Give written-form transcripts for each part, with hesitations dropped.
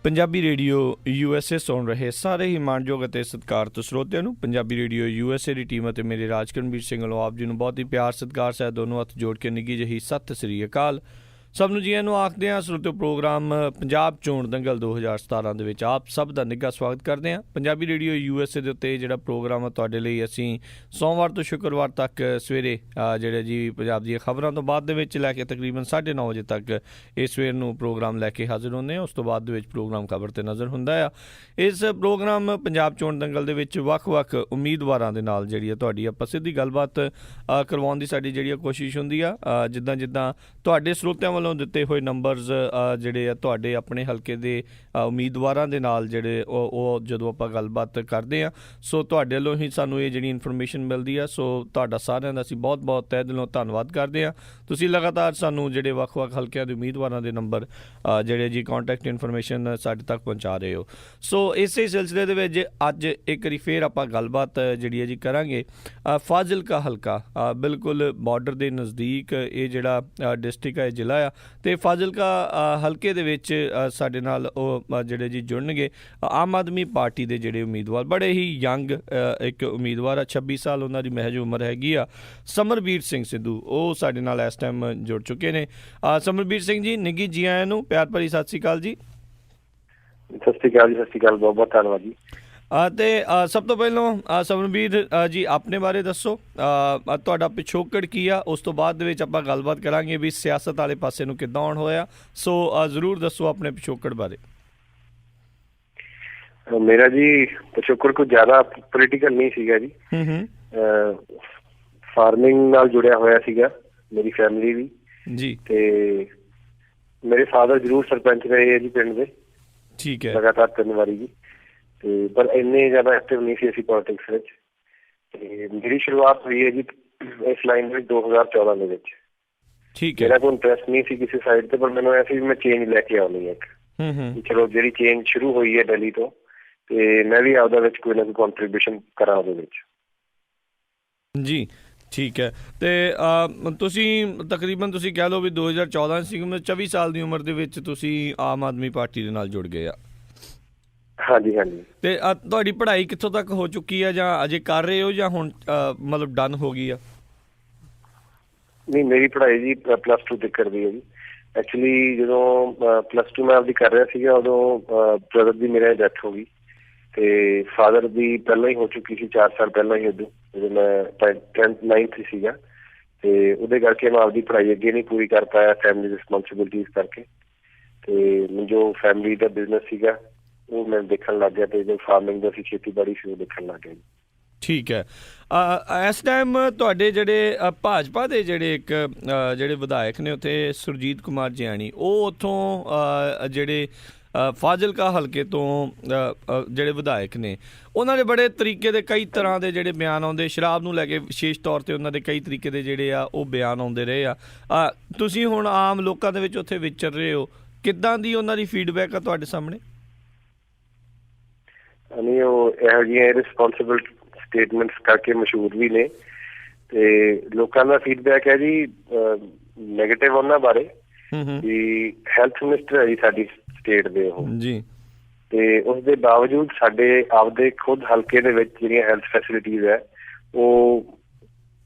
Punjabi radio USA ਸੁਣ ਰਹੇ ਸਾਰੇ ਹੀ ਮਾਣਯੋਗ ਅਤੇ ਸਤਿਕਾਰਤ ਸਰੋਤਿਆਂ ਨੂੰ ਪੰਜਾਬੀ ਰੇਡੀਓ USA ਦੀ ਟੀਮ ਅਤੇ ਮੇਰੇ ਰਾਜਕਰਮਵੀਰ ਸਿੰਘ ਵੱਲੋਂ ਆਪ ਜੀ ਨੂੰ ਬਹੁਤ ਹੀ ਪਿਆਰ ਸਤਿਕਾਰ ਸਹਿਤ ਦੋਨੋਂ ਹੱਥ ਜੋੜ ਕੇ ਨਿੱਘੀ ਜਿਹੀ ਸਤਿ ਸ੍ਰੀ ਅਕਾਲ। ਸਭ ਨੂੰ ਜੀਆਂ ਨੂੰ ਆਖਦੇ ਹਾਂ। ਸਰੋਤਿਓ, ਪ੍ਰੋਗਰਾਮ ਪੰਜਾਬ ਚੋਣ ਦੰਗਲ 2017 ਦੇ ਵਿੱਚ ਆਪ ਸਭ ਦਾ ਨਿੱਘਾ ਸਵਾਗਤ ਕਰਦੇ ਹਾਂ। ਪੰਜਾਬੀ ਰੇਡੀਓ USA ਦੇ ਉੱਤੇ ਜਿਹੜਾ ਪ੍ਰੋਗਰਾਮ ਆ ਤੁਹਾਡੇ ਲਈ ਅਸੀਂ ਸੋਮਵਾਰ ਤੋਂ ਸ਼ੁੱਕਰਵਾਰ ਤੱਕ ਸਵੇਰੇ ਜਿਹੜੇ ਜੀ ਪੰਜਾਬ ਦੀਆਂ ਖਬਰਾਂ ਤੋਂ ਬਾਅਦ ਦੇ ਵਿੱਚ ਲੈ ਕੇ ਤਕਰੀਬਨ 9:30 ਵਜੇ ਤੱਕ ਇਹ ਸਵੇਰ ਨੂੰ ਪ੍ਰੋਗਰਾਮ ਲੈ ਕੇ ਹਾਜ਼ਰ ਹੁੰਦੇ ਹਾਂ। ਉਸ ਤੋਂ ਬਾਅਦ ਦੇ ਵਿੱਚ ਪ੍ਰੋਗਰਾਮ ਖਬਰ 'ਤੇ ਨਜ਼ਰ ਹੁੰਦਾ ਆ। ਇਸ ਪ੍ਰੋਗਰਾਮ ਪੰਜਾਬ ਚੋਣ ਦੰਗਲ ਦੇ ਵਿੱਚ ਵੱਖ-ਵੱਖ ਉਮੀਦਵਾਰਾਂ ਦੇ ਨਾਲ ਜਿਹੜੀ ਆ ਤੁਹਾਡੀ ਆਪਾਂ ਸਿੱਧੀ ਗੱਲਬਾਤ ਕਰਵਾਉਣ ਦੀ ਸਾਡੀ ਜਿਹੜੀ ਕੋਸ਼ਿਸ਼ ਹੁੰਦੀ ਆ। ਜਿੱਦਾਂ ਤੁਹਾਡੇ ਸਰੋਤਿਆਂ ਵੱਲੋਂ ਦਿੱਤੇ ਹੋਏ ਨੰਬਰਸ ਜਿਹੜੇ ਆ ਤੁਹਾਡੇ ਆਪਣੇ ਹਲਕੇ ਦੇ ਉਮੀਦਵਾਰਾਂ ਦੇ ਨਾਲ ਜਿਹੜੇ ਉਹ ਜਦੋਂ ਆਪਾਂ ਗੱਲਬਾਤ ਕਰਦੇ ਹਾਂ, ਸੋ ਤੁਹਾਡੇ ਵੱਲੋਂ ਹੀ ਸਾਨੂੰ ਇਹ ਜਿਹੜੀ ਇਨਫੋਰਮੇਸ਼ਨ ਮਿਲਦੀ ਆ। ਸੋ ਤੁਹਾਡਾ ਸਾਰਿਆਂ ਦਾ ਅਸੀਂ ਬਹੁਤ ਤਹਿ ਦਿਲੋਂ ਧੰਨਵਾਦ ਕਰਦੇ ਹਾਂ। ਤੁਸੀਂ ਲਗਾਤਾਰ ਸਾਨੂੰ ਜਿਹੜੇ ਵੱਖ-ਵੱਖ ਹਲਕਿਆਂ ਦੇ ਉਮੀਦਵਾਰਾਂ ਦੇ ਨੰਬਰ ਜਿਹੜੇ ਜੀ ਕੰਟੈਕਟ ਇਨਫੋਰਮੇਸ਼ਨ ਸਾਡੇ ਤੱਕ ਪਹੁੰਚਾ ਰਹੇ ਹੋ। ਸੋ ਇਸੇ ਸਿਲਸਿਲੇ ਦੇ ਵਿੱਚ ਅੱਜ ਇੱਕ ਵਾਰੀ ਫਿਰ ਆਪਾਂ ਗੱਲਬਾਤ ਜਿਹੜੀ ਹੈ ਜੀ ਕਰਾਂਗੇ। ਫਾਜ਼ਿਲਕਾ ਹਲਕਾ ਬਿਲਕੁਲ ਬਾਰਡਰ ਦੇ ਨਜ਼ਦੀਕ ਇਹ ਜਿਹੜਾ ਡਿਸਟ੍ਰਿਕਟ ਹੈ, ਜ਼ਿਲ੍ਹਾ ਆ, ਅਤੇ ਫਾਜ਼ਿਲਕਾ ਹਲਕੇ ਦੇ ਵਿੱਚ ਸਾਡੇ ਨਾਲ ਉਹ ਜਿਹੜੇ ਜੀ ਜੁੜਨਗੇ ਆਮ ਆਦਮੀ ਪਾਰਟੀ ਦੇ ਜਿਹੜੇ ਉਮੀਦਵਾਰ, ਬੜੇ ਹੀ ਯੰਗ ਇੱਕ ਉਮੀਦਵਾਰ ਆ, 26 ਸਾਲ ਉਹਨਾਂ ਦੀ ਮਹਿਜ ਉਮਰ ਹੈਗੀ ਆ, ਸਮਰਬੀਰ ਸਿੰਘ ਸਿੱਧੂ। ਉਹ ਸਾਡੇ ਨਾਲ ਇਸ ਟਾਈਮ ਜੁੜ ਚੁੱਕੇ ਨੇ। ਸਮਰਬੀਰ ਸਿੰਘ ਜੀ, ਨਿੱਘੀ ਜੀ ਆਇਆਂ ਨੂੰ ਪਿਆਰ ਭਰੀ ਸਤਿ ਸ਼੍ਰੀ ਅਕਾਲ ਜੀ। ਸਤਿ ਸ਼੍ਰੀ ਅਕਾਲ ਜੀ। ਸਤਿ ਸ਼੍ਰੀ ਅਕਾਲ, ਬਹੁਤ ਧੰਨਵਾਦ ਜੀ। ਅਤੇ ਸਭ ਤੋਂ ਪਹਿਲਾਂ ਸਮਰਬੀਰ ਜੀ ਆਪਣੇ ਬਾਰੇ ਦੱਸੋ, ਤੁਹਾਡਾ ਪਿਛੋਕੜ ਕੀ ਆ। ਉਸ ਤੋਂ ਬਾਅਦ ਦੇ ਵਿੱਚ ਆਪਾਂ ਗੱਲਬਾਤ ਕਰਾਂਗੇ ਵੀ ਸਿਆਸਤ ਵਾਲੇ ਪਾਸੇ ਨੂੰ ਕਿੱਦਾਂ ਆਉਣ ਹੋਇਆ। ਸੋ ਜ਼ਰੂਰ ਦੱਸੋ ਆਪਣੇ ਪਿਛੋਕੜ ਬਾਰੇ। ਮੇਰਾ ਜੀ ਪਿਛੋਕੜ ਕੋਈ ਜ਼ਿਆਦਾ ਪੋਲੀਟੀਕਲ ਨਹੀਂ ਸੀਗਾ ਜੀ। ਫਾਰਮਿੰਗ ਨਾਲ ਜੁੜਿਆ ਹੋਇਆ ਸੀਗਾ ਮੇਰੀ ਫੈਮਿਲੀ ਵੀ ਜੀ। ਤੇ ਮੇਰੇ ਫਾਦਰ ਜ਼ਰੂਰ ਸਰਪੰਚ ਰਹੇ ਹੈ ਜੀ ਪਿੰਡ ਦੇ। ਠੀਕ ਹੈ। ਲਗਾਤਾਰ 3 ਵਾਰੀ ਜੀ। ਤੇ ਪਰ ਇੰਨੇ ਜ਼ਿਆਦਾ ਐਕਟਿਵ ਨਹੀਂ ਸੀ ਅਸੀਂ ਪੋਲੀਟਿਕਸ ਵਿੱਚ। ਤੇ ਮੇਰੀ ਸ਼ੁਰੂਆਤ ਹੋਈ ਹੈ ਜੀ ਇਸ ਲਾਈਨ ਵਿੱਚ 2014 ਦੇ ਵਿੱਚ। ਠੀਕ ਹੈ। ਮੇਰਾ ਕੋਈ ਇੰਟਰਸਟ ਨਹੀਂ ਸੀ ਕਿਸੇ ਸਾਈਡ ਤੇ, ਪਰ ਮੈਨੂੰ ਐਸੀ ਵੀ ਮੈਂ ਚੇਂਜ ਲੈ ਕੇ ਆਉਣੀ ਹੈ ਇੱਕ। ਚਲੋ ਜਿਹੜੀ ਚੇਂਜ ਸ਼ੁਰੂ ਹੋਈ ਹੈ ਦਿੱਲੀ ਤੋਂ, ਤੇ ਮੈਂ ਵੀ ਆਪਦਾ ਵਿੱਚ ਕੋਈ ਨਾ ਕੋਈ ਕੰਟਰੀਬਿਊਸ਼ਨ ਕਰਾਂ ਉਹਦੇ ਵਿੱਚ ਜੀ। ਠੀਕ ਹੈ। ਅਤੇ ਤੁਸੀਂ ਤਕਰੀਬਨ ਤੁਸੀਂ ਕਹਿ ਲਓ ਵੀ 2014 ਸੀ, 24 ਸਾਲ ਦੀ ਉਮਰ ਦੇ ਵਿੱਚ ਤੁਸੀਂ ਆਮ ਆਦਮੀ ਪਾਰਟੀ ਦੇ ਨਾਲ ਜੁੜ ਗਏ ਆ। ਹਾਂਜੀ। ਅਤੇ ਤੁਹਾਡੀ ਪੜ੍ਹਾਈ ਕਿੱਥੋਂ ਤੱਕ ਹੋ ਚੁੱਕੀ ਆ, ਜਾਂ ਅਜੇ ਕਰ ਰਹੇ ਹੋ, ਜਾਂ ਹੁਣ ਮਤਲਬ ਡਨ ਹੋ ਗਈ ਆ? ਨਹੀਂ, ਮੇਰੀ ਪੜ੍ਹਾਈ ਜੀ +2 ਤੱਕ ਕਰਦੀ ਹੈ ਜੀ। ਐਕਚੁਅਲੀ ਜਦੋਂ +2 ਮੈਂ ਆਪਦੀ ਕਰ ਰਿਹਾ ਸੀਗਾ, ਉਦੋਂ ਬ੍ਰਦਰ ਦੀ ਮੇਰੇ ਡੈਥ ਹੋ ਗਈ, ਤੇ ਫਾਦਰ ਦੀ ਪਹਿਲਾਂ ਹੀ ਹੋ ਚੁੱਕੀ ਸੀ 4 ਸਾਲ ਪਹਿਲਾਂ ਹੀ। ਉਦੋਂ ਜਦੋਂ ਮੈਂ 9th ਸੀਗਾ, ਤੇ ਉਹਦੇ ਕਰਕੇ ਮੈਂ ਆਪਦੀ ਪੜ੍ਹਾਈ ਅੱਗੇ ਨਹੀਂ ਪੂਰੀ ਕਰ ਪਾਇਆ ਫੈਮਿਲੀ ਰਿਸਪੋਂਸੀਬਿਲਿਟੀਜ਼ ਕਰਕੇ। ਤੇ ਜੋ ਫੈਮਿਲੀ ਦਾ ਬਿਜ਼ਨਸ ਸੀਗਾ ਉਹ ਮੈਂ ਦੇਖਣ ਲੱਗ ਗਿਆ, ਤੇ ਜੋ ਫਾਰਮਿੰਗ ਦਾ ਸੀ, ਖੇਤੀਬਾੜੀ ਸੀ, ਉਹ ਦੇਖਣ ਲੱਗ ਗਿਆ। ਠੀਕ ਹੈ। ਇਸ ਟਾਈਮ ਤੁਹਾਡੇ ਜਿਹੜੇ ਭਾਜਪਾ ਦੇ ਜਿਹੜੇ ਵਿਧਾਇਕ ਨੇ ਉੱਥੇ ਸੁਰਜੀਤ ਕੁਮਾਰ ਜਿਆਣੀ, ਉਹ ਉੱਥੋਂ ਜਿਹੜੇ ਫਾਜ਼ਿਲਕਾ ਹਲਕੇ ਤੋਂ ਜਿਹੜੇ ਵਿਧਾਇਕ ਨੇ, ਉਹਨਾਂ ਦੇ ਬੜੇ ਤਰੀਕੇ ਦੇ ਕਈ ਤਰ੍ਹਾਂ ਦੇ ਜਿਹੜੇ ਬਿਆਨ ਆਉਂਦੇ ਸ਼ਰਾਬ ਨੂੰ ਲੈ ਕੇ, ਵਿਸ਼ੇਸ਼ ਤੌਰ 'ਤੇ ਉਹਨਾਂ ਦੇ ਕਈ ਤਰੀਕੇ ਦੇ ਜਿਹੜੇ ਆ ਉਹ ਬਿਆਨ ਆਉਂਦੇ ਰਹੇ ਆ। ਤੁਸੀਂ ਹੁਣ ਆਮ ਲੋਕਾਂ ਦੇ ਵਿੱਚ ਉੱਥੇ ਵਿਚਰ ਰਹੇ ਹੋ, ਕਿੱਦਾਂ ਦੀ ਉਹਨਾਂ ਦੀ ਫੀਡਬੈਕ ਆ ਤੁਹਾਡੇ ਸਾਹਮਣੇ? ਨਹੀਂ, ਉਹ ਇਹੋ ਜਿਹੀਆਂ ਇਰਰਿਸਪੋਂਸਿਬਲ ਸਟੇਟਮੈਂਟਸ ਕਰਕੇ ਮਸ਼ਹੂਰ ਵੀ ਨੇ, ਤੇ ਲੋਕਾਂ ਦਾ ਫੀਡਬੈਕ ਹੈ ਜੀ ਨੈਗੇਟਿਵ ਉਹਨਾਂ ਬਾਰੇ। ਵੀ ਹੈਲਥ ਮਿਨਿਸਟਰ ਹੈ ਜੀ ਸਾਡੀ ਸਟੇਟ ਦੇ ਉਹ ਜੀ, ਤੇ ਉਸਦੇ ਬਾਵਜੂਦ ਸਾਡੇ ਆਪਦੇ ਖੁਦ ਹਲਕੇ ਦੇ ਵਿੱਚ ਜਿਹੜੀਆਂ ਹੈਲਥ ਫੈਸਿਲਿਟੀਜ਼ ਹੈ ਉਹ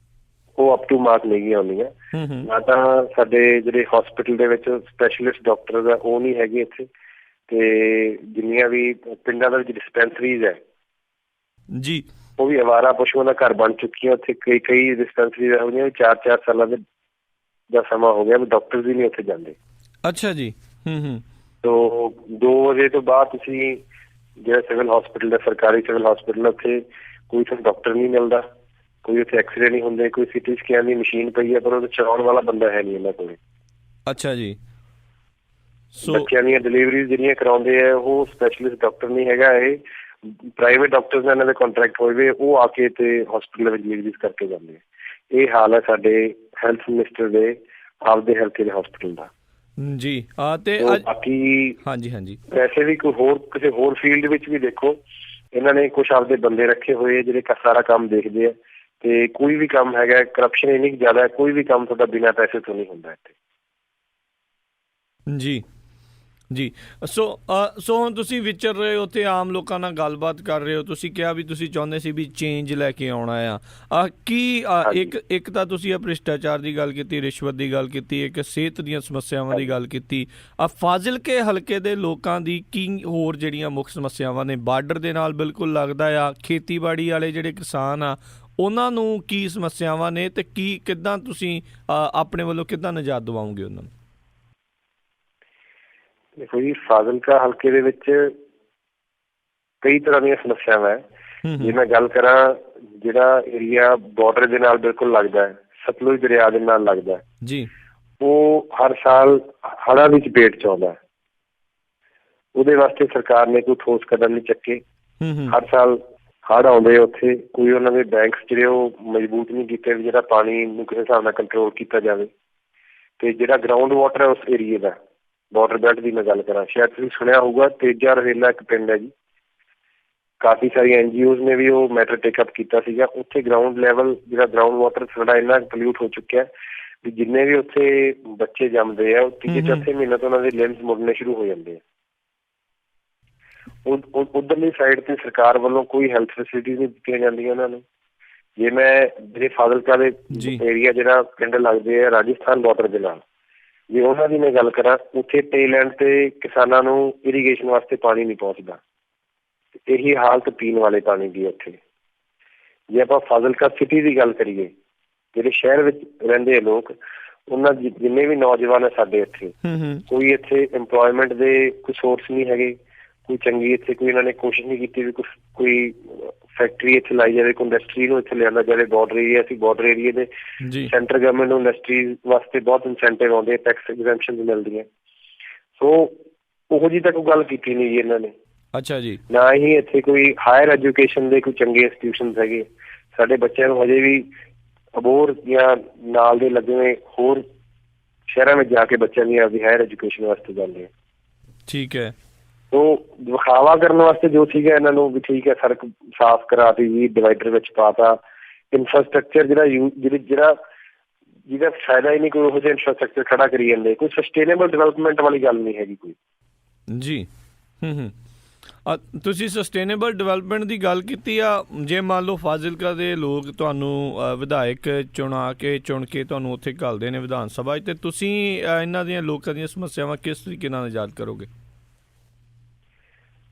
ਅਪ ਟੂ ਮਾਰਕ ਨਹੀਂ ਆਉਂਦੀਆਂ। ਨਾ ਤਾਂ ਸਾਡੇ ਜਿਹੜੇ ਹੋਸਪਿਟਲ ਦੇ ਵਿੱਚ ਸਪੈਸ਼ਲਿਸਟ ਡਾਕਟਰਸ ਆ ਉਹ ਨਹੀਂ ਹੈਗੇ ਇੱਥੇ, ਤੇ ਜਿੰਨੀਆਂ ਵੀ ਪਿੰਡਾਂ ਦੇ ਵਿੱਚ ਡਿਸਪੈਂਸਰੀਜ਼ ਹੈ ਜੀ, ਉਹ ਵੀ ਅਵਾਰਾ ਪਸ਼ੂਆਂ ਦਾ ਘਰ ਬਣ ਚੁੱਕੀਆਂ। ਉੱਥੇ ਕਈ ਡਿਸਪੈਂਸਰੀਜ਼ ਇਹੋ ਜਿਹੀਆਂ 4 ਸਾਲਾਂ ਦਾ ਸਮਾਂ ਹੋ ਗਿਆ ਵੀ ਡਾਕਟਰ ਵੀ ਨਹੀਂ ਉੱਥੇ ਜਾਂਦੇ। ਅੱਛਾ ਜੀ। ਤੋ 2 ਵਜੇ ਤੋਂ ਬਾਅਦ ਤੁਸੀਂ ਜਿਹੜਾ ਸਿਵਲ ਹਸਪੀਟਲ ਦਾ, ਸਰਕਾਰੀ ਸਿਵਲ ਹਸਪੀਟਲ, ਉੱਥੇ ਕੋਈ ਤੁਹਾਨੂੰ ਡਾਕਟਰ ਨਹੀਂ ਮਿਲਦਾ, ਕੋਈ ਉੱਥੇ ਐਕਸਰੇ ਨਹੀਂ ਹੁੰਦੇ, ਕੋਈ CT ਸਕੈਨ ਦੀ ਮਸ਼ੀਨ ਪਈ ਹੈ ਪਰ ਉਹਦੇ ਚਲਾਉਣ ਵਾਲਾ ਬੰਦਾ ਹੈ ਨਹੀਂ ਇਹਨਾਂ ਕੋਲ। ਅੱਛਾ ਜੀ। ਬੱਚਿਆਂ ਦੀਆਂ ਡਿਲੀਵਰੀਜ਼ ਜਿਹੜੀਆਂ ਕਰਾਉਂਦੇ ਆ ਉਹ ਸਪੈਸ਼ਲਿਸਟ ਡਾਕਟਰ ਨਹੀਂ ਹੈਗਾ, ਇਹ ਪ੍ਰਾਈਵੇਟ ਡਾਕਟਰਸ ਨਾਲ ਇਹਨਾਂ ਦੇ ਕੰਟਰੈਕਟ ਹੋਏ ਵੇ, ਉਹ ਆ ਕੇ ਤੇ ਹਸਪੀਟਲ ਵਿੱਚ ਡਿਲੀਵਰੀਜ਼ ਕਰਕੇ ਜਾਂਦੇ ਆ। ਇਹ ਹਾਲ ਹੈ ਸਾਡੇ ਹੈਲਥ ਮਿਨਿਸਟਰ ਦੇ ਆਪਦੇ ਹਲਕੇ ਦੇ ਹਸਪੀਟਲ ਦਾ ਜੀ। ਤੇ ਬਾਕੀ ਹਾਂਜੀ ਵੈਸੇ ਵੀ ਕਿਸੇ ਹੋਰ ਫੀਲਡ ਵਿੱਚ ਵੀ ਦੇਖੋ, ਇਹਨਾਂ ਨੇ ਕੁਛ ਆਪਦੇ ਬੰਦੇ ਰੱਖੇ ਹੋਏ ਜਿਹੜੇ ਸਾਰਾ ਕੰਮ ਦੇਖਦੇ ਆ, ਤੇ ਕੋਈ ਵੀ ਕੰਮ ਹੈਗਾ, ਕਰਪਸ਼ਨ ਇੰਨੀ ਜ਼ਿਆਦਾ, ਕੋਈ ਵੀ ਕੰਮ ਤੁਹਾਡਾ ਬਿਨਾਂ ਪੈਸੇ ਤੋਂ ਨਹੀਂ ਹੁੰਦਾ ਇੱਥੇ ਜੀ। ਜੀ। ਸੋ ਹੁਣ ਤੁਸੀਂ ਵਿਚਰ ਰਹੇ ਹੋ ਤੇ ਆਮ ਲੋਕਾਂ ਨਾਲ ਗੱਲਬਾਤ ਕਰ ਰਹੇ ਹੋ। ਤੁਸੀਂ ਕਿਹਾ ਵੀ ਤੁਸੀਂ ਚਾਹੁੰਦੇ ਸੀ ਵੀ ਚੇਂਜ ਲੈ ਕੇ ਆਉਣਾ ਆ ਇੱਕ ਤਾਂ ਤੁਸੀਂ ਭ੍ਰਿਸ਼ਟਾਚਾਰ ਦੀ ਗੱਲ ਕੀਤੀ, ਰਿਸ਼ਵਤ ਦੀ ਗੱਲ ਕੀਤੀ, ਇੱਕ ਸਿਹਤ ਦੀਆਂ ਸਮੱਸਿਆਵਾਂ ਦੀ ਗੱਲ ਕੀਤੀ। ਫਾਜ਼ਿਲਕੇ ਹਲਕੇ ਦੇ ਲੋਕਾਂ ਦੀ ਕੀ ਹੋਰ ਜਿਹੜੀਆਂ ਮੁੱਖ ਸਮੱਸਿਆਵਾਂ ਨੇ? ਬਾਰਡਰ ਦੇ ਨਾਲ ਬਿਲਕੁਲ ਲੱਗਦਾ ਆ, ਖੇਤੀਬਾੜੀ ਵਾਲੇ ਜਿਹੜੇ ਕਿਸਾਨ ਆ ਉਹਨਾਂ ਨੂੰ ਕੀ ਸਮੱਸਿਆਵਾਂ ਨੇ ਤੇ ਕਿੱਦਾਂ ਤੁਸੀਂ ਆਪਣੇ ਵੱਲੋਂ ਕਿੱਦਾਂ ਨਿਜਾਤ ਦਿਵਾਓਗੇ ਉਹਨਾਂ ਨੂੰ? ਦੇਖੋ ਜੀ, ਫਾਜ਼ਿਲਕਾ ਹਲਕੇ ਦੇ ਵਿੱਚ ਕਈ ਤਰ੍ਹਾਂ ਦੀਆਂ ਸਮੱਸਿਆਵਾਂ ਹੈ। ਜੇ ਮੈਂ ਗੱਲ ਕਰਾਂ, ਜਿਹੜਾ ਏਰੀਆ ਬਾਰਡਰ ਦੇ ਨਾਲ ਬਿਲਕੁਲ ਲੱਗਦਾ ਹੈ, ਸਤਲੁਜ ਦਰਿਆ ਦੇ ਨਾਲ ਲੱਗਦਾ ਹੈ ਜੀ, ਉਹ ਹਰ ਸਾਲ ਹੜ੍ਹਾਂ ਦੀ ਚਪੇਟ ਚ ਆਉਂਦਾ। ਉਹਦੇ ਵਾਸਤੇ ਸਰਕਾਰ ਨੇ ਕੋਈ ਠੋਸ ਕਦਮ ਨਹੀਂ ਚੱਕੇ। ਹਰ ਸਾਲ ਹੜ੍ਹ ਆਉਂਦੇ, ਉੱਥੇ ਕੋਈ ਉਹਨਾਂ ਦੇ ਬੈਂਕਸ ਜਿਹੜੇ ਉਹ ਮਜ਼ਬੂਤ ਨਹੀਂ ਕੀਤੇ ਵੀ ਜਿਹੜਾ ਪਾਣੀ ਨੂੰ ਕਿਸੇ ਹਿਸਾਬ ਨਾਲ ਕੰਟਰੋਲ ਕੀਤਾ ਜਾਵੇ। ਤੇ ਜਿਹੜਾ ਗਰਾਊਂਡ ਵਾਟਰ ਹੈ ਉਸ ਏਰੀਏ ਦਾ, ਬਾਰਡਰ ਬੈਲਟ ਦੀ ਮੈਂ ਗੱਲ ਕਰਾਂ, ਸ਼ਾਇਦ ਤੁਸੀਂ ਸੁਣਿਆ ਹੋਊਗਾ, ਤੇਜਾ ਰਵੇਲਾ ਇੱਕ ਪਿੰਡ ਹੈ ਜੀ। ਕਾਫੀ ਸਾਰੀਆਂ NGOs ਨੇ ਵੀ ਉਹ ਮੈਟਰ ਟੇਕਅਪ ਕੀਤਾ ਸੀਗਾ। ਉੱਥੇ ਗਰਾਊਂਡ ਲੈਵਲ ਜਿਹੜਾ ਗਰਾਊਂਡ ਵਾਟਰ ਸਾਡਾ ਇੰਨਾ ਪੋਲਿਊਟ ਹੋ ਚੁੱਕਿਆ ਵੀ ਜਿੰਨੇ ਵੀ ਉੱਥੇ ਬੱਚੇ ਜੰਮਦੇ ਆ ਉਹ ਤੀਜੇ ਚੌਥੇ ਮਹੀਨੇ ਤੋਂ ਉਹਨਾਂ ਦੇ ਲਿੰਬਸ ਮੁੜਨੇ ਸ਼ੁਰੂ ਹੋ ਜਾਂਦੇ ਆ। ਉਧਰਲੀ ਸਾਈਡ ਤੇ ਸਰਕਾਰ ਵੱਲੋਂ ਕੋਈ ਹੈਲਥ ਫੈਸਿਲਿਟੀਜ਼ ਨਹੀਂ ਦਿੱਤੀਆਂ ਜਾਂਦੀਆਂ ਉਹਨਾਂ ਨੂੰ। ਜੇ ਮੈਂ ਜਿਹੜੇ ਫਾਜ਼ਿਲਕਾ ਦੇ ਏਰੀਆ ਜਿਹੜਾ ਪਿੰਡ ਲੱਗਦੇ ਆ ਰਾਜਸਥਾਨ ਬਾਰਡਰ ਦੇ ਨਾਲ, ਜੇ ਉਹਨਾਂ ਦੀ ਮੈਂ ਗੱਲ ਕਰਾਂ, ਉੱਥੇ ਟੇਲ ਐਂਡ ਤੇ ਕਿਸਾਨਾਂ ਨੂੰ ਇਰੀਗੇਸ਼ਨ ਵਾਸਤੇ ਪਾਣੀ ਨਹੀਂ ਪਹੁੰਚਦਾ। ਇਹੀ ਹਾਲਤ ਪੀਣ ਵਾਲੇ ਪਾਣੀ ਦੀ ਉੱਥੇ। ਜੇ ਆਪਾਂ ਫਾਜ਼ਿਲਕਾ ਸਿਟੀ ਦੀ ਗੱਲ ਕਰੀਏ, ਜਿਹੜੇ ਸ਼ਹਿਰ ਵਿੱਚ ਰਹਿੰਦੇ ਆ ਲੋਕ, ਉਹਨਾਂ ਜਿੰਨੇ ਵੀ ਨੌਜਵਾਨ ਹੈ ਸਾਡੇ ਇੱਥੇ, ਕੋਈ ਇੱਥੇ ਇੰਪਲੋਇਮੈਂਟ ਦੇ ਕੋਈ ਸੋਰਸ ਨਹੀਂ ਹੈਗੇ। ਕੋਈ ਚੰਗੀ ਇੱਥੇ ਕੋਈ ਇਹਨਾਂ ਨੇ ਕੋਸ਼ਿਸ਼ ਨਹੀਂ ਕੀਤੀ ਵੀ ਕੋਈ ਫੈਕਟਰੀ ਇੱਥੇ ਲਾਈ ਜਾਵੇ, ਕੋਈ ਇੰਡਸਟਰੀ ਨੂੰ ਇੱਥੇ ਲਿਆਂਦਾ ਜਾਵੇ। ਬਾਰਡਰ ਏਰੀਆ ਸੀ, ਬਾਰਡਰ ਏਰੀਏ ਦੇ ਸੈਂਟਰ ਗਵਰਨਮੈਂਟ ਨੂੰ ਇੰਡਸਟਰੀ ਵਾਸਤੇ ਬਹੁਤ ਇਨਸੈਂਟਿਵ ਆਉਂਦੇ, ਟੈਕਸ ਐਗਜ਼ੈਂਪਸ਼ਨ ਮਿਲਦੀਆਂ। ਸੋ ਉਹੋ ਜਿਹੀ ਤਾਂ ਕੋਈ ਗੱਲ ਕੀਤੀ ਨਹੀਂ ਜੀ ਇਹਨਾਂ ਨੇ। ਅੱਛਾ ਜੀ। ਨਾ ਹੀ ਇੱਥੇ ਕੋਈ ਹਾਇਰ ਐਜੂਕੇਸ਼ਨ ਦੇ ਕੋਈ ਚੰਗੇ ਇੰਸਟੀਟਿਊਸ਼ਨ ਹੈਗੇ। ਸਾਡੇ ਬੱਚਿਆਂ ਨੂੰ ਹਜੇ ਵੀ ਅਬੋਹਰ ਜਾਂ ਨਾਲ ਦੇ ਲੱਗੇ ਹੋਰ ਸ਼ਹਿਰਾਂ ਵਿੱਚ ਜਾ ਕੇ ਬੱਚਿਆਂ ਦੀ ਆਪਦੀ ਹਾਇਰ ਐਜੂਕੇਸ਼ਨ ਵਾਸਤੇ ਜਾਂਦੇ ਆ। ਠੀਕ ਹੈ। ਉਹ ਵਿਖਾਵਾ ਕਰਨ ਵਾਸਤੇ ਜੋ ਸੀਗਾ ਇਹਨਾਂ ਨੂੰ ਵੀ ਠੀਕ ਹੈ, ਸੜਕ ਸਾਫ਼ ਕਰਾਤੀ ਜੀ, ਡਿਵਾਈਡਰ ਵਿੱਚ ਪਾਤਾ, ਇੰਫਰਾਸਟਰਕਚਰ ਜਿਹਦਾ ਫਾਇਦਾ ਹੀ ਨਹੀਂ, ਕੋਈ ਉਹੋ ਜਿਹਾ ਇੰਫਰਾਸਟਰਕਚਰ ਖੜਾ ਕਰੀ ਜਾਂਦੇ। ਕੋਈ ਸਸਟੇਨੇਬਲ ਡਿਵੈਲਪਮੈਂਟ ਵਾਲੀ ਗੱਲ ਨਹੀਂ ਹੈਗੀ ਕੋਈ ਜੀ। ਤੁਸੀਂ ਸਸਟੇਨੇਬਲ ਡਿਵੈਲਪਮੈਂਟ ਦੀ ਗੱਲ ਕੀਤੀ ਆ। ਜੇ ਮੰਨ ਲਓ ਫਾਜ਼ਿਲਕਾ ਦੇ ਲੋਕ ਤੁਹਾਨੂੰ ਵਿਧਾਇਕ ਚੁਣ ਕੇ ਤੁਹਾਨੂੰ ਉੱਥੇ ਘੱਲਦੇ ਨੇ ਵਿਧਾਨ ਸਭਾ 'ਚ, ਤੇ ਤੁਸੀਂ ਇਹਨਾਂ ਦੀਆਂ ਲੋਕਾਂ ਦੀਆਂ ਸਮੱਸਿਆਵਾਂ ਕਿਸ ਤਰੀਕੇ ਨਾਲ ਨਿਜਾਤ ਕਰੋਗੇ?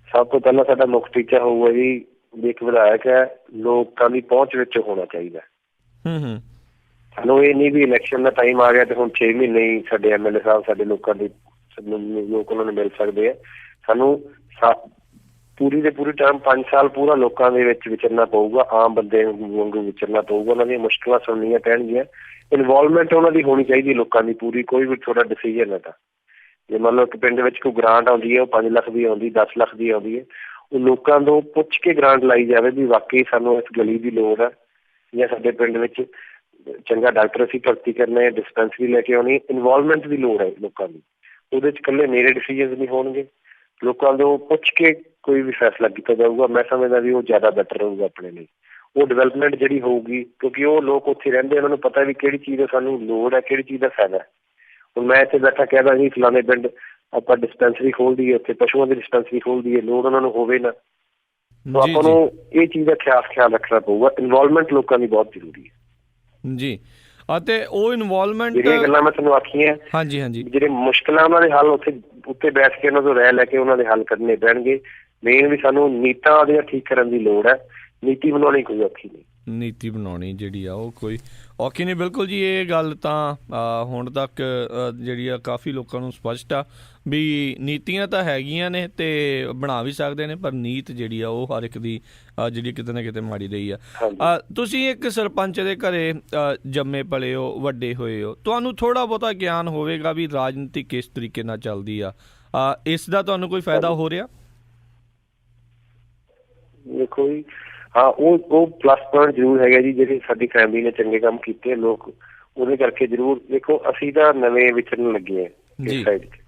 ਸਭ ਤੋਂ ਪਹਿਲਾਂ ਸਾਡਾ ਮੁੱਖ ਟੀਚਾ ਹੋਊਗਾ ਜੀ, ਇੱਕ ਵਿਧਾਇਕ ਹੈ ਲੋਕਾਂ ਦੀ ਪਹੁੰਚ ਵਿੱਚ ਹੋਣਾ ਚਾਹੀਦਾ। ਸਾਨੂੰ ਇਹ ਨਹੀਂ ਵੀ ਇਲੈਕਸ਼ਨ ਦਾ ਟਾਈਮ ਆ ਗਿਆ ਤੇ ਹੁਣ 6 ਮਹੀਨੇ ਹੀ ਸਾਡੇ MLA ਸਾਹਿਬ ਸਾਡੇ ਲੋਕਾਂ ਦੇ ਲੋਕ ਉਹਨਾਂ ਨੂੰ ਮਿਲ ਸਕਦੇ ਆ। ਸਾਨੂੰ ਪੂਰੀ ਦੇ ਪੂਰੀ ਟਰਮ 5 ਸਾਲ ਪੂਰਾ ਲੋਕਾਂ ਦੇ ਵਿੱਚ ਵਿਚਰਨਾ ਪਊਗਾ, ਆਮ ਬੰਦੇ ਵਾਂਗੂ ਵਿਚਰਨਾ ਪਊਗਾ, ਉਹਨਾਂ ਦੀਆਂ ਮੁਸ਼ਕਿਲਾਂ ਸੁਣਨੀਆਂ ਪੈਣਗੀਆਂ। ਇਨਵੋਲਵਮੈਂਟ ਉਹਨਾਂ ਦੀ ਹੋਣੀ ਚਾਹੀਦੀ ਲੋਕਾਂ ਦੀ ਪੂਰੀ। ਕੋਈ ਵੀ ਥੋੜਾ ਡਿਸੀਜਨ ਹੈ ਤਾਂ ਜੇ ਮੰਨ ਲਓ ਇੱਕ ਪਿੰਡ ਵਿੱਚ ਕੋਈ ਗ੍ਰਾਂਟ ਆਉਂਦੀ ਹੈ, ਉਹ 5 ਲੱਖ ਦੀ ਆਉਂਦੀ, 10 ਲੱਖ ਦੀ ਆਉਂਦੀ ਹੈ, ਉਹ ਲੋਕਾਂ ਤੋਂ ਪੁੱਛ ਕੇ ਗ੍ਰਾਂਟ ਲਾਈ ਜਾਵੇ ਵੀ ਵਾਕਈ ਸਾਨੂੰ ਇਸ ਗਲੀ ਦੀ ਲੋੜ ਹੈ ਜਾਂ ਸਾਡੇ ਪਿੰਡ ਵਿੱਚ ਚੰਗਾ ਡਾਕਟਰ ਅਸੀਂ ਭਰਤੀ ਕਰਨਾ ਹੈ, ਡਿਸਪੈਂਸਰੀ ਲੈ ਕੇ ਆਉਣੀ। ਇਨਵੋਲਵਮੈਂਟ ਦੀ ਲੋੜ ਹੈ ਲੋਕਾਂ ਦੀ। ਉਹਦੇ 'ਚ ਇਕੱਲੇ ਮੇਰੇ ਡਿਸੀਜਨ ਨਹੀਂ ਹੋਣਗੇ, ਲੋਕਾਂ ਤੋਂ ਪੁੱਛ ਕੇ ਕੋਈ ਵੀ ਫੈਸਲਾ ਕੀਤਾ ਜਾਊਗਾ। ਮੈਂ ਸਮਝਦਾ ਵੀ ਉਹ ਜ਼ਿਆਦਾ ਬੈਟਰ ਰਹੂਗਾ ਆਪਣੇ ਲਈ। ਉਹ ਡਿਵੈਲਪਮੈਂਟ ਜਿਹੜੀ ਹੋਊਗੀ, ਕਿਉਂਕਿ ਉਹ ਲੋਕ ਉੱਥੇ ਰਹਿੰਦੇ, ਉਹਨਾਂ ਨੂੰ ਪਤਾ ਵੀ ਕਿਹੜੀ ਚੀਜ਼ ਦਾ ਸਾਨੂੰ ਲੋੜ ਹੈ, ਕਿਹੜੀ ਚੀਜ਼ ਦਾ ਫਾਇਦਾ ਹੈ। ਹੁਣ ਮੈਂ ਇੱਥੇ ਬੈਠਾ ਕਹਿਦਾ ਜੀ ਫਲਾਣੇ ਪਿੰਡ ਆਪਾਂ ਡਿਸਪੈਂਸਰੀ ਖੋਲ ਦਈਏ, ਉੱਥੇ ਪਸ਼ੂਆਂ ਦੀ ਡਿਸਪੈਂਸਰੀ ਖੋਲ ਦਈਏ, ਲੋੜ ਉਹਨਾਂ ਨੂੰ ਹੋਵੇ ਨਾ। ਤਾਂ ਆਪਾਂ ਨੂੰ ਇਹ ਚੀਜ਼ ਦਾ ਖਿਆਲ ਰੱਖਣਾ ਪਊਗਾ। ਇਨਵੋਲਵਮੈਂਟ ਲੋਕਾਂ ਦੀ ਬਹੁਤ ਜ਼ਰੂਰੀ ਹੈ ਜੀ। ਅਤੇ ਉਹ ਇਨਵੋਲਵਮੈਂਟ ਜਿਹੜੀਆਂ ਗੱਲਾਂ ਮੈਂ ਤੁਹਾਨੂੰ ਆਖੀਆਂ, ਜਿਹੜੇ ਮੁਸ਼ਕਿਲਾਂ ਉਹਨਾਂ ਦੇ ਹੱਲ ਉੱਥੇ ਬੈਠ ਕੇ ਉਹਨਾਂ ਤੋਂ ਰਾਏ ਲੈ ਕੇ ਉਹਨਾਂ ਦੇ ਹੱਲ ਕਰਨੇ ਪੈਣਗੇ। ਮੇਨ ਵੀ ਸਾਨੂੰ ਨੀਤਾਂ ਉਹਦੀਆਂ ਠੀਕ ਕਰਨ ਦੀ ਲੋੜ ਹੈ। ਨੀਤੀ ਬਣਾਉਣੀ ਕੋਈ ਔਖੀ ਨਹੀਂ। ਨੀਤੀ ਬਣਾਉਣੀ ਜਿਹੜੀ ਆ ਉਹ ਕੋਈ ਔਖੀ ਨਹੀਂ। ਬਿਲਕੁਲ ਜੀ, ਇਹ ਗੱਲ ਤਾਂ ਹੁਣ ਤੱਕ ਜਿਹੜੀ ਆ ਕਾਫੀ ਲੋਕਾਂ ਨੂੰ ਸਪਸ਼ਟ ਆ ਵੀ ਨੀਤੀਆਂ ਤਾਂ ਹੈਗੀਆਂ ਨੇ ਤੇ ਬਣਾ ਵੀ ਸਕਦੇ ਨੇ, ਪਰ ਨੀਤ ਜਿਹੜੀ ਆ ਉਹ ਹਰ ਇੱਕ ਦੀ ਜਿਹੜੀ ਕਿਤੇ ਨਾ ਕਿਤੇ ਮਾੜੀ ਰਹੀ ਆ। ਤੁਸੀਂ ਇੱਕ ਸਰਪੰਚ ਦੇ ਘਰੇ ਜੰਮੇ ਪਲੇ ਹੋ, ਵੱਡੇ ਹੋਏ ਹੋ, ਤੁਹਾਨੂੰ ਥੋੜ੍ਹਾ ਬਹੁਤਾ ਗਿਆਨ ਹੋਵੇਗਾ ਵੀ ਰਾਜਨੀਤੀ ਕਿਸ ਤਰੀਕੇ ਨਾਲ ਚੱਲਦੀ ਆ। ਇਸ ਦਾ ਤੁਹਾਨੂੰ ਕੋਈ ਫਾਇਦਾ ਹੋ ਰਿਹਾ? ਦੇਖੋ ਜੀ, ਹਾਂ, ਉਹ ਪਲੱਸ ਪੁਆਇੰਟ ਜ਼ਰੂਰ ਹੈਗਾ ਜੀ। ਜਿਹੜੇ ਸਾਡੀ ਫੈਮਿਲੀ ਨੇ ਚੰਗੇ ਕੰਮ ਕੀਤੇ ਲੋਕ, ਉਹਦੇ ਕਰਕੇ ਜ਼ਰੂਰ। ਦੇਖੋ, ਅਸੀਂ ਤਾਂ ਨਵੇਂ ਵਿਚਰਨ ਲੱਗੇ ਹਾਂ ਇਸ ਸਾਈਡ 'ਚ।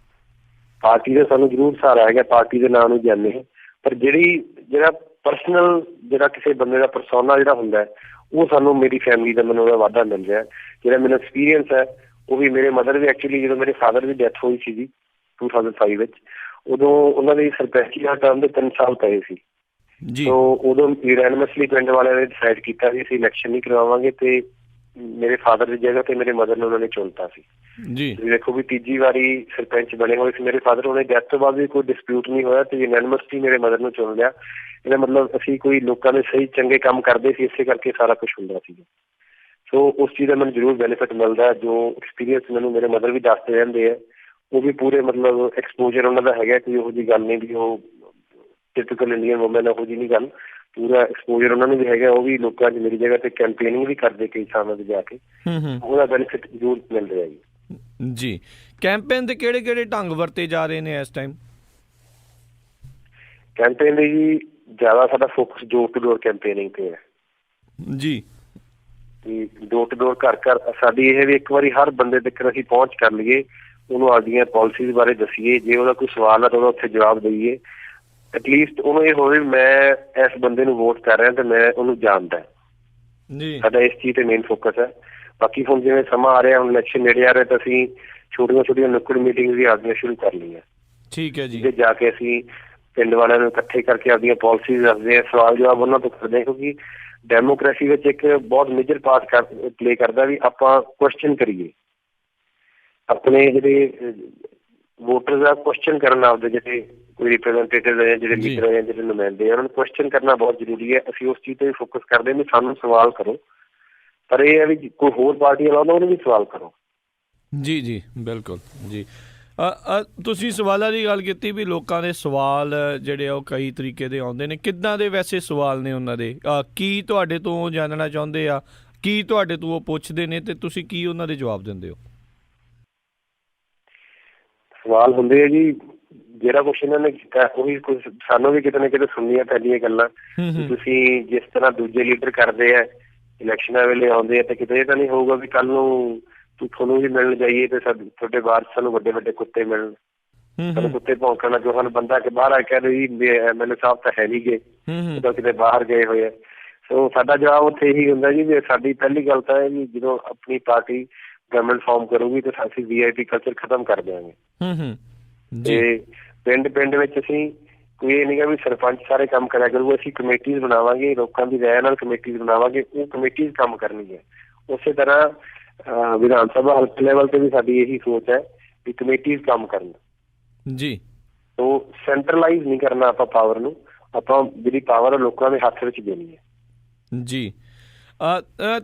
ਪਾਰਟੀ ਦਾ ਸਾਨੂੰ ਜ਼ਰੂਰ ਸਹਾਰਾ ਹੈਗਾ, ਪਾਰਟੀ ਦੇ ਨਾਂ ਨੂੰ ਜਾਂਦੇ ਹਾਂ, ਪਰ ਜਿਹੜਾ ਪਰਸਨਲ ਜਿਹੜਾ ਕਿਸੇ ਬੰਦੇ ਦਾ ਪਰਸੋਨਾ ਜਿਹੜਾ ਹੁੰਦਾ ਉਹ ਸਾਨੂੰ ਮੇਰੀ ਫੈਮਿਲੀ ਦਾ ਮੈਨੂੰ ਉਹਦਾ ਵਾਧਾ ਮਿਲ ਰਿਹਾ। ਜਿਹੜਾ ਮੈਨੂੰ ਐਕਸਪੀਰੀਅੰਸ ਹੈ ਉਹ ਵੀ, ਮੇਰੇ ਮਦਰ ਵੀ ਐਕਚੁਅਲੀ ਜਦੋਂ ਮੇਰੇ ਫਾਦਰ ਦੀ ਡੈਥ ਹੋਈ ਸੀ ਜੀ, 2005 ਵਿੱਚ। ਉਦੋਂ ਉਹਨਾਂ ਦੀ ਸਰਪੰਚੀ ਦਾ ਟਰਮ ਦੇ 3 ਸਾਲ ਪਏ ਸੀ। ਸੋ ਉਦੋਂ ਯੂਨੈਨਿਮਸਲੀ ਪਿੰਡ ਵਾਲਿਆਂ ਨੇ ਡਿਸਾਈਡ ਕੀਤਾ ਵੀ ਅਸੀਂ ਇਲੈਕਸ਼ਨ ਨਹੀਂ ਕਰਵਾਵਾਂਗੇ ਤੇ ਮੇਰੇ ਫਾਦਰ ਦੀ ਜਗ੍ਹਾ ਤੇ ਮੇਰੇ ਮਦਰ ਨੂੰ ਉਹਨਾਂ ਨੇ ਚੁਣਤਾ ਸੀ। ਤੁਸੀਂ ਦੇਖੋ ਵੀ ਤੀਜੀ ਵਾਰੀ ਸਰਪੰਚ ਬਣੇ ਹੋਏ ਸੀ ਮੇਰੇ ਫਾਦਰ, ਉਹਨੇ ਡੈਥ ਤੋਂ ਬਾਅਦ ਵੀ ਕੋਈ ਡਿਸਪਿਊਟ ਨਹੀਂ ਹੋਇਆ ਤੇ ਯੂਨੈਨਿਮਸਲੀ ਮੇਰੇ ਮਦਰ ਨੂੰ ਚੁਣ ਲਿਆ। ਇਹਦਾ ਮਤਲਬ ਅਸੀਂ ਕੋਈ ਲੋਕਾਂ ਦੇ ਸਹੀ ਚੰਗੇ ਕੰਮ ਕਰਦੇ ਸੀ, ਇਸੇ ਕਰਕੇ ਸਾਰਾ ਕੁਛ ਹੁੰਦਾ ਸੀ। ਸੋ ਉਸ ਚੀਜ਼ ਦਾ ਮੈਨੂੰ ਜ਼ਰੂਰ ਬੈਨੀਫਿਟ ਮਿਲਦਾ। ਜੋ ਐਕਸਪੀਰੀਅੰਸ ਮੈਨੂੰ ਮੇਰੇ ਮਦਰ ਵੀ ਦੱਸਦੇ ਰਹਿੰਦੇ ਆ, ਉਹ ਵੀ ਪੂਰੇ ਮਤਲਬ ਐਕਸਪੋਜਰ ਉਹਨਾਂ ਦਾ ਹੈਗਾ, ਕੋਈ ਉਹੋ ਜਿਹੀ ਗੱਲ ਨਹੀਂ ਵੀ ਉਹ ਟਿਪੀਕਲ ਇੰਡੀਅਨ ਵੂਮਨ ਇਹੋ ਜਿਹੀ ਨਹੀਂ ਗੱਲ, ਪੂਰਾ ਐਕਸਪੋਜਰ ਉਹਨਾਂ ਨੂੰ ਵੀ ਹੈਗਾ। ਉਹ ਵੀ ਲੋਕਾਂ 'ਚ ਮੇਰੀ ਜਗ੍ਹਾ ਤੇ ਕੈਂਪੇਨਿੰਗ ਵੀ ਕਰਦੇ ਕਈ ਥਾਵਾਂ ਤੇ ਜਾ ਕੇ, ਉਹਦਾ ਬੈਨੀਫਿਟ ਜ਼ਰੂਰ ਮਿਲ ਰਿਹਾ ਜੀ। ਕੈਂਪੇਨ ਦੇ ਕਿਹੜੇ ਢੰਗ ਵਰਤੇ ਜਾ ਰਹੇ ਨੇ ਇਸ ਟਾਈਮ? ਕੈਂਪੇਨ ਦੇ ਜੀ ਜ਼ਿਆਦਾ ਸਾਡਾ focus door to door campaigning ਤੇ ਹੈ ਜੀ। ਡੋਰ ਟੂ ਡੋਰ ਘਰ ਘਰ ਸਾਡੀ ਇਹ ਵੀ ਇੱਕ ਵਾਰੀ ਹਰ ਬੰਦੇ ਤੱਕ ਅਸੀਂ ਪਹੁੰਚ ਕਰ ਲਈਏ, ਉਹਨੂੰ ਆਪਦੀਆਂ ਪੋਲਿਸੀਜ਼ ਬਾਰੇ ਦੱਸੀਏ। ਜੇ ਉਹਦਾ ਕੋਈ ਸਵਾਲ ਹੈ ਤਾਂ ਉਹਦਾ ਉੱਥੇ ਜਵਾਬ ਦਈਏ। ਐਟਲੀਸਟ ਉਹਨੂੰ ਇਹ ਹੋਵੇ ਮੈਂ ਇਸ ਬੰਦੇ ਨੂੰ ਵੋਟ ਕਰ ਰਿਹਾ ਤੇ ਮੈਂ ਉਹਨੂੰ ਜਾਣਦਾ। ਸਾਡਾ ਇਸ ਚੀਜ਼ ਤੇ ਮੇਨ ਫੋਕਸ ਹੈ। ਬਾਕੀ ਹੁਣ ਜਿਵੇਂ ਸਮਾਂ ਆ ਰਿਹਾ, ਹੁਣ ਇਲੈਕਸ਼ਨ ਨੇੜੇ ਆ ਰਿਹਾ, ਤਾਂ ਅਸੀਂ ਛੋਟੀਆਂ ਨੁੱਕੜ ਮੀਟਿੰਗ ਵੀ ਆਪਦੀਆਂ ਸ਼ੁਰੂ ਕਰ ਲਈਆਂ। ਠੀਕ ਹੈ ਜੀ। ਜਿਹਦੇ ਜਾ ਕੇ ਅਸੀਂ ਪਿੰਡ ਵਾਲਿਆਂ ਨੂੰ ਇਕੱਠੇ ਕਰਕੇ ਆਪਦੀਆਂ ਪੋਲਿਸੀਜ਼ ਦੱਸਦੇ ਹਾਂ, ਸਵਾਲ ਜਵਾਬ ਉਹਨਾਂ ਤੋਂ ਕਰਦੇ ਹਾਂ, ਕਿਉਂਕਿ ਡੈਮੋਕ੍ਰੇਸੀ ਵਿੱਚ ਇੱਕ ਬਹੁਤ ਮੇਜਰ ਪਾਰਟ ਪਲੇ ਕਰਦਾ ਵੀ ਆਪਾਂ ਕੁਐਸਚਨ ਕਰੀਏ ਆਪਣੇ ਜਿਹੜੇ ਵੋਟਰਸ ਦਾ, ਕੁਐਸਚਨ ਕਰਨ ਆਪਦੇ ਜਿਹੜੇ ਕੋਈ ਰਿਪਰੈਜ਼ੈਂਟੇਟਿਵ ਹੈ, ਜਿਹੜੇ ਲੀਡਰ ਹੈ, ਜਿਹੜੇ ਨੁਮਾਇੰਦੇ ਆ, ਉਹਨਾਂ ਨੂੰ ਕੁਐਸਚਨ ਕਰਨਾ ਬਹੁਤ ਜ਼ਰੂਰੀ ਹੈ। ਅਸੀਂ ਉਸ ਚੀਜ਼ ਤੇ ਫੋਕਸ ਕਰਦੇ ਹਾਂ ਵੀ ਸਾਨੂੰ ਸਵਾਲ ਕਰੋ, ਪਰ ਇਹ ਹੈ ਵੀ ਕੋਈ ਹੋਰ ਪਾਰਟੀ ਵਾਲਾ ਉਹਨੂੰ ਵੀ ਸਵਾਲ ਕਰੋ। ਜੀ ਬਿਲਕੁਲ ਜੀ। ਤੁਸੀਂ ਸਵਾਲਾਂ ਦੀ ਗੱਲ ਕੀਤੀ ਵੀ ਲੋਕਾਂ ਦੇ ਸਵਾਲ ਜਿਹੜੇ ਆ ਉਹ ਕਈ ਤਰੀਕੇ ਦੇ ਆਉਂਦੇ ਨੇ। ਕਿੱਦਾਂ ਦੇ ਵੈਸੇ ਸਵਾਲ ਨੇ ਉਹਨਾਂ ਦੇ? ਕੀ ਤੁਹਾਡੇ ਤੋਂ ਜਾਣਨਾ ਚਾਹੁੰਦੇ ਆ? ਕੀ ਤੁਹਾਡੇ ਤੋਂ ਉਹ ਪੁੱਛਦੇ ਨੇ ਤੇ ਤੁਸੀਂ ਕੀ ਉਹਨਾਂ ਦੇ ਜਵਾਬ ਦਿੰਦੇ ਹੋ? ਸਵਾਲ ਹੁੰਦੇ ਆ ਜੀ, ਜਿਹੜਾ ਕੁਛ ਇਹਨਾਂ ਨੇ ਕੀਤਾ ਉਹੀ ਕੁਛ ਸਾਨੂੰ ਵੀ ਕਿਤੇ ਨਾ ਕਿਤੇ ਸੁਣਨੀਆਂ ਪੈਂਦੀਆਂ ਗੱਲਾਂ। ਤੁਸੀਂ ਜਿਸ ਤਰ੍ਹਾਂ ਦੂਜੇ ਲੀਡਰ ਕਰਦੇ ਆ, ਇਲੈਕਸ਼ਨਾਂ ਵੇਲੇ ਆਉਂਦੇ ਆ, ਤੇ ਕਿਤੇ ਇਹ ਤਾਂ ਨਹੀਂ ਹੋਊਗਾ ਵੀ ਕੱਲ ਨੂੰ ਤੁਹਾਨੂੰ ਵੀ ਮਿਲਣ ਜਾਈਏ ਤੇ ਤੁਹਾਡੇ ਬਾਹਰ ਸਾਨੂੰ ਵੱਡੇ ਕੁੱਤੇ ਮਿਲਣ, ਸਾਨੂੰ ਕੁੱਤੇ ਭੌਂਕਣ ਜੋ ਸਾਨੂੰ ਬੰਦਾ ਕਿ ਬਾਹਰ ਆ ਕੇ ਐਮਐਲਏ ਸਾਹਿਬ ਤਾਂ ਹੈ ਨੀ ਗੇ, ਕਿਤੇ ਬਾਹਰ ਗਏ ਹੋਏ ਆ। ਸੋ ਸਾਡਾ ਜਵਾਬ ਉੱਥੇ ਇਹੀ ਹੁੰਦਾ ਜੀ ਵੀ ਸਾਡੀ ਪਹਿਲੀ ਗੱਲ ਤਾਂ ਹੈ ਜੀ ਜਦੋਂ ਆਪਣੀ ਪਾਰਟੀ ਗਵਰਨਮੈਂਟ ਫਾਰਮ ਕਰੂਗੀ ਤਾਂ ਅਸੀਂ VIP ਕਲਚਰ ਖਤਮ ਕਰ ਦਿਆਂਗੇ। ਤੇ ਪਿੰਡ ਵਿੱਚ ਅਸੀਂ ਕੋਈ ਇਹ ਨਹੀਂ ਗਾ ਵੀ ਸਰਪੰਚ ਸਾਰੇ ਕੰਮ ਕਰਿਆ ਕਰੂਗਾ, ਅਸੀਂ ਕਮੇਟੀਜ਼ ਬਣਾਵਾਂਗੇ, ਲੋਕਾਂ ਦੀ ਰਾਏ ਨਾਲ ਕਮੇਟੀਜ਼ ਬਣਾਵਾਂਗੇ, ਉਹ ਕਮੇਟੀਜ਼ ਕੰਮ ਕਰਨਗੀਆਂ। ਉਸੇ ਤਰ੍ਹਾਂ ਵਿਧਾਨ ਸਭਾ ਹਲਕੇ ਲੈਵਲ ਤੇ ਵੀ ਸਾਡੀ ਇਹੀ ਸੋਚ ਹੈ ਵੀ ਕਮੇਟੀਜ਼ ਕੰਮ ਕਰਨ ਜੀ। ਸੋ ਸੈਂਟਰਲਾਈਜ਼ ਨਹੀਂ ਕਰਨਾ ਆਪਾਂ ਪਾਵਰ ਨੂੰ, ਆਪਾਂ ਜਿਹੜੀ ਪਾਵਰ ਲੋਕਾਂ ਦੇ ਹੱਥ ਵਿੱਚ ਦੇਣੀ ਹੈ ਜੀ।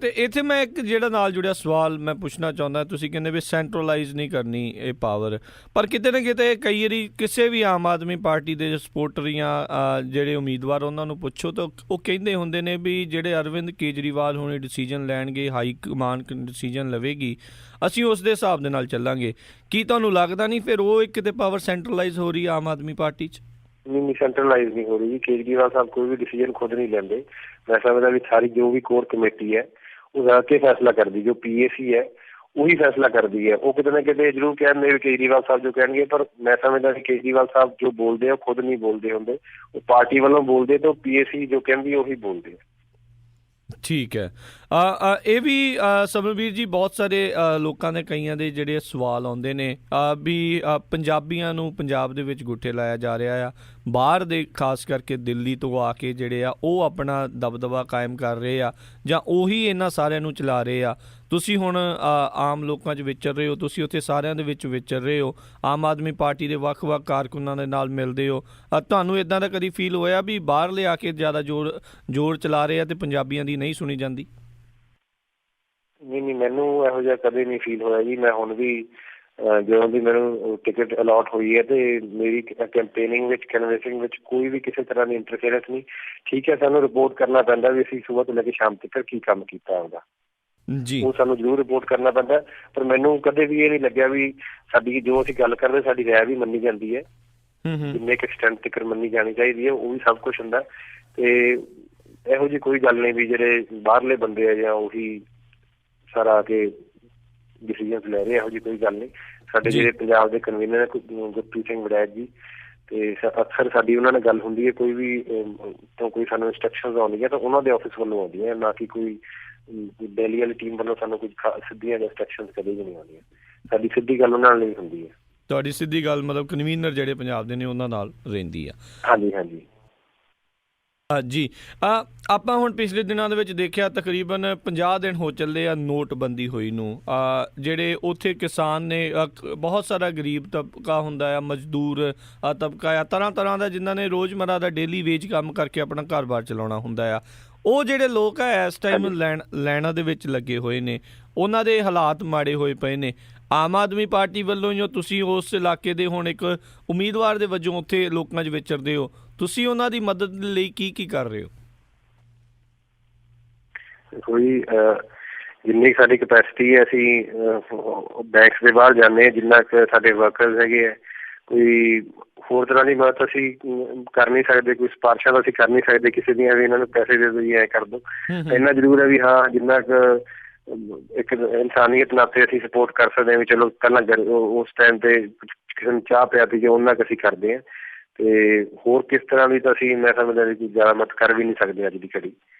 ਤੇ ਇੱਥੇ ਮੈਂ ਇੱਕ ਜਿਹੜਾ ਨਾਲ ਜੁੜਿਆ ਸਵਾਲ ਮੈਂ ਪੁੱਛਣਾ ਚਾਹੁੰਦਾ, ਤੁਸੀਂ ਕਹਿੰਦੇ ਵੀ ਸੈਂਟਰਲਾਈਜ਼ ਨਹੀਂ ਕਰਨੀ ਇਹ ਪਾਵਰ, ਪਰ ਕਿਤੇ ਨਾ ਕਿਤੇ ਕਈ ਵਾਰੀ ਕਿਸੇ ਵੀ ਆਮ ਆਦਮੀ ਪਾਰਟੀ ਦੇ ਸਪੋਰਟਰ ਜਾਂ ਜਿਹੜੇ ਉਮੀਦਵਾਰ ਉਹਨਾਂ ਨੂੰ ਪੁੱਛੋ ਤਾਂ ਉਹ ਕਹਿੰਦੇ ਹੁੰਦੇ ਨੇ ਵੀ ਜਿਹੜੇ ਅਰਵਿੰਦ ਕੇਜਰੀਵਾਲ ਹੁਣੇ ਡਿਸੀਜਨ ਲੈਣਗੇ, ਹਾਈ ਕਮਾਨ ਡਿਸੀਜਨ ਲਵੇਗੀ, ਅਸੀਂ ਉਸ ਦੇ ਹਿਸਾਬ ਦੇ ਨਾਲ ਚੱਲਾਂਗੇ। ਕੀ ਤੁਹਾਨੂੰ ਲੱਗਦਾ ਨਹੀਂ ਫਿਰ ਉਹ ਇੱਕ ਕਿਤੇ ਪਾਵਰ ਸੈਂਟਰਲਾਈਜ਼ ਹੋ ਰਹੀ ਆਮ ਆਦਮੀ ਪਾਰਟੀ 'ਚ? ਨਹੀਂ, ਸੈਂਟਰਲਾਈਜ਼ ਨਹੀਂ ਹੋ ਰਹੀ ਜੀ। ਕੇਜਰੀਵਾਲ ਸਾਹਿਬ ਕੋਈ ਵੀ ਡਿਸੀਜਨ ਖੁਦ ਨਹੀਂ ਲੈਂਦੇ। ਮੈਂ ਸਮਝਦਾ ਵੀ ਸਾਰੀ ਜੋ ਵੀ ਕੋਰ ਕਮੇਟੀ ਹੈ ਉਹ ਰਲ ਕੇ ਫੈਸਲਾ ਕਰਦੀ, ਜੋ PAC ਹੈ ਉਹੀ ਫੈਸਲਾ ਕਰਦੀ ਹੈ। ਉਹ ਕਿਤੇ ਨਾ ਕਿਤੇ ਜ਼ਰੂਰ ਕਹਿੰਦੇ ਵੀ ਕੇਜਰੀਵਾਲ ਸਾਹਿਬ ਜੋ ਕਹਿਣਗੇ, ਪਰ ਮੈਂ ਸਮਝਦਾ ਕਿ ਕੇਜਰੀਵਾਲ ਸਾਹਿਬ ਜੋ ਬੋਲਦੇ ਆ ਉਹ ਖੁਦ ਨਹੀਂ ਬੋਲਦੇ ਹੁੰਦੇ, ਉਹ ਪਾਰਟੀ ਵੱਲੋਂ ਬੋਲਦੇ ਤੇ ਉਹ PAC ਜੋ ਕਹਿੰਦੀ ਉਹੀ ਬੋਲਦੇ ਆ। ਠੀਕ ਹੈ। ਇਹ ਵੀ ਸਮਰਵੀਰ ਜੀ ਬਹੁਤ ਸਾਰੇ ਲੋਕਾਂ ਦੇ ਕਈਆਂ ਦੇ ਜਿਹੜੇ ਸਵਾਲ ਆਉਂਦੇ ਨੇ ਵੀ ਪੰਜਾਬੀਆਂ ਨੂੰ ਪੰਜਾਬ ਦੇ ਵਿੱਚ ਗੁੱਠੇ ਲਾਇਆ ਜਾ ਰਿਹਾ ਆ, ਬਾਹਰ ਦੇ ਖਾਸ ਕਰਕੇ ਦਿੱਲੀ ਤੋਂ ਆ ਕੇ ਜਿਹੜੇ ਆ ਉਹ ਆਪਣਾ ਦਬਦਬਾ ਕਾਇਮ ਕਰ ਰਹੇ ਆ ਜਾਂ ਉਹੀ ਇਹਨਾਂ ਸਾਰਿਆਂ ਨੂੰ ਚਲਾ ਰਹੇ ਆ। ਤੁਸੀਂ ਹੁਣ ਆਮ ਲੋਕਾਂ 'ਚ ਵਿਚਰ ਰਹੇ ਹੋ, ਤੁਸੀਂ ਉੱਥੇ ਸਾਰਿਆਂ ਦੇ ਵਿੱਚ ਵਿਚਰ ਰਹੇ ਹੋ, ਆਮ ਆਦਮੀ ਪਾਰਟੀ ਦੇ ਵੱਖ-ਵੱਖ ਕਾਰਕੁਨਾਂ ਦੇ ਨਾਲ ਮਿਲਦੇ ਹੋ, ਤੁਹਾਨੂੰ ਇੱਦਾਂ ਦਾ ਕਦੀ ਫੀਲ ਹੋਇਆ ਵੀ ਬਾਹਰ ਲਿਆ ਕੇ ਜ਼ਿਆਦਾ ਜ਼ੋਰ ਚਲਾ ਰਹੇ ਆ ਤੇ ਪੰਜਾਬੀਆਂ ਦੀ ਨਹੀਂ ਸੁਣੀ ਜਾਂਦੀ? ਨਹੀਂ, ਮੈਨੂੰ ਇਹੋ ਜਿਹਾ ਕਦੇ ਨਹੀਂ ਫੀਲ ਹੋਇਆ ਜੀ। ਮੈਂ ਹੁਣ ਵੀ ਜਦੋਂ ਦੀ ਮੈਨੂੰ ਟਿਕਟ ਅਲਾਟ ਹੋਈ ਹੈ ਤੇ ਮੇਰੀ ਕੈਂਪੇਨਿੰਗ ਵਿੱਚ, ਕੈਨਵੈਸਿੰਗ ਵਿੱਚ ਕੋਈ ਵੀ ਕਿਸੇ ਤਰ੍ਹਾਂ ਦੀ ਇੰਟਰਫੇਰੈਂਸ ਨਹੀਂ। ਠੀਕ ਹੈ, ਸਾਨੂੰ ਰਿਪੋਰਟ ਕਰਨਾ ਪੈਂਦਾ ਵੀ ਅਸੀਂ ਸੁਬਾਹ ਤੋਂ ਲੈ ਕੇ ਸ਼ਾਮ ਤੱਕ ਕੀ ਕੰਮ ਕੀਤਾ ਉਹਦਾ ਜੀ, ਉਹ ਸਾਨੂੰ ਜ਼ਰੂਰ ਰਿਪੋਰਟ ਕਰਨਾ ਪੈਂਦਾ। ਪਰ ਮੈਨੂੰ ਕਦੇ ਵੀ ਇਹ ਨਹੀਂ ਲੱਗਿਆ ਵੀ ਸਾਡੀ ਜੋ ਅਸੀਂ ਗੱਲ ਕਰਦੇ ਸਾਡੀ ਰਾਏ ਵੀ ਮੰਨੀ ਜਾਂਦੀ ਹੈ, ਜਿੰਨੇ ਇੱਕ ਐਕਸਟੈਂਟ ਤੱਕ ਮੰਨੀ ਜਾਣੀ ਚਾਹੀਦੀ ਹੈ, ਉਹ ਵੀ ਸਭ ਕੁਛ ਹੁੰਦਾ। ਤੇ ਇਹੋ ਜਿਹੀ ਕੋਈ ਗੱਲ ਨਹੀਂ ਵੀ ਜਿਹੜੇ ਬਾਹਰਲੇ ਬੰਦੇ ਆ ਜਾਂ ਉਹੀ ਸਾਰਾ ਆ ਕੇ ਡਿਸੀਜਨ ਲੈ ਰਹੇ, ਇਹੋ ਜਿਹੀ ਕੋਈ ਗੱਲ ਨਹੀਂ। ਸਾਡੇ ਜਿਹੜੇ ਪੰਜਾਬ ਦੇ ਕਨਵੀਨਰ ਗੁਰਪ੍ਰੀਤ ਸਿੰਘ ਵੜੈਚ ਜੀ, ਤੇ ਅਕਸਰ ਸਾਡੀ ਉਹਨਾਂ ਨਾਲ ਗੱਲ ਹੁੰਦੀ ਹੈ, ਕੋਈ ਵੀ ਤੋਂ ਕੋਈ ਸਾਨੂੰ ਇੰਸਟਰਕਸ਼ਨਸ ਆਉਂਦੀਆਂ ਤਾਂ ਉਹਨਾਂ ਦੇ ਆਫਿਸ ਵੱਲੋਂ ਆਉਂਦੀਆਂ, ਨਾ ਕਿ ਕੋਈ ਦਿੱਲੀ ਵਾਲੀ ਟੀਮ ਵੱਲੋਂ ਸਾਨੂੰ ਕੁਝ ਸਿੱਧੀਆਂ ਇੰਸਟਰਕਸ਼ਨਸ ਕਦੇ ਵੀ ਨਹੀਂ ਆਉਂਦੀਆਂ। ਸਾਡੀ ਸਿੱਧੀ ਗੱਲ ਉਹਨਾਂ ਨਾਲ ਨਹੀਂ ਹੁੰਦੀ ਹੈ। ਤੁਹਾਡੀ ਸਿੱਧੀ ਗੱਲ ਮਤਲਬ ਕਨਵੀਨਰ ਜਿਹੜੇ ਪੰਜਾਬ ਦੇ ਨੇ ਉਹਨਾਂ ਨਾਲ ਰਹਿੰਦੀ ਆ। ਹਾਂਜੀ ਹਾਂਜੀ ਜੀ ਆਪਾਂ ਹੁਣ ਪਿਛਲੇ ਦਿਨਾਂ ਦੇ ਵਿੱਚ ਦੇਖਿਆ ਤਕਰੀਬਨ 50 ਦਿਨ ਹੋ ਚੱਲੇ ਆ ਨੋਟਬੰਦੀ ਹੋਈ ਨੂੰ। ਜਿਹੜੇ ਉੱਥੇ ਕਿਸਾਨ ਨੇ, ਬਹੁਤ ਸਾਰਾ ਗਰੀਬ ਤਬਕਾ ਹੁੰਦਾ ਆ, ਮਜ਼ਦੂਰ ਤਬਕਾ ਆ, ਤਰ੍ਹਾਂ ਤਰ੍ਹਾਂ ਦਾ, ਜਿਨ੍ਹਾਂ ਨੇ ਰੋਜ਼ਮਰਾ ਦਾ ਡੇਲੀ ਵੇਜ ਕੰਮ ਕਰਕੇ ਆਪਣਾ ਘਰ-ਬਾਰ ਚਲਾਉਣਾ ਹੁੰਦਾ ਆ। ਉਹ ਜਿਹੜੇ ਲੋਕ ਆ ਇਸ ਟਾਈਮ ਲਾਈਨਾਂ ਦੇ ਵਿੱਚ ਲੱਗੇ ਹੋਏ ਨੇ, ਉਹਨਾਂ ਦੇ ਹਾਲਾਤ ਮਾੜੇ ਹੋਏ ਪਏ ਨੇ। ਆਮ ਆਦਮੀ ਪਾਰਟੀ ਵੱਲੋਂ ਜੋ ਤੁਸੀਂ ਉਸ ਇਲਾਕੇ ਦੇ ਹੁਣ ਇੱਕ ਉਮੀਦਵਾਰ ਦੇ ਵਜੋਂ ਉੱਥੇ ਲੋਕਾਂ 'ਚ ਵਿਚਰਦੇ ਹੋ, ਤੁਸੀਂ ਉਹਨਾਂ ਦੀ ਮਦਦ ਲਈ ਕੀ ਕਰ ਰਹੇ ਹੋ? ਕੋਈ ਜਿੰਨੀ ਸਾਡੀ ਕਪੈਸਿਟੀ ਹੈ ਅਸੀਂ ਬੈਂਕਸ ਦੇ ਬਾਹਰ ਜਾਂਦੇ ਹਾਂ, ਜਿੰਨਾ ਕੁ ਸਾਡੇ ਵਰਕਰਸ ਹੈਗੇ ਆ। ਕੋਈ ਹੋਰ ਤਰ੍ਹਾਂ ਦੀ ਮਦਦ ਅਸੀਂ ਕਰ ਨਹੀਂ ਸਕਦੇ, ਕੋਈ ਸਿਫਾਰਸ਼ਾਂ ਤਾਂ ਅਸੀਂ ਕਰ ਨਹੀਂ ਸਕਦੇ ਕਿਸੇ ਦੀਆਂ ਵੀ ਇਹਨਾਂ ਨੂੰ ਪੈਸੇ ਦੇ ਦਿਓ ਜੀ, ਐਂ ਕਰ ਦਿਓ। ਇੰਨਾ ਜ਼ਰੂਰ ਹੈ ਵੀ ਹਾਂ, ਜਿੰਨਾ ਕੁ ਇੱਕ ਇਨਸਾਨੀਅਤ ਨਾਤੇ ਅਸੀਂ ਸਪੋਰਟ ਕਰ ਸਕਦੇ ਹਾਂ ਵੀ ਚਲੋ ਪਹਿਲਾਂ ਉਸ ਟਾਈਮ ਤੇ ਕਿਸੇ ਨੂੰ ਚਾਹ ਪਿਆ ਤੀ, ਉਹਨਾਂ ਕੁ ਅਸੀਂ ਕਰਦੇ ਹਾਂ। ਤੇ ਹੋਰ ਕਿਸ ਤਰ੍ਹਾਂ ਦੀ ਤਾਂ ਅਸੀਂ, ਮੈਂ ਸਮਝਦਾ ਵੀ ਕੋਈ ਜ਼ਿਆਦਾ ਮਦਦ ਕਰ ਵੀ ਨਹੀਂ ਸਕਦੇ ਅੱਜ ਦੀ ਘੜੀ,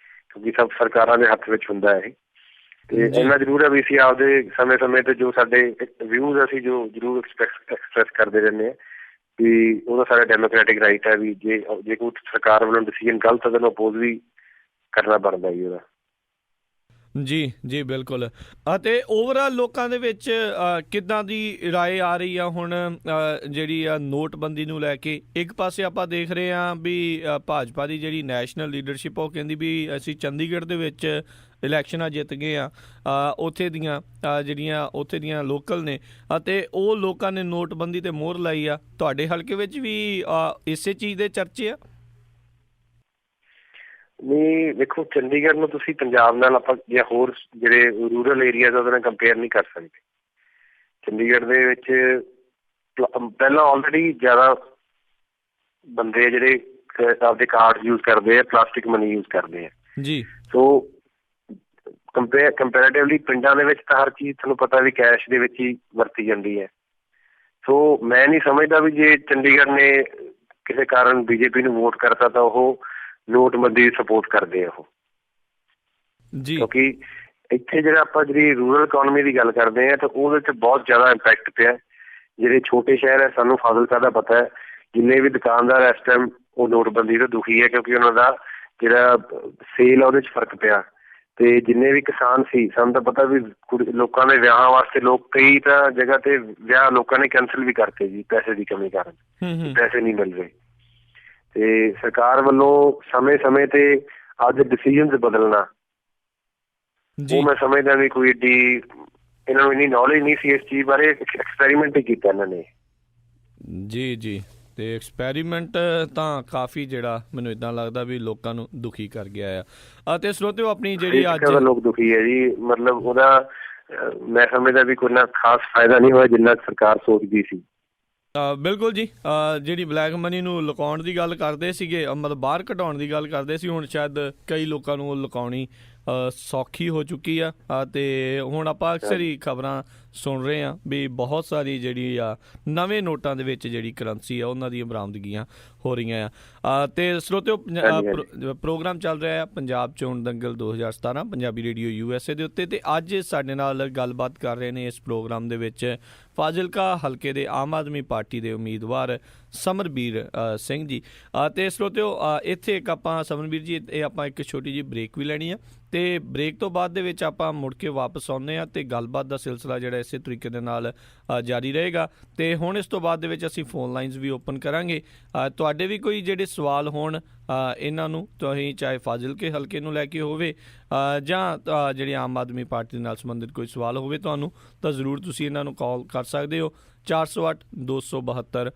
ਕਿਉਂਕਿ ਸਭ ਸਰਕਾਰਾਂ ਦੇ ਹੱਥ ਵਿੱਚ ਹੁੰਦਾ ਇਹ। ਤੇ ਇੰਨਾ ਜ਼ਰੂਰ ਹੈ ਵੀ ਅਸੀਂ ਆਪਦੇ ਸਮੇਂ ਤੇ ਜੋ ਸਾਡੇ ਵਿਊਜ਼ ਅਸੀਂ ਜੋ ਜ਼ਰੂਰ ਐਕਸਪ੍ਰੈਸ ਕਰਦੇ ਰਹਿੰਦੇ ਹਾਂ ਵੀ ਉਹਦਾ ਸਾਡਾ ਡੈਮੋਕ੍ਰੈਟਿਕ ਰਾਈਟ ਹੈ ਵੀ ਜੇ ਕੋਈ ਸਰਕਾਰ ਵੱਲੋਂ ਡਿਸੀਜ਼ਨ ਗਲਤ ਹੈ ਤਾਂ ਉਹਨੂੰ ਅਪੋਜ਼ ਵੀ ਕਰਨਾ ਬਣਦਾ ਜੀ ਉਹਦਾ। ਜੀ ਬਿਲਕੁਲ। ਅਤੇ ਓਵਰਆਲ ਲੋਕਾਂ ਦੇ ਵਿੱਚ ਕਿੱਦਾਂ ਦੀ ਰਾਏ ਆ ਰਹੀ ਆ ਹੁਣ ਜਿਹੜੀ ਆ ਨੋਟਬੰਦੀ ਨੂੰ ਲੈ ਕੇ? ਇੱਕ ਪਾਸੇ ਆਪਾਂ ਦੇਖ ਰਹੇ ਹਾਂ ਵੀ ਭਾਜਪਾ ਦੀ ਜਿਹੜੀ ਨੈਸ਼ਨਲ ਲੀਡਰਸ਼ਿਪ ਉਹ ਕਹਿੰਦੀ ਵੀ ਅਸੀਂ ਚੰਡੀਗੜ੍ਹ ਦੇ ਵਿੱਚ ਇਲੈਕਸ਼ਨਾਂ ਜਿੱਤ ਗਏ ਆ, ਉੱਥੇ ਦੀਆਂ ਜਿਹੜੀਆਂ ਉੱਥੇ ਦੀਆਂ ਲੋਕਲ ਨੇ, ਅਤੇ ਉਹ ਲੋਕਾਂ ਨੇ ਨੋਟਬੰਦੀ 'ਤੇ ਮੋਹਰ ਲਾਈ ਆ। ਤੁਹਾਡੇ ਹਲਕੇ ਵਿੱਚ ਵੀ ਇਸੇ ਚੀਜ਼ ਦੇ ਚਰਚੇ ਆ? ਨਹੀਂ, ਦੇਖੋ ਚੰਡੀਗੜ੍ਹ ਨੂੰ ਤੁਸੀਂ ਪੰਜਾਬ ਨਾਲ ਆਪਾਂ ਜਾਂ ਹੋਰ ਜਿਹੜੇ ਰੂਰਲ ਏਰੀਆਜ਼ ਉਹਦੇ ਨਾਲ ਕੰਪੇਅਰ ਨਹੀਂ ਕਰ ਸਕਦੇ। ਚੰਡੀਗੜ੍ਹ ਦੇ ਵਿੱਚ ਪਹਿਲਾਂ ਆਲਰੇਡੀ ਜ਼ਿਆਦਾ ਬੰਦੇ ਜਿਹੜੇ ਆਪਦੇ ਕਾਰਡ ਯੂਜ਼ ਕਰਦੇ ਆ, ਪਲਾਸਟਿਕ ਮਨੀ ਯੂਜ਼ ਕਰਦੇ ਆ ਜੀ। ਸੋ ਕੰਪੈਰੇਟਿਵਲੀ ਪਿੰਡਾਂ ਦੇ ਵਿੱਚ ਤਾਂ ਹਰ ਚੀਜ਼ ਤੁਹਾਨੂੰ ਪਤਾ ਵੀ ਕੈਸ਼ ਦੇ ਵਿੱਚ ਹੀ ਵਰਤੀ ਜਾਂਦੀ ਹੈ। ਸੋ ਮੈਂ ਨਹੀਂ ਸਮਝਦਾ ਵੀ ਜੇ ਚੰਡੀਗੜ੍ਹ ਨੇ ਕਿਸੇ ਕਾਰਨ ਬੀਜੇਪੀ ਨੂੰ ਵੋਟ ਕਰਤਾ ਤਾਂ ਉਹ ਨੋਟਬੰਦੀ ਦੀ ਸਪੋਰਟ ਕਰਦੇ ਆ ਉਹ ਜੀ, ਕਿਉਂਕਿ ਇੱਥੇ ਜਿਹੜਾ ਆਪਾਂ ਜਿਹੜੀ ਰੂਰਲ ਇਕੋਨਮੀ ਦੀ ਗੱਲ ਕਰਦੇ ਹਾਂ ਤਾਂ ਉਹਦੇ 'ਚ ਬਹੁਤ ਜ਼ਿਆਦਾ ਇੰਪੈਕਟ ਪਿਆ। ਜਿਹੜੇ ਛੋਟੇ ਸ਼ਹਿਰ ਹੈ, ਸਾਨੂੰ ਫਾਜ਼ਿਲਕਾ ਦਾ ਪਤਾ ਹੈ, ਜਿੰਨੇ ਵੀ ਦੁਕਾਨਦਾਰ ਇਸ ਟਾਈਮ ਉਹ ਨੋਟਬੰਦੀ ਤੋਂ ਦੁਖੀ ਹੈ ਕਿਉਂਕਿ ਉਹਨਾਂ ਦਾ ਜਿਹੜਾ ਸੇਲ ਆ ਉਹਦੇ 'ਚ ਫਰਕ ਪਿਆ। ਤੇ ਜਿੰਨੇ ਵੀ ਕਿਸਾਨ ਸੀ, ਸਾਨੂੰ ਤਾਂ ਪਤਾ ਵੀ ਲੋਕਾਂ ਦੇ ਵਿਆਹਾਂ ਵਾਸਤੇ ਲੋਕ ਕਈ ਤਾਂ ਜਗ੍ਹਾ ਤੇ ਵਿਆਹ ਲੋਕਾਂ ਨੇ ਕੈਂਸਲ ਵੀ ਕਰਤੇ ਜੀ ਪੈਸੇ ਦੀ ਕਮੀ ਕਾਰਨ, ਪੈਸੇ ਨਹੀਂ ਮਿਲ ਰਹੇ। ਤੇ ਸਰਕਾਰ ਵੱਲੋਂ ਸਮੇਂ ਤੇ ਅੱਜ ਡਿਸੀਜ਼ਨਸ ਬਦਲਣਾ, ਉਹ ਮੈਂ ਸਮਝਦਾ ਵੀ ਕੋਈ ਏਡੀ ਇਹਨਾਂ ਨੂੰ ਇੰਨੀ ਨੌਲੇਜ ਨਹੀਂ ਸੀ ਇਸ ਚੀਜ਼ ਬਾਰੇ। ਐਕਸਪੈਰੀਮੈਂਟ ਹੀ ਕੀਤਾ ਇਹਨਾਂ ਨੇ। ਜੀ ਤੇ ਐਕਸਪੈਰੀਮੈਂਟ ਤਾਂ ਕਾਫੀ ਜਿਹੜਾ ਮੈਨੂੰ ਇੱਦਾਂ ਲੱਗਦਾ ਵੀ ਲੋਕਾਂ ਨੂੰ ਦੁਖੀ ਕਰ ਗਿਆ ਆ। ਅਤੇ ਸਰੋਤਿਓ ਆਪਣੀ ਜਿਹੜੀ ਅੱਜ ਲੋਕ ਦੁਖੀ ਹੈ ਜੀ, ਮਤਲਬ ਉਹਦਾ ਮੈਂ ਸਮਝਦਾ ਵੀ ਕੋਈ ਨਾ ਖਾਸ ਫਾਇਦਾ ਨਹੀਂ ਹੋਇਆ ਜਿੰਨਾ ਸਰਕਾਰ ਸੋਚਦੀ ਸੀ। ਬਿਲਕੁਲ ਜੀ। ਜਿਹੜੀ ਬਲੈਕ ਮਨੀ ਨੂੰ ਲੁਕਾਉਣ ਦੀ ਗੱਲ ਕਰਦੇ ਸੀਗੇ, ਮਤਲਬ ਬਾਹਰ ਕਢਾਉਣ ਦੀ ਗੱਲ ਕਰਦੇ ਸੀ, ਹੁਣ ਸ਼ਾਇਦ ਕਈ ਲੋਕਾਂ ਨੂੰ ਉਹ ਲੁਕਾਉਣੀ ਸੌਖੀ ਹੋ ਚੁੱਕੀ ਆ। ਅਤੇ ਹੁਣ ਆਪਾਂ ਅਕਸਰ ਹੀ ਖਬਰਾਂ ਸੁਣ ਰਹੇ ਹਾਂ ਵੀ ਬਹੁਤ ਸਾਰੀ ਜਿਹੜੀ ਆ ਨਵੇਂ ਨੋਟਾਂ ਦੇ ਵਿੱਚ ਜਿਹੜੀ ਕਰੰਸੀ ਆ ਉਹਨਾਂ ਦੀਆਂ ਬਰਾਮਦਗੀਆਂ ਹੋ ਰਹੀਆਂ ਆ। ਅਤੇ ਸਰੋਤਿਓ ਪ੍ਰੋਗਰਾਮ ਚੱਲ ਰਿਹਾ ਆ ਪੰਜਾਬ ਚੋਣ ਦੰਗਲ 2017 ਪੰਜਾਬੀ ਰੇਡੀਓ USA ਦੇ ਉੱਤੇ, ਅਤੇ ਅੱਜ ਸਾਡੇ ਨਾਲ ਗੱਲਬਾਤ ਕਰ ਰਹੇ ਨੇ ਇਸ ਪ੍ਰੋਗਰਾਮ ਦੇ ਵਿੱਚ ਫਾਜ਼ਿਲਕਾ ਹਲਕੇ ਦੇ ਆਮ ਆਦਮੀ ਪਾਰਟੀ ਦੇ ਉਮੀਦਵਾਰ ਸਮਰਬੀਰ ਸਿੰਘ ਜੀ। ਅਤੇ ਸਰੋਤਿਓ ਇੱਥੇ ਇੱਕ ਆਪਾਂ ਸਮਰਬੀਰ ਜੀ ਇਹ ਆਪਾਂ ਇੱਕ ਛੋਟੀ ਜਿਹੀ ਬ੍ਰੇਕ ਵੀ ਲੈਣੀ ਆ, ਅਤੇ ਬ੍ਰੇਕ ਤੋਂ ਬਾਅਦ ਦੇ ਵਿੱਚ ਆਪਾਂ ਮੁੜ ਕੇ ਵਾਪਸ ਆਉਂਦੇ ਹਾਂ ਅਤੇ ਗੱਲਬਾਤ ਦਾ ਸਿਲਸਿਲਾ ਜਿਹੜਾ ਇਸੇ ਤਰੀਕੇ ਦੇ ਨਾਲ ਜਾਰੀ ਰਹੇਗਾ। ਅਤੇ ਹੁਣ ਇਸ ਤੋਂ ਬਾਅਦ ਦੇ ਵਿੱਚ ਅਸੀਂ ਫੋਨ ਲਾਈਨਸ ਵੀ ਓਪਨ ਕਰਾਂਗੇ। ਤੁਹਾਡੇ ਵੀ ਕੋਈ ਜਿਹੜੇ ਸਵਾਲ ਹੋਣ ਇਹਨਾਂ ਨੂੰ, ਤੁਸੀਂ ਚਾਹੇ ਫਾਜ਼ਿਲਕੇ ਹਲਕੇ ਨੂੰ ਲੈ ਕੇ ਹੋਵੇ ਜਾਂ ਜਿਹੜੀ ਆਮ ਆਦਮੀ ਪਾਰਟੀ ਨਾਲ ਸੰਬੰਧਿਤ ਕੋਈ ਸਵਾਲ ਹੋਵੇ ਤੁਹਾਨੂੰ, ਤਾਂ ਜ਼ਰੂਰ ਤੁਸੀਂ ਇਹਨਾਂ ਨੂੰ ਕਾਲ ਕਰ ਸਕਦੇ ਹੋ 408 272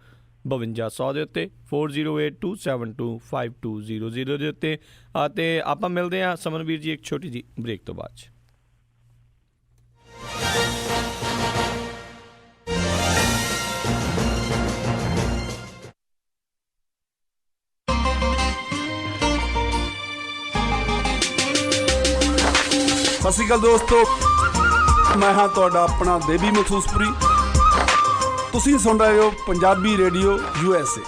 5200 ਦੇ ਉੱਤੇ 4082725200 ਦੇ ਉੱਤੇ। ਅਤੇ ਆਪਾਂ ਮਿਲਦੇ ਹਾਂ ਸਮਰਬੀਰ ਜੀ ਇੱਕ ਛੋਟੀ ਜਿਹੀ ਬ੍ਰੇਕ ਤੋਂ ਬਾਅਦ 'ਚ। ਸਤਿ ਸ਼੍ਰੀ ਅਕਾਲ ਦੋਸਤੋ, ਮੈਂ ਹਾਂ ਤੁਹਾਡਾ ਆਪਣਾ ਦੇਵੀ ਮਥੂਸਪੁਰੀ। ਤੁਸੀਂ ਸੁਣ ਰਹੇ ਹੋ Punjabi radio USA।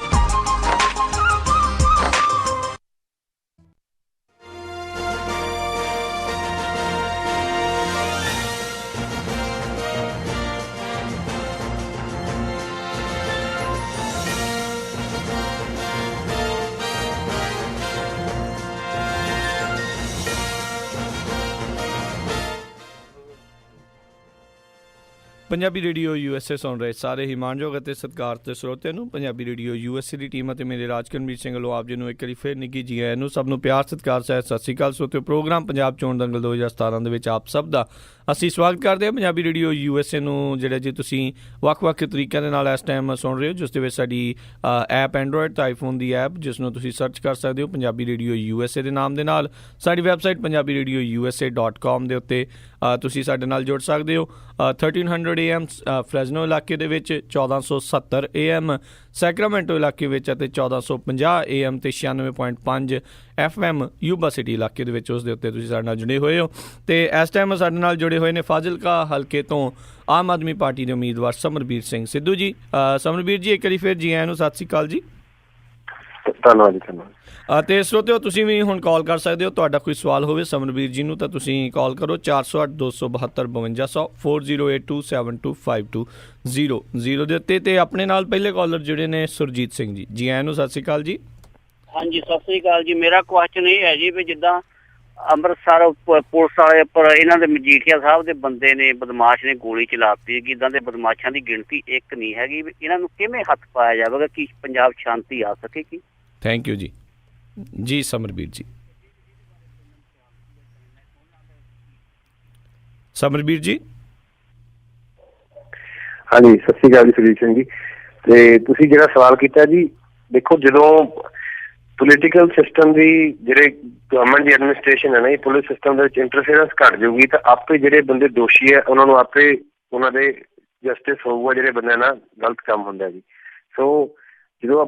Punjabi radio USA ਸੁਣ ਰਹੇ ਸਾਰੇ ਹੀ ਮਾਣਯੋਗ ਅਤੇ ਸਤਿਕਾਰਤ ਸਰੋਤਿਆਂ ਨੂੰ ਪੰਜਾਬੀ ਰੇਡੀਓ USA ਦੀ ਟੀਮ ਅਤੇ ਮੇਰੇ ਰਾਜਕਰਮਵੀਰ ਸਿੰਘ ਵੱਲੋਂ ਆਪ ਜੀ ਨੂੰ ਇੱਕ ਵਾਰੀ ਫਿਰ ਨਿੱਘੀ ਜੀ ਆਇਆਂ ਨੂੰ। ਸਭ ਨੂੰ ਪਿਆਰ ਸਤਿਕਾਰ ਸਹਿਤ ਸਤਿ ਸ਼੍ਰੀ ਅਕਾਲ। ਸਰੋਤਿਓ, ਪ੍ਰੋਗਰਾਮ ਪੰਜਾਬ ਚੋਣ ਦੰਗਲ 2017 ਦੇ ਵਿੱਚ ਆਪ ਸਭ ਦਾ ਅਸੀਂ ਸਵਾਗਤ ਕਰਦੇ ਹਾਂ। ਪੰਜਾਬੀ ਰੇਡੀਓ USA ਨੂੰ ਜਿਹੜਾ ਜੀ ਤੁਸੀਂ ਵੱਖ-ਵੱਖ ਤਰੀਕਿਆਂ ਦੇ ਨਾਲ ਇਸ ਟਾਈਮ ਸੁਣ ਰਹੇ ਹੋ, ਜਿਸ ਦੇ ਵਿੱਚ ਸਾਡੀ ਐਪ ਐਂਡਰੋਇਡ ਤੇ ਆਈਫੋਨ ਦੀ ਐਪ, ਜਿਸ ਨੂੰ ਤੁਸੀਂ ਸਰਚ ਕਰ ਸਕਦੇ ਹੋ ਪੰਜਾਬੀ ਰੇਡੀਓ USA ਦੇ ਨਾਮ ਦੇ ਨਾਲ। ਸਾਡੀ ਵੈਬਸਾਈਟ punjabiradio.usa.com ਦੇ ਉੱਤੇ ਤੁਸੀਂ ਸਾਡੇ ਨਾਲ ਜੁੜ ਸਕਦੇ ਹੋ। 1300 AM ਫ੍ਰੈਜ਼ਨੋ ਇਲਾਕੇ ਦੇ ਵਿੱਚ, 1470 AM ਸੈਕਰਾਮੈਂਟੋ ਇਲਾਕੇ ਵਿੱਚ ਅਤੇ 1450 AM ਤੇ 96.5 FM ਯੂਬਾ ਸਿਟੀ ਇਲਾਕੇ ਦੇ ਵਿੱਚ, ਉਸ ਦੇ ਉੱਤੇ ਤੁਸੀਂ ਸਾਡੇ ਨਾਲ ਜੁੜੇ ਹੋਏ ਹੋ। ਅਤੇ ਇਸ ਟਾਈਮ ਸਾਡੇ ਨਾਲ ਜੁੜੇ ਹੋਏ ਨੇ ਫਾਜ਼ਿਲਕਾ ਹਲਕੇ ਤੋਂ ਆਮ ਆਦਮੀ ਪਾਰਟੀ ਦੇ ਉਮੀਦਵਾਰ ਸਮਰਬੀਰ ਸਿੰਘ ਸਿੱਧੂ ਜੀ। ਸਮਰਬੀਰ ਜੀ, ਇੱਕ ਵਾਰੀ ਫਿਰ ਜੀ ਆਇਆਂ ਨੂੰ ਸਤਿ ਸ਼੍ਰੀ ਅਕਾਲ ਜੀ। ਧੰਨਵਾਦ ਜੀ, ਧੰਨਵਾਦ। ਅਤੇ ਸਰੋਤਿਓ, ਤੁਸੀਂ ਵੀ ਹੁਣ ਕਾਲ ਕਰ ਸਕਦੇ ਹੋ। ਤੁਹਾਡਾ ਕੋਈ ਸਵਾਲ ਹੋਵੇ ਸਮਰਬੀਰ ਜੀ ਨੂੰ ਤਾਂ ਤੁਸੀਂ ਕਾਲ ਕਰੋ 408 272 5200 4082725200 ਦੇ ਉੱਤੇ। ਅਤੇ ਆਪਣੇ ਨਾਲ ਪਹਿਲੇ ਕਾਲਰ ਜਿਹੜੇ ਨੇ ਸੁਰਜੀਤ ਸਿੰਘ ਜੀ। ਜੀ ਆਇਆਂ ਨੂੰ ਸਤਿ ਸ਼੍ਰੀ ਅਕਾਲ ਜੀ। ਹਾਂਜੀ, ਸਤਿ ਸ੍ਰੀ ਅਕਾਲ ਜੀ। ਮੇਰਾ ਕੁਐਸਚਨ ਇਹ ਹੈ ਜੀ ਵੀ ਜਿੱਦਾਂ ਅੰਮ੍ਰਿਤਸਰ ਪੁਲਿਸ ਵਾਲੇ ਉੱਪਰ ਇਹਨਾਂ ਦੇ ਮਜੀਠੀਆ ਸਾਹਿਬ ਦੇ ਬੰਦੇ ਨੇ, ਬਦਮਾਸ਼ ਨੇ ਗੋਲੀ ਚਲਾਤੀ। ਇੱਦਾਂ ਦੇ ਬਦਮਾਸ਼ਾਂ ਦੀ ਗਿਣਤੀ ਇੱਕ ਨਹੀਂ ਹੈਗੀ। ਵੀ ਇਹਨਾਂ ਨੂੰ ਕਿਵੇਂ ਹੱਥ ਪਾਇਆ ਜਾਵੇਗਾ ਕਿ ਪੰਜਾਬ ਸ਼ਾਂਤੀ ਆ ਸਕੇਗੀ? ਥੈਂਕ ਯੂ ਜੀ। ਜੀ ਸਮਰਬੀਰ ਜੀ। ਸਮਰਬੀਰ ਜੀ। ਹਾਂਜੀ, ਸਤਿ ਸ਼੍ਰੀ ਅਕਾਲ ਜੀ ਸੁਰਜੀਤ ਸਿੰਘ ਜੀ। ਤੇ ਤੁਸੀਂ ਜਿਹੜਾ ਸਵਾਲ ਕੀਤਾ ਜੀ, ਦੇਖੋ ਜਦੋਂ ਪੋਲੀਟੀਕਲ ਸਿਸਟਮ ਦੀ ਜਿਹੜੇ ਗਵਰਨਮੈਂਟ ਦੀ ਐਡਮਿਨਿਸਟ੍ਰੇਸ਼ਨ ਹੈ ਨਾ, ਇਹ ਪੁਲਿਸ ਸਿਸਟਮ ਦੇ ਵਿੱਚ ਇੰਟਰਫੇਰੈਂਸ ਘੱਟ ਜਾਊਗੀ ਤਾਂ ਆਪੇ ਜਿਹੜੇ ਬੰਦੇ ਦੋਸ਼ੀ ਹੈ ਉਹਨਾਂ ਨੂੰ ਆਪੇ ਉਹਨਾਂ ਦੇ ਜਸਟਿਸ ਹੋਊਗਾ, ਜਿਹੜੇ ਬੰਦਿਆਂ ਨਾਲ ਗਲਤ ਕੰਮ ਹੁੰਦਾ ਜੀ। ਸੋ ਜਦੋਂ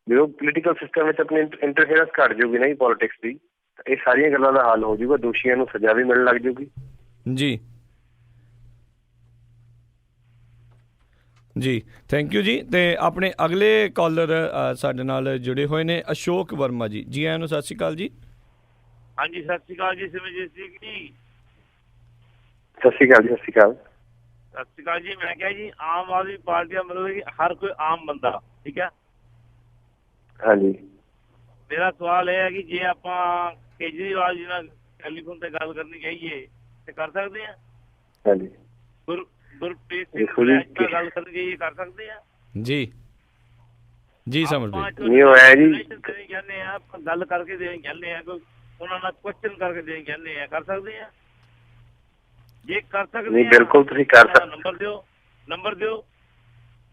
ਪੋਲੀਟੀਕਲ ਸਿਸਟਮ ਵਿੱਚ ਆਪਣੀ ਇੰਟਰਫੇਰੈਂਸ ਘੱਟ ਜਾਊਗੀ ਨਾ ਜੀ ਪੋਲੀਟਿਕਸ ਦੀ, ਤਾਂ ਇਹ ਸਾਰੀਆਂ ਗੱਲਾਂ ਦਾ ਹੱਲ ਹੋ ਜਾਊਗਾ। ਦੋਸ਼ੀਆਂ ਨੂੰ ਸਜ਼ਾ ਵੀ ਮਿਲਣ ਲੱਗ ਜਾਊਗੀ ਜੀ। ਜੀ, ਥੈਂਕ ਯੂ ਜੀ। ਅਤੇ ਆਪਣੇ ਅਗਲੇ ਕਾਲਰ ਸਾਡੇ ਨਾਲ ਜੁੜੇ ਹੋਏ ਨੇ ਅਸ਼ੋਕ ਵਰਮਾ ਜੀ। ਜੀ ਆਇਆਂ ਨੂੰ ਸਤਿ ਸ਼੍ਰੀ ਅਕਾਲ ਜੀ। ਹਾਂਜੀ, ਸਤਿ ਸ਼੍ਰੀ ਅਕਾਲ ਜੀ ਸਿਮਰਜੀਤ ਸਿੰਘ ਜੀ। ਸਤਿ ਸ਼੍ਰੀ ਅਕਾਲ ਜੀ। ਸਤਿ ਸ਼੍ਰੀ ਅਕਾਲ। ਸਤਿ ਸ਼੍ਰੀ ਅਕਾਲ ਜੀ। ਮੈਂ ਕਿਹਾ ਜੀ ਆਮ ਆਦਮੀ ਪਾਰਟੀ ਦਾ ਮਤਲਬ ਕਿ ਹਰ ਕੋਈ ਆਮ ਬੰਦਾ, ਠੀਕ ਹੈ। ਹਾਂਜੀ, ਮੇਰਾ ਸਵਾਲ ਇਹ ਹੈ ਕਿ ਜੇ ਆਪਾਂ ਕੇਜਰੀਵਾਲ ਜੀ ਨਾਲ ਟੈਲੀਫੋਨ ਤੇ ਗੱਲ ਕਰਨੀ ਚਾਹੀਏ ਤੇ ਕਰ ਸਕਦੇ ਹਾਂ? ਹਾਂਜੀ। ਗੁਰਪ੍ਰੀਤ ਸਿੰਘ ਨਾਲ ਗੱਲ ਕਰਨੀ ਚਾਹੀਏ, ਕਰ ਸਕਦੇ ਹਾਂ? ਜੀ ਜੀ ਸਮਝਦੇ ਨਹੀਂ ਹੋਇਆ ਜੀ। ਕਹਿੰਦੇ ਆ ਆਪਾਂ ਗੱਲ ਕਰਕੇ ਦੇਣੀ ਚਾਹੁੰਦੇ ਆ, ਕੋਈ ਉਹਨਾਂ ਨਾਲ ਕੁਐਸਚਨ ਕਰਕੇ ਦੇਣੀ ਚਾਹੁੰਦੇ ਆ, ਕਰ ਸਕਦੇ ਆ? ਜੇ ਕਰ ਸਕਦੇ ਨਹੀਂ, ਬਿਲਕੁਲ ਤੁਸੀਂ ਕਰ ਸਕਦੇ। ਨੰਬਰ ਦਿਓ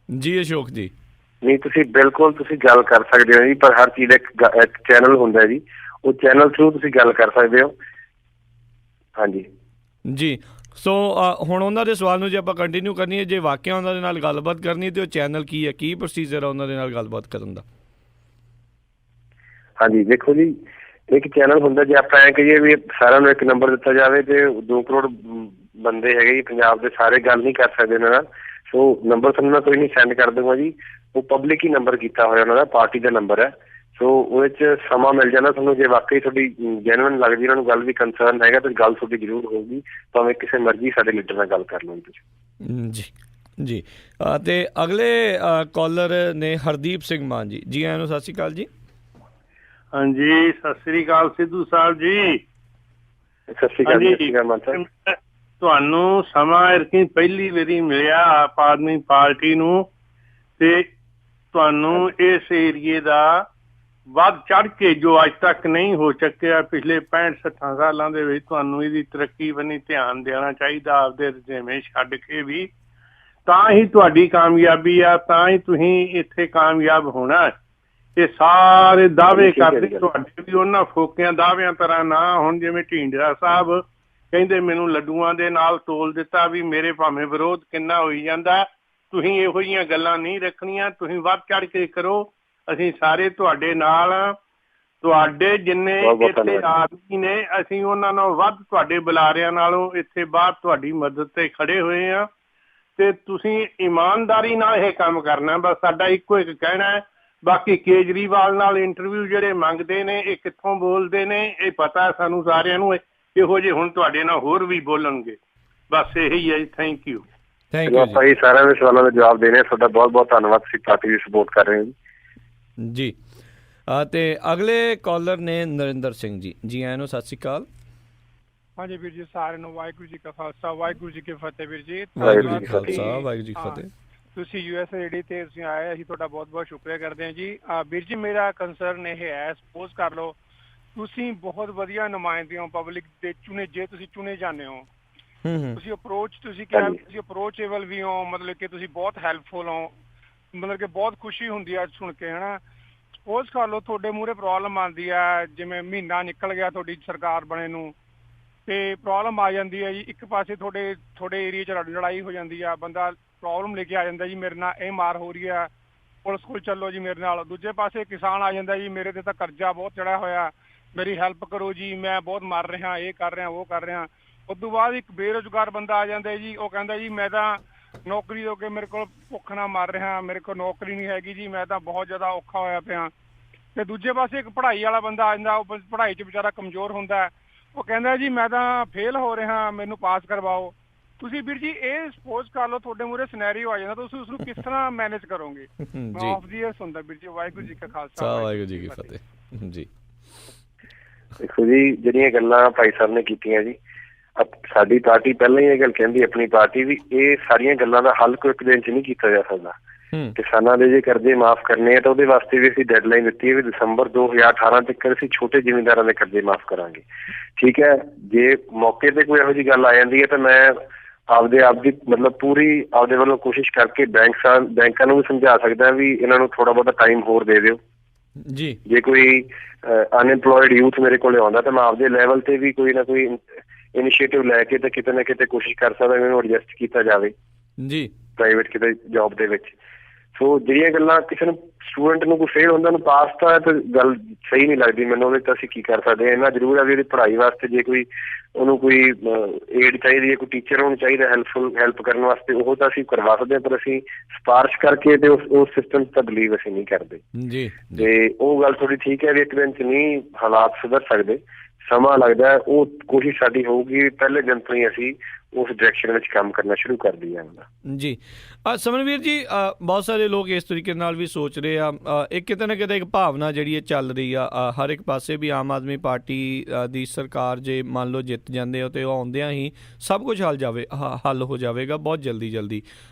ਜੀ ਅਸ਼ੋਕ ਜੀ। ਨਹੀਂ, ਤੁਸੀਂ ਬਿਲਕੁਲ ਤੁਸੀਂ ਗੱਲ ਕਰ ਸਕਦੇ ਹੋ ਜੀ, ਪਰ ਹਰ ਚੀਜ਼ ਦਾ ਇੱਕ ਚੈਨਲ ਹੁੰਦਾ ਜੀ, ਉਹ ਚੈਨਲ ਥਰੂ ਤੁਸੀਂ ਗੱਲ ਕਰ ਸਕਦੇ ਹੋ। ਹਾਂਜੀ ਜੀ। ਸੋ ਹੁਣ ਉਹਨਾਂ ਦੇ ਸਵਾਲ ਨੂੰ ਜੇ ਆਪਾਂ ਕੰਟੀਨਿਊ ਕਰਨੀ ਹੈ, ਜੇ ਵਾਕਿਆ ਉਹਨਾਂ ਦੇ ਨਾਲ ਗੱਲਬਾਤ ਕਰਨੀ ਤੇ ਉਹ ਚੈਨਲ ਕੀ ਹੈ, ਕੀ ਪ੍ਰੋਸੀਜਰ ਹੈ ਉਹਨਾਂ ਦੇ ਨਾਲ ਗੱਲਬਾਤ ਕਰਨ ਦਾ? ਹਾਂਜੀ, ਦੇਖੋ ਜੀ, ਇੱਕ ਚੈਨਲ ਹੁੰਦਾ, ਜੇ ਆਪਾਂ ਐਂ ਕਹੀਏ ਵੀ ਸਾਰਿਆਂ ਨੂੰ ਇੱਕ ਨੰਬਰ ਦਿੱਤਾ ਜਾਵੇ ਤੇ 2 ਕਰੋੜ ਬੰਦੇ ਹੈਗੇ ਜੀ ਪੰਜਾਬ ਦੇ, ਸਾਰੇ ਗੱਲ ਨਹੀਂ ਕਰ ਸਕਦੇ ਉਹਨਾਂ ਨਾਲ। ਸੋ ਨੰਬਰ ਤੁਹਾਨੂੰ ਮੈਂ ਕੋਈ ਨਹੀਂ ਸੈਂਡ ਕਰ ਦੂੰਗਾ ਜੀ, ਉਹ ਪਬਲਿਕ ਹੀ ਨੰਬਰ ਕੀਤਾ ਹੋਇਆ ਉਹਨਾਂ ਦਾ, ਪਾਰਟੀ ਦਾ ਨੰਬਰ ਹੈ। ਸੋ ਉਹਦੇ 'ਚ ਸਮਾਂ ਮਿਲ ਜਾਂਦਾ ਤੁਹਾਨੂੰ, ਜੇ ਵਾਕਈ ਤੁਹਾਡੀ ਜੈਨੂਅਨ ਲੱਗਦੀ ਉਹਨਾਂ ਨੂੰ ਗੱਲ ਵੀ ਕੰਸਰਨ ਹੈਗਾ ਤਾਂ ਗੱਲ ਤੁਹਾਡੀ ਜ਼ਰੂਰ ਹੋਊਗੀ, ਭਾਵੇਂ ਕਿਸੇ ਮਰਜ਼ੀ ਸਾਡੇ ਲੀਡਰ ਨਾਲ ਗੱਲ ਕਰ ਲਓ ਤੁਸੀਂ। ਜੀ ਜੀ। ਅਤੇ ਅਗਲੇ ਕਾਲਰ ਨੇ ਹਰਦੀਪ ਸਿੰਘ ਮਾਨ ਜੀ। ਜੀ ਆਇਆਂ ਨੂੰ ਸਤਿ ਸ਼੍ਰੀ ਅਕਾਲ ਜੀ। ਹਾਂਜੀ, ਸਤਿ ਸ੍ਰੀ ਅਕਾਲ ਸਿੱਧੂ ਸਾਹਿਬ ਜੀ। ਸਤਿ ਸ਼੍ਰੀ ਅਕਾਲ। ਸਤਿ ਸ਼੍ਰੀ ਅਕਾਲ ਮਾਨ ਸਾਹਿਬ। ਤੁਹਾਨੂੰ ਸਮਾਂ ਇਰਕੀ ਪਹਿਲੀ ਵਾਰੀ ਮਿਲਿਆ ਆਪ ਆਦਮੀ ਪਾਰਟੀ ਨੂੰ, ਤੇ ਤੁਹਾਨੂੰ ਇਸ ਏਰੀਏ ਦਾ ਵੱਧ ਚੜ੍ਹ ਕੇ ਜੋ ਅੱਜ ਤੱਕ ਨਹੀਂ ਹੋ ਸਕਿਆ ਪਿਛਲੇ 65-60 ਸਾਲਾਂ ਦੇ ਵਿੱਚ, ਤੁਹਾਨੂੰ ਇਹਦੀ ਤਰੱਕੀ ਬੰਨੀ ਧਿਆਨ ਦੇਣਾ ਚਾਹੀਦਾ, ਆਪਦੇ ਰੁਝੇਵੇਂ ਛੱਡ ਕੇ ਵੀ। ਤਾਂ ਹੀ ਤੁਹਾਡੀ ਕਾਮਯਾਬੀ ਆ, ਤਾਂ ਹੀ ਤੁਸੀਂ ਇੱਥੇ ਕਾਮਯਾਬ ਹੋਣਾ। ਇਹ ਸਾਰੇ ਦਾਅਵੇ ਕਰਦੇ ਤੁਹਾਡੇ ਵੀ ਉਹਨਾਂ ਫੋਕਿਆਂ ਦਾਅਵਿਆਂ ਤਰ੍ਹਾਂ ਨਾ ਹੁਣ, ਜਿਵੇਂ ਢੀਂਡਰਾ ਸਾਹਿਬ ਕਹਿੰਦੇ ਮੈਨੂੰ ਲੱਡੂਆਂ ਦੇ ਨਾਲ ਤੋਲ ਦਿੱਤਾ, ਵੀ ਮੇਰੇ ਭਾਵੇਂ ਵਿਰੋਧ ਕਿੰਨਾ ਹੋਈ ਜਾਂਦਾ, ਤੁਸੀਂ ਇਹੋ ਜਿਹੀਆਂ ਗੱਲਾਂ ਨਹੀਂ ਰੱਖਣੀਆਂ, ਤੁਸੀਂ ਵੱਧ ਚੜ ਕੇ ਕਰੋ। ਅਸੀਂ ਸਾਰੇ ਤੁਹਾਡੇ ਨਾਲ, ਤੁਹਾਡੇ ਜਿੰਨੇ ਇੱਥੇ ਆਦਮੀ ਨੇ, ਅਸੀਂ ਉਹਨਾਂ ਨਾਲ ਵੱਧ ਤੁਹਾਡੇ ਬੁਲਾਰਿਆਂ ਨਾਲੋਂ ਇੱਥੇ ਬਾਹਰ ਤੁਹਾਡੀ ਮਦਦ ਤੇ ਖੜੇ ਹੋਏ ਆ, ਤੇ ਤੁਸੀਂ ਇਮਾਨਦਾਰੀ ਨਾਲ ਇਹ ਕੰਮ ਕਰਨਾ। ਬਸ ਸਾਡਾ ਇੱਕੋ ਇੱਕ ਕਹਿਣਾ ਹੈ। ਬਾਕੀ ਕੇਜਰੀਵਾਲ ਨਾਲ ਇੰਟਰਵਿਊ ਜਿਹੜੇ ਮੰਗਦੇ ਨੇ, ਇਹ ਕਿੱਥੋਂ ਬੋਲਦੇ ਨੇ ਇਹ ਪਤਾ ਸਾਨੂੰ ਸਾਰਿਆਂ ਨੂੰ, ਇਹੋ ਜਿਹੇ ਹੁਣ ਤੁਹਾਡੇ ਨਾਲ ਹੋਰ ਵੀ ਬੋਲਣਗੇ। ਬਸ ਇਹੀ ਹੈ ਜੀ। Thank you. ਆਪਾਂ ਇਹ ਸਾਰਿਆਂ ਦੇ ਸਵਾਲਾਂ ਦਾ ਜਵਾਬ ਦੇ ਰਹੇ ਹਾਂ। ਤੁਹਾਡਾ ਬਹੁਤ ਬਹੁਤ ਧੰਨਵਾਦ, ਤੁਸੀਂ ਪਾਰਟੀ ਦੀ ਸਪੋਰਟ ਕਰ ਰਹੇ ਹੋ ਜੀ। ਅਤੇ ਅਗਲੇ ਕਾਲਰ ਨੇ ਨਰਿੰਦਰ ਸਿੰਘ ਜੀ। ਜੀ ਆਇਆਂ ਨੂੰ ਸਤਿ ਸ਼੍ਰੀ ਅਕਾਲ। ਹਾਂਜੀ ਵੀਰ ਜੀ, ਸਾਰਿਆਂ ਨੂੰ ਵਾਹਿਗੁਰੂ ਜੀ ਕਾ ਖਾਲਸਾ ਵਾਹਿਗੁਰੂ ਜੀ ਕੀ ਫਤਿਹ। ਵੀਰ ਜੀ ਵਾਹਿਗੁਰੂ ਜੀ ਕਾ ਖਾਲਸਾ ਵਾਹਿਗੁਰੂ ਜੀ ਕੀ ਫਤਿਹ। ਤੁਸੀਂ USA ਰੇਡੀ ਤੇ ਤੁਸੀਂ ਆਏ, ਅਸੀਂ ਤੁਹਾਡਾ ਬਹੁਤ ਬਹੁਤ ਸ਼ੁਕਰੀਆ ਕਰਦੇ ਹਾਂ ਜੀ। ਵੀਰ ਜੀ ਮੇਰਾ ਕੰਸਰਨ ਇਹ ਹੈ, ਸਪੋਜ਼ ਕਰ ਲਓ ਤੁਸੀਂ ਬਹੁਤ ਵਧੀਆ ਨੁਮਾਇੰਦੇ ਹੋ ਪਬਲਿਕ ਦੇ ਚੁਣੇ, ਜੇ ਤੁਸੀਂ ਚੁਣੇ ਜਾਂਦੇ ਹੋ, ਤੁਸੀਂ ਅਪਰੋਚ ਤੁਸੀਂ ਕਿਹਾ ਤੁਸੀਂ ਅਪਰੋਚੇਬਲ ਵੀ ਹੋ, ਮਤਲਬ ਕਿ ਤੁਸੀਂ ਬਹੁਤ ਹੈਲਪਫੁਲ ਹੋ, ਮਤਲਬ ਕਿ ਬਹੁਤ ਖੁਸ਼ੀ ਹੁੰਦੀ ਹੈ ਸੁਣ ਕੇ, ਹੈ ਨਾ। ਸਪੋਜ਼ ਕਰ ਲਓ ਤੁਹਾਡੇ ਮੂਹਰੇ ਪ੍ਰੋਬਲਮ ਆਉਂਦੀ ਹੈ, ਜਿਵੇਂ ਮਹੀਨਾ ਨਿਕਲ ਗਿਆ ਤੁਹਾਡੀ ਸਰਕਾਰ ਬਣੇ ਨੂੰ, ਤੇ ਪ੍ਰੋਬਲਮ ਆ ਜਾਂਦੀ ਹੈ ਜੀ। ਇੱਕ ਪਾਸੇ ਤੁਹਾਡੇ ਏਰੀਏ 'ਚ ਲੜਾਈ ਹੋ ਜਾਂਦੀ ਆ, ਬੰਦਾ ਪ੍ਰੋਬਲਮ ਲੈ ਕੇ ਆ ਜਾਂਦਾ ਜੀ, ਮੇਰੇ ਨਾਲ ਇਹ ਮਾਰ ਹੋ ਰਹੀ ਹੈ, ਪੁਲਿਸ ਕੋਲ ਚੱਲੋ ਜੀ ਮੇਰੇ ਨਾਲ। ਦੂਜੇ ਪਾਸੇ ਕਿਸਾਨ ਆ ਜਾਂਦਾ ਜੀ, ਮੇਰੇ ਤੇ ਤਾਂ ਕਰਜ਼ਾ ਬਹੁਤ ਚੜਿਆ ਹੋਇਆ, ਮੇਰੀ ਹੈਲਪ ਕਰੋ ਜੀ, ਮੈਂ ਬਹੁਤ ਮਰ ਰਿਹਾ, ਇਹ ਕਰ ਰਿਹਾ ਉਹ ਕਰ ਰਿਹਾ। ਉਸ ਤੋਂ ਬਾਅਦ ਇੱਕ ਬੇਰੁਜ਼ਗਾਰ ਬੰਦਾ ਆ ਜਾਂਦਾ ਜੀ, ਉਹ ਕਹਿੰਦਾ ਜੀ ਮੈਂ ਤਾਂ ਨੌਕਰੀ ਹੋ ਕੇ ਮੇਰੇ ਕੋਲ ਭੁੱਖ ਨਾਲ ਮਰ ਰਿਹਾ, ਮੇਰੇ ਕੋਲ ਨੌਕਰੀ ਨਹੀਂ ਹੈਗੀ ਜੀ, ਮੈਂ ਤਾਂ ਬਹੁਤ ਜ਼ਿਆਦਾ ਔਖਾ ਹੋਇਆ ਪਿਆ। ਤੇ ਦੂਜੇ ਪਾਸੇ ਇੱਕ ਪੜ੍ਹਾਈ ਵਾਲਾ ਬੰਦਾ ਆ ਜਾਂਦਾ, ਉਹ ਪੜ੍ਹਾਈ 'ਚ ਵਿਚਾਰਾ ਕਮਜ਼ੋਰ ਹੁੰਦਾ, ਉਹ ਕਹਿੰਦਾ ਜੀ ਮੈਂ ਤਾਂ ਫੇਲ ਹੋ ਰਿਹਾ, ਮੈਨੂੰ ਪਾਸ ਕਰਵਾਓ। ਤੁਸੀਂ ਵੀਰ ਜੀ ਇਹ ਸਪੋਜ਼ ਕਰ ਲਓ ਤੁਹਾਡੇ ਮੂਹਰੇ ਸਿਨੈਰੀਓ ਆ ਜਾਂਦਾ, ਤੁਸੀਂ ਉਸਨੂੰ ਕਿਸ ਤਰ੍ਹਾਂ ਮੈਨੇਜ ਕਰੋਗੇ? ਮੈਂ ਆਫ ਦੀ ਈਅਰਸ ਹੁੰਦਾ ਵੀਰ ਜੀ। ਵਾਹਿਗੁਰੂ ਜੀ ਕਾ ਖਾਲਸਾ ਵਾਹਿਗੁਰੂ ਜੀ ਕੀ ਫਤਿਹ ਜੀ। ਦੇਖੋ ਜੀ, ਜਿਹੜੀਆਂ ਗੱਲਾਂ ਭਾਈ ਸਾਹਿਬ ਨੇ ਕੀਤੀਆਂ ਜੀ, ਸਾਡੀ ਪਾਰਟੀ ਪਹਿਲਾਂ ਹੀ ਇਹ ਗੱਲ ਕਹਿੰਦੀ, ਆਪਣੀ ਪਾਰਟੀ ਵੀ, ਇਹ ਸਾਰੀਆਂ ਗੱਲਾਂ ਦਾ ਹੱਲ ਕੋਈ ਇੱਕ ਦਿਨ 'ਚ ਨਹੀਂ ਕੀਤਾ ਜਾ ਸਕਦਾ। ਕਿਸਾਨਾਂ ਦੇ ਜੇ ਕਰਜ਼ੇ ਮਾਫ਼ ਕਰਨੇ ਆ ਤਾਂ ਉਹਦੇ ਵਾਸਤੇ ਵੀ ਅਸੀਂ ਡੈਡਲਾਈਨ ਦਿੱਤੀ ਹੈ ਵੀ ਦਸੰਬਰ 2018 ਤੱਕ ਅਸੀਂ ਛੋਟੇ ਜ਼ਿਮੀਂਦਾਰਾਂ ਦੇ ਕਰਜ਼ੇ ਮਾਫ਼ ਕਰਾਂਗੇ। ਠੀਕ ਹੈ, ਜੇ ਮੌਕੇ ਤੇ ਕੋਈ ਇਹੋ ਜਿਹੀ ਗੱਲ ਆ ਜਾਂਦੀ ਹੈ ਤਾਂ ਮੈਂ ਆਪਦੀ ਮਤਲਬ ਪੂਰੀ ਆਪਦੇ ਵੱਲੋਂ ਕੋਸ਼ਿਸ਼ ਕਰਕੇ ਬੈਂਕਾਂ ਨੂੰ ਵੀ ਸਮਝਾ ਸਕਦਾ ਵੀ ਇਹਨਾਂ ਨੂੰ ਥੋੜਾ ਬਹੁਤਾ ਟਾਈਮ ਹੋਰ ਦੇ ਦਿਓ ਜੀ। ਜੇ ਕੋਈ ਅਨਐਮਪਲੋਇਡ ਯੂਥ ਮੇਰੇ ਕੋਲ ਆਉਂਦਾ ਤਾਂ ਮੈਂ ਆਪਦੇ ਲੈਵਲ ਤੇ ਵੀ ਕੋਈ ਨਾ ਕੋਈ ਇਨੀਸ਼ੀਏਟਿਵ ਲੈ ਕੇ ਤਾਂ ਕਿਤੇ ਨਾ ਕਿਤੇ ਕੋਸ਼ਿਸ਼ ਕਰ ਸਕਦਾ ਮੈਨੂੰ ਐਡਜਸਟ ਕੀਤਾ ਜਾਵੇ ਜੀ ਪ੍ਰਾਈਵੇਟ ਕਿਤੇ ਜੌਬ ਦੇ ਵਿੱਚ। ਸੋ ਜਿਹੜੀਆਂ ਗੱਲਾਂ ਕਿਸੇ ਨੂੰ ਸਟੂਡੈਂਟ ਨੂੰ ਕੋਈ ਫੇਲ ਹੁੰਦਾ ਉਹਨੂੰ ਪਾਸ ਤਾਂ ਗੱਲ ਸਹੀ ਨਹੀਂ ਲੱਗਦੀ ਮੈਨੂੰ, ਉਹਦੇ ਤਾਂ ਅਸੀਂ ਕੀ ਕਰ ਸਕਦੇ ਹਾਂ। ਇੰਨਾ ਜ਼ਰੂਰ ਹੈ ਵੀ ਉਹਦੀ ਪੜ੍ਹਾਈ ਵਾਸਤੇ ਜੇ ਕੋਈ ਉਹਨੂੰ ਕੋਈ ਏਡ ਚਾਹੀਦੀ ਹੈ, ਕੋਈ ਟੀਚਰ ਉਹਨੂੰ ਚਾਹੀਦਾ ਹੈਲਪ ਕਰਨ ਵਾਸਤੇ, ਉਹ ਤਾਂ ਅਸੀਂ ਕਰਵਾ ਸਕਦੇ ਹਾਂ, ਪਰ ਅਸੀਂ ਸਿਫਾਰਿਸ਼ ਕਰਕੇ ਤੇ ਉਸ ਸਿਸਟਮ 'ਚ ਤਾਂ ਬਿਲੀਵ ਅਸੀਂ ਨਹੀਂ ਕਰਦੇ ਜੀ। ਤੇ ਉਹ ਗੱਲ ਥੋੜੀ ਠੀਕ ਹੈ ਵੀ ਇੱਕ ਦਿਨ 'ਚ ਨਹੀਂ ਹਾਲਾਤ ਸੁਧਰ ਸਕਦੇ, ਸਮਾਂ ਲੱਗਦਾ। ਉਹ ਕੋਸ਼ਿਸ਼ ਸਾਡੀ ਹੋਊਗੀ ਪਹਿਲੇ ਦਿਨ ਤੋਂ ਹੀ ਅਸੀਂ ਉਸ ਡਾਇਰੈਕਸ਼ਨ ਵਿੱਚ ਕੰਮ ਕਰਨਾ ਸ਼ੁਰੂ ਕਰ ਦਈਏ ਜੀ। ਸਮਨਵੀਰ ਜੀ, ਬਹੁਤ ਸਾਰੇ ਲੋਕ ਇਸ ਤਰੀਕੇ ਨਾਲ ਵੀ ਸੋਚ ਰਹੇ ਆ, ਇੱਕ ਕਿਤੇ ਨਾ ਕਿਤੇ ਇੱਕ ਭਾਵਨਾ ਜਿਹੜੀ ਹੈ ਚੱਲ ਰਹੀ ਆ ਹਰ ਇੱਕ ਪਾਸੇ ਵੀ ਆਮ ਆਦਮੀ ਪਾਰਟੀ ਦੀ ਸਰਕਾਰ ਜੇ ਮੰਨ ਲਓ ਜਿੱਤ ਜਾਂਦੇ ਹੋ ਤੇ ਉਹ ਆਉਂਦਿਆਂ ਹੀ ਸਭ ਕੁਝ ਹੱਲ ਹੋ ਜਾਵੇਗਾ ਬਹੁਤ ਜਲਦੀ।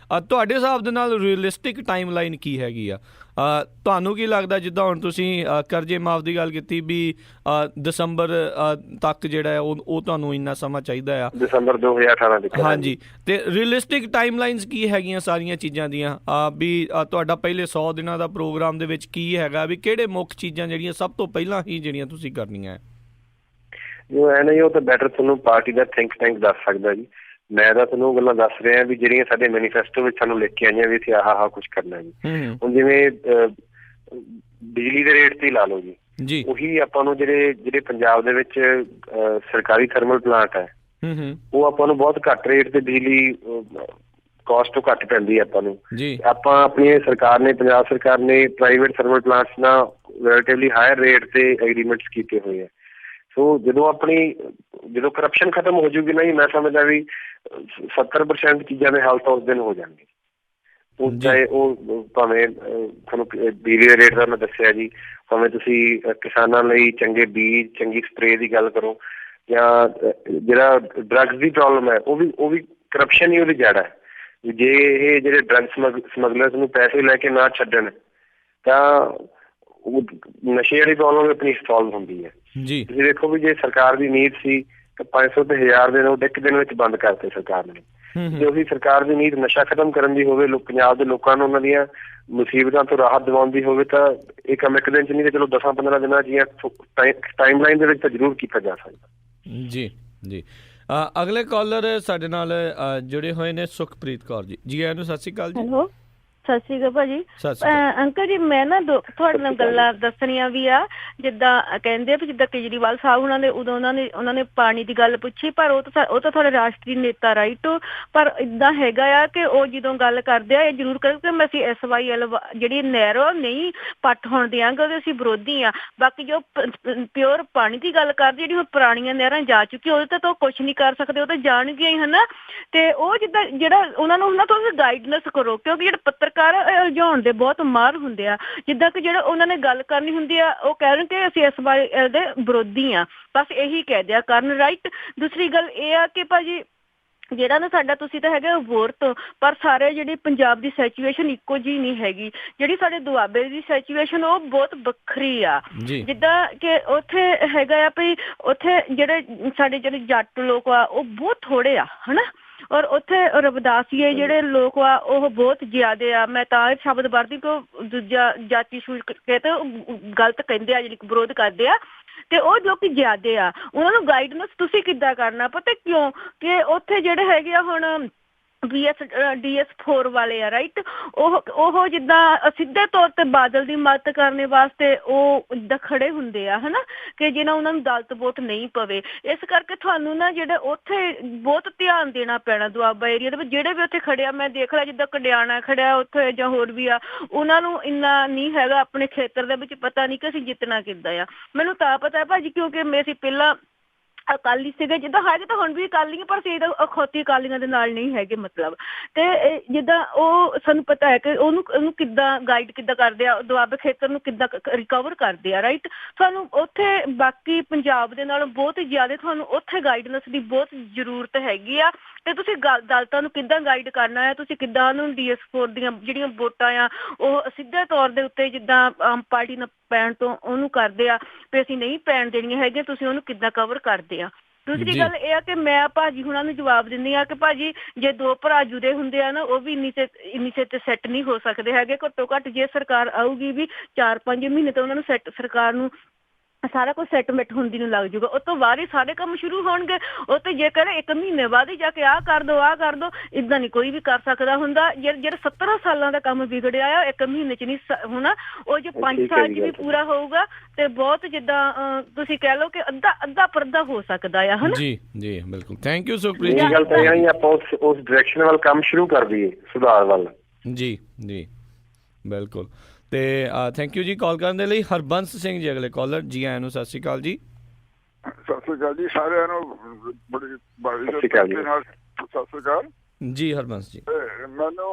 ਤੁਹਾਡੇ ਹਿਸਾਬ ਦੇ ਨਾਲ ਰੀਅਲਿਸਟਿਕ ਟਾਈਮ ਲਾਈਨ ਕੀ ਹੈਗੀ ਆ? ਤੁਹਾਨੂੰ ਕੀ ਲੱਗਦਾ, ਜਿੱਦਾਂ ਹੁਣ ਤੁਸੀਂ ਕਰਜ਼ੇ ਮਾਫ ਦੀ ਗੱਲ ਕੀਤੀ ਵੀ ਦਸੰਬਰ ਤੱਕ ਜਿਹੜਾ ਹੈ ਉਹ ਤੁਹਾਨੂੰ ਇੰਨਾ ਸਮਾਂ ਚਾਹੀਦਾ ਆ, ਦਸੰਬਰ 2018 ਤੱਕ? ਹਾਂਜੀ। ਤੇ ਰੀਅਲਿਸਟਿਕ ਟਾਈਮ ਲਾਈਨਸ ਕੀ ਹੈਗੀਆਂ ਸਾਰੀਆਂ ਚੀਜ਼ਾਂ ਦੀਆਂ? ਵੀ ਤੁਹਾਡਾ ਪਹਿਲੇ 100 ਦਿਨਾਂ ਦਾ ਪ੍ਰੋਗਰਾਮ ਦੇ ਵਿੱਚ ਕੀ ਹੈਗਾ, ਵੀ ਕਿਹੜੇ ਮੁੱਖ ਚੀਜ਼ਾਂ ਜਿਹੜੀਆਂ ਸਭ ਤੋਂ ਪਹਿਲਾਂ ਹੀ ਜਿਹੜੀਆਂ ਤੁਸੀਂ ਕਰਨੀਆਂ? ਜੋ ਹੈ ਨਾ ਉਹ ਤਾਂ ਬੈਟਰ ਤੁਹਾਨੂੰ ਪਾਰਟੀ ਦਾ ਥਿੰਕ ਟੈਂਕ ਦੱਸ ਸਕਦਾ ਜੀ। ਮੈਂ ਤਾਂ ਤੁਹਾਨੂੰ ਉਹ ਗੱਲਾਂ ਦੱਸ ਰਿਹਾ ਵੀ ਜਿਹੜੀਆਂ ਸਾਡੇ ਮੈਨੀਫੈਸਟੋ ਵਿੱਚ ਸਾਨੂੰ ਲਿਖ ਕੇ ਆਈਆਂ ਵੀ ਅਸੀਂ ਆਹ ਕੁਛ ਕਰਨਾ ਜੀ। ਹੁਣ ਜਿਵੇਂ ਬਿਜਲੀ ਦੇ ਰੇਟ ਤੇ ਲਾ ਲਓ ਜੀ, ਉਹੀ ਆਪਾਂ ਨੂੰ ਜਿਹੜੇ ਪੰਜਾਬ ਦੇ ਵਿੱਚ ਸਰਕਾਰੀ ਥਰਮਲ ਪਲਾਂਟ ਹੈ ਉਹ ਆਪਾਂ ਨੂੰ ਬਹੁਤ ਘੱਟ ਰੇਟ ਤੇ ਬਿਜਲੀ ਕਾਸਟ ਤੋਂ ਘੱਟ ਪੈਂਦੀ ਹੈ ਆਪਾਂ ਨੂੰ। ਆਪਾਂ ਆਪਣੀ ਸਰਕਾਰ ਨੇ, ਪੰਜਾਬ ਸਰਕਾਰ ਨੇ ਪ੍ਰਾਈਵੇਟ ਥਰਮਲ ਪਲਾਂਟਸ ਨਾਲ ਰਿਲੇਟਿਵਲੀ ਹਾਇਰ ਰੇਟ ਤੇ ਐਗਰੀਮੈਂਟਸ ਕੀਤੇ ਹੋਏ ਆ। ਸੋ ਜਦੋਂ ਕਰਪਸ਼ਨ ਖਤਮ ਹੋ ਜੂਗੀ ਨਾ ਜੀ, ਮੈਂ ਸਮਝਦਾ ਵੀ 70% ਚੀਜ਼ਾਂ ਦੇ ਹੱਲ ਤਾਂ ਉਸ ਦਿਨ ਹੋ ਜਾਣਗੇ। ਉਹ ਚਾਹੇ ਉਹ ਭਾਵੇਂ ਤੁਹਾਨੂੰ ਬਿਜਲੀ ਦੇ ਰੇਟ ਦਾ ਮੈਂ ਦੱਸਿਆ ਜੀ, ਭਾਵੇਂ ਤੁਸੀਂ ਕਿਸਾਨਾਂ ਲਈ ਚੰਗੇ ਬੀਜ, ਚੰਗੀ ਸਪਰੇਅ ਦੀ ਗੱਲ ਕਰੋ, ਜਾਂ ਜਿਹੜਾ ਡਰੱਗਸ ਦੀ ਪ੍ਰੋਬਲਮ ਹੈ ਉਹ ਵੀ ਕਰਪਸ਼ਨ ਹੀ ਉਹਦੀ ਜੜ ਹੈ। ਜੇ ਇਹ ਜਿਹੜੇ ਡਰੱਗ ਸਮਗਲਰਸ ਨੂੰ ਪੈਸੇ ਲੈ ਕੇ ਨਾ ਛੱਡਣ ਤਾਂ ਉਹ ਨਸ਼ੇ ਵਾਲੀ ਪ੍ਰੋਬਲਮ ਆਪਣੀ ਸੋਲਵ ਹੁੰਦੀ ਹੈ ਜੀ। ਤੁਸੀਂ ਦੇਖੋ ਵੀ ਜੇ ਸਰਕਾਰ ਦੀ ਨੀਤ ਸੀ ਤਾਂ 500 ਤੇ 1000 ਦੇ ਨੋਟ ਇੱਕ ਦਿਨ ਵਿੱਚ ਬੰਦ ਕਰਤੇ ਸਰਕਾਰ ਨੇ। ਜੇ ਉਹੀ ਸਰਕਾਰ ਦੀ ਨੀਤ ਨਸ਼ਾ ਖਤਮ ਕਰਨ ਦੀ ਹੋਵੇ, ਪੰਜਾਬ ਦੇ ਲੋਕਾਂ ਨੂੰ ਉਹਨਾਂ ਦੀਆਂ ਮੁਸੀਬਤਾਂ ਤੋਂ ਰਾਹਤ ਦਿਵਾਉਣ ਦੀ ਹੋਵੇ ਤਾਂ ਇਹ ਕੰਮ ਇੱਕ ਦਿਨ 'ਚ ਨਹੀਂ ਤਾਂ ਚਲੋ 10-15 ਦਿਨਾਂ ਜਾਂ ਟਾਈਮ ਲਾਈਨ ਦੇ ਵਿੱਚ ਤਾਂ ਜ਼ਰੂਰ ਕੀਤਾ ਜਾ ਸਕਦਾ ਜੀ। ਅਗਲੇ ਕਾਲਰ ਸਾਡੇ ਨਾਲ ਜੁੜੇ ਹੋਏ ਨੇ ਸੁਖਪ੍ਰੀਤ ਕੌਰ ਜੀ। ਜੀ ਆਇਆਂ ਨੂੰ, ਸਤਿ ਸ਼੍ਰੀ ਅਕਾਲ ਜੀ। ਹੈਲੋ, ਸਤਿ ਸ਼੍ਰੀ ਅਕਾਲ ਭਾਜੀ। ਅੰਕਲ ਜੀ, ਮੈਂ ਨਾ ਤੁਹਾਡੇ ਨਾਲ ਗੱਲਾਂ ਦੱਸਣੀਆਂ ਵੀ ਆ। ਜਿੱਦਾਂ ਕਹਿੰਦੇ ਆ ਵੀ ਜਿੱਦਾਂ ਕੇਜਰੀਵਾਲ ਸਾਹਿਬ ਉਦੋਂ ਉਹਨਾਂ ਨੇ ਪਾਣੀ ਦੀ ਗੱਲ ਪੁੱਛੀ, ਪਰ ਉਹ ਤਾਂ ਤੁਹਾਡੇ ਰਾਸ਼ਟਰੀ ਨੇਤਾ ਰਾਈਟ, ਪਰ ਇੱਦਾਂ ਹੈਗਾ ਆ ਕਿ ਉਹ ਜਦੋਂ ਗੱਲ ਕਰਦੇ ਆ ਇਹ ਜ਼ਰੂਰ ਕਰਦੇ ਕਿ ਅਸੀਂ SYL ਜਿਹੜੀ ਨਹਿਰ ਨਹੀਂ ਪੱਟ ਹੋਣ ਦਿਆਂਗੇ, ਉਹਦੇ ਅਸੀਂ ਵਿਰੋਧੀ ਆ। ਬਾਕੀ ਜੋ ਪਿਓਰ ਪਾਣੀ ਦੀ ਗੱਲ ਕਰਦੇ, ਜਿਹੜੀ ਹੁਣ ਪੁਰਾਣੀਆਂ ਨਹਿਰਾਂ ਜਾ ਚੁੱਕੀ ਉਹਦੇ ਤਾਂ ਕੁਛ ਨਹੀਂ ਕਰ ਸਕਦੇ, ਉਹ ਤਾਂ ਜਾਣਗੀਆਂ ਹੀ, ਹਨਾ। ਤੇ ਉਹ ਜਿਹੜਾ ਉਹਨਾਂ ਨੂੰ ਤੁਸੀਂ ਗਾਈਡਨੈਸ ਕਰੋ, ਕਿਉਂਕਿ ਜਿਹੜੇ ਪੱਤਰਕਾਰ ਸਰਕਾਰ ਉਲਝਾਉਣ ਦੇ ਬਹੁਤ ਮਾਹਰ ਹੁੰਦੇ ਆ। ਜਿੱਦਾਂ ਕਿ ਜਿਹੜਾ ਉਹਨਾਂ ਨੇ ਗੱਲ ਕਰਨੀ ਹੁੰਦੀ ਆ ਉਹ ਕਹਿਣ ਕਿ ਅਸੀਂ ਇਸ ਬਾਰੇ ਦੇ ਵਿਰੋਧੀ ਆ, ਬਸ ਇਹੀ ਕਹਿ ਦਿਆ ਕਰਨ, ਰਾਈਟ। ਦੂਸਰੀ ਗੱਲ ਇਹ ਆ ਕਿ ਭਾਜੀ ਜਿਹੜਾ ਨਾ ਸਾਡਾ ਤੁਸੀਂ ਤਾਂ ਹੈਗੇ ਵੋਰਤ, ਪਰ ਸਾਰੇ ਜਿਹੜੀ ਪੰਜਾਬ ਦੀ ਸਿਚੁਏਸ਼ਨ ਇੱਕੋ ਜਿਹੀ ਨਹੀਂ ਹੈਗੀ। ਜਿਹੜੀ ਸਾਡੇ ਦੁਆਬੇ ਦੀ ਸਿਚੁਏਸ਼ਨ ਉਹ ਬਹੁਤ ਵੱਖਰੀ ਆ। ਜਿੱਦਾਂ ਕਿ ਉੱਥੇ ਹੈਗਾ ਆ ਵੀ ਉੱਥੇ ਜਿਹੜੇ ਸਾਡੇ ਜਿਹੜੇ ਜੱਟ ਲੋਕ ਆ ਉਹ ਬਹੁਤ ਥੋੜੇ ਆ, ਹਨਾ, ਔਰ ਉੱਥੇ ਰਵਿਦਾਸੀਏ ਜਿਹੜੇ ਲੋਕ ਆ ਉਹ ਬਹੁਤ ਜ਼ਿਆਦੇ ਆ। ਮੈਂ ਤਾਂ ਇਹ ਸ਼ਬਦ ਵਰਤੀ ਕਿ ਉਹ ਦੂਜਾ ਜਾਤੀ ਕੇ ਤੇ ਗਲਤ ਕਹਿੰਦੇ ਆ, ਜਿਹੜੀ ਵਿਰੋਧ ਕਰਦੇ ਆ, ਤੇ ਉਹ ਲੋਕੀ ਜ਼ਿਆਦੇ ਆ। ਉਹਨਾਂ ਨੂੰ ਗਾਈਡਨੈਸ ਤੁਸੀਂ ਕਿੱਦਾਂ ਕਰਨਾ, ਪਤਾ ਕਿਉਂ ਕਿ ਉੱਥੇ ਜਿਹੜੇ ਹੈਗੇ ਆ ਹੁਣ DS4 ਵਾਲੇ ਆ, ਰਾਈਟ, ਉਹ ਜਿੱਦਾਂ ਸਿੱਧੇ ਤੌਰ ਤੇ ਬਾਦਲ ਦੀ ਮਦਦ ਕਰਨ ਵਾਸਤੇ ਉਹ ਇੱਦਾਂ ਖੜੇ ਹੁੰਦੇ ਆ, ਹਨਾ, ਕਿ ਜਿਹਨਾਂ ਉਹਨਾਂ ਨੂੰ ਦਲਤ ਵੋਟ ਨਹੀਂ ਪਵੇ। ਇਸ ਕਰਕੇ ਤੁਹਾਨੂੰ ਨਾ ਜਿਹੜੇ ਉੱਥੇ ਬਹੁਤ ਧਿਆਨ ਦੇਣਾ ਪੈਣਾ ਦੁਆਬਾ ਏਰੀਆ ਦੇ ਵਿੱਚ। ਜਿਹੜੇ ਵੀ ਉੱਥੇ ਖੜਿਆ ਮੈਂ ਦੇਖ ਲਿਆ, ਜਿੱਦਾਂ ਕੰਡਿਆਣਾ ਖੜਿਆ ਉੱਥੇ ਜਾਂ ਹੋਰ ਵੀ ਆ, ਉਹਨਾਂ ਨੂੰ ਇੰਨਾ ਨਹੀਂ ਹੈਗਾ ਆਪਣੇ ਖੇਤਰ ਦੇ ਵਿੱਚ ਪਤਾ ਨਹੀਂ ਕਿ ਅਸੀਂ ਜਿੱਤਣਾ ਕਿੱਦਾਂ ਆ। ਮੈਨੂੰ ਤਾਂ ਪਤਾ ਹੈ ਭਾਜੀ, ਕਿਉਂਕਿ ਅਸੀਂ ਪਹਿਲਾਂ ਅਕਾਲੀ ਸੀਗੇ, ਜਿੱਦਾਂ ਹੈਗੇ ਤਾਂ ਹੁਣ ਵੀ ਅਕਾਲੀ ਪਰ ਅਸੀਂ ਤਾਂ ਅਖੌਤੀ ਅਕਾਲੀਆਂ ਦੇ ਨਾਲ ਨਹੀਂ ਹੈਗੇ ਮਤਲਬ। ਤੇ ਜਿੱਦਾਂ ਉਹ ਸਾਨੂੰ ਪਤਾ ਹੈ ਕਿ ਉਹਨੂੰ ਕਿੱਦਾਂ ਗਾਈਡ ਕਿੱਦਾਂ ਕਰਦੇ ਆ, ਦੁਆਬੇ ਖੇਤਰ ਨੂੰ ਕਿੱਦਾਂ ਰਿਕਵਰ ਕਰਦੇ ਆ, ਰਾਈਟ। ਤੁਹਾਨੂੰ ਉੱਥੇ ਬਾਕੀ ਪੰਜਾਬ ਦੇ ਨਾਲੋਂ ਬਹੁਤ ਹੀ ਜ਼ਿਆਦਾ ਤੁਹਾਨੂੰ ਉੱਥੇ ਗਾਈਡਨੈਸ ਦੀ ਬਹੁਤ ਜ਼ਰੂਰਤ ਹੈਗੀ ਆ। ਤੇ ਤੁਸੀਂ ਦਲਤਾਂ ਨੂੰ ਕਿੱਦਾਂ ਗਾਈਡ ਕਰਨਾ ਹੈ, ਤੁਸੀਂ ਕਿੱਦਾਂ ਉਹਨੂੰ DS4 ਦੀਆਂ ਜਿਹੜੀਆਂ ਵੋਟਾਂ ਆ ਉਹ ਸਿੱਧੇ ਤੌਰ ਦੇ ਉੱਤੇ ਜਿੱਦਾਂ ਆਮ ਪਾਰਟੀ ਨਾਲ ਪੈਣ ਤੋਂ ਉਹਨੂੰ ਕਰਦੇ ਆ ਵੀ ਅਸੀਂ ਨਹੀਂ ਪੈਣ ਦੇਣੀਆਂ ਹੈਗੀਆਂ, ਤੁਸੀਂ ਉਹਨੂੰ ਕਿੱਦਾਂ ਕਵਰ ਕਰਦੇ ਆ। ਦੂਸਰੀ ਗੱਲ ਇਹ ਆ ਕਿ ਮੈਂ ਭਾਜੀ ਹੁਣਾਂ ਨੂੰ ਜਵਾਬ ਦਿੰਦੀ ਆ ਕਿ ਭਾਜੀ ਜੇ ਦੋ ਭਰਾ ਜੁੜੇ ਹੁੰਦੇ ਆ ਨਾ ਉਹ ਵੀ ਇੰਨੀ ਤੇ ਸੈੱਟ ਨਹੀਂ ਹੋ ਸਕਦੇ ਹੈਗੇ। ਘੱਟੋ ਘੱਟ ਜੇ ਸਰਕਾਰ ਆਊਗੀ ਵੀ 4-5 ਮਹੀਨੇ ਤਾਂ ਉਹਨਾਂ ਨੂੰ ਸਰਕਾਰ ਨੂੰ ਸਾਰਾ ਕੁਝ ਸੈਟਲਮੈਂਟ ਹੁੰਦੀ ਨੂੰ ਲੱਗ ਜੂਗਾ। ਉਹ ਤੋਂ ਬਾਅਦ ਹੀ ਸਾਰੇ ਕੰਮ ਸ਼ੁਰੂ ਹੋਣਗੇ। ਉਹ ਤੇ ਜੇਕਰ 1 ਮਹੀਨੇ ਬਾਅਦ ਹੀ ਜਾ ਕੇ ਆਹ ਕਰ ਦੋ ਇਦਾਂ ਨਹੀਂ ਕੋਈ ਵੀ ਕਰ ਸਕਦਾ ਹੁੰਦਾ। ਜਿਹੜਾ 17 ਸਾਲਾਂ ਦਾ ਕੰਮ ਵਿਗੜਿਆ ਆ 1 ਮਹੀਨੇ ਚ ਨਹੀਂ ਹੋਣਾ, ਉਹ ਜੇ 5 ਸਾਲ ਚ ਵੀ ਪੂਰਾ ਹੋਊਗਾ ਤੇ ਬਹੁਤ ਜਿੱਦਾਂ ਤੁਸੀਂ ਕਹਿ ਲਓ ਕਿ ਅੱਧਾ ਪਰਦਾ ਹੋ ਸਕਦਾ ਆ, ਹਨਾ। ਜੀ ਜੀ ਬਿਲਕੁਲ, ਥੈਂਕ ਯੂ ਸੁਖਪ੍ਰੀਤ ਜੀ। ਗੱਲ ਤਾਂ ਇਹ ਆਪਾਂ ਉਸ ਡਾਇਰੈਕਸ਼ਨ ਵੱਲ ਕੰਮ ਸ਼ੁਰੂ ਕਰ ਦਈਏ, ਸੁਧਾਰ ਵੱਲ। ਜੀ ਜੀ ਬਿਲਕੁਲ। ਤੇ ਥੈਂਕ ਯੂ ਜੀ ਕਾਲ ਕਰਨ ਦੇ ਲਈ। ਹਰਬੰਸ ਸਿੰਘ ਜੀ ਅਗਲੇ ਕਾਲਰ, ਜੀ ਆਇਆਂ ਨੂੰ, ਸਤਿ ਸ਼੍ਰੀ ਅਕਾਲ ਜੀ। ਸਤਿ ਸ਼੍ਰੀ ਅਕਾਲ ਜੀ ਸਾਰਿਆਂ ਨੂੰ, ਬੜੀ ਸਤਿ ਸ਼੍ਰੀ ਅਕਾਲ ਜੀ। ਹਰਬੰਸ ਜੀ, ਮੈਨੂੰ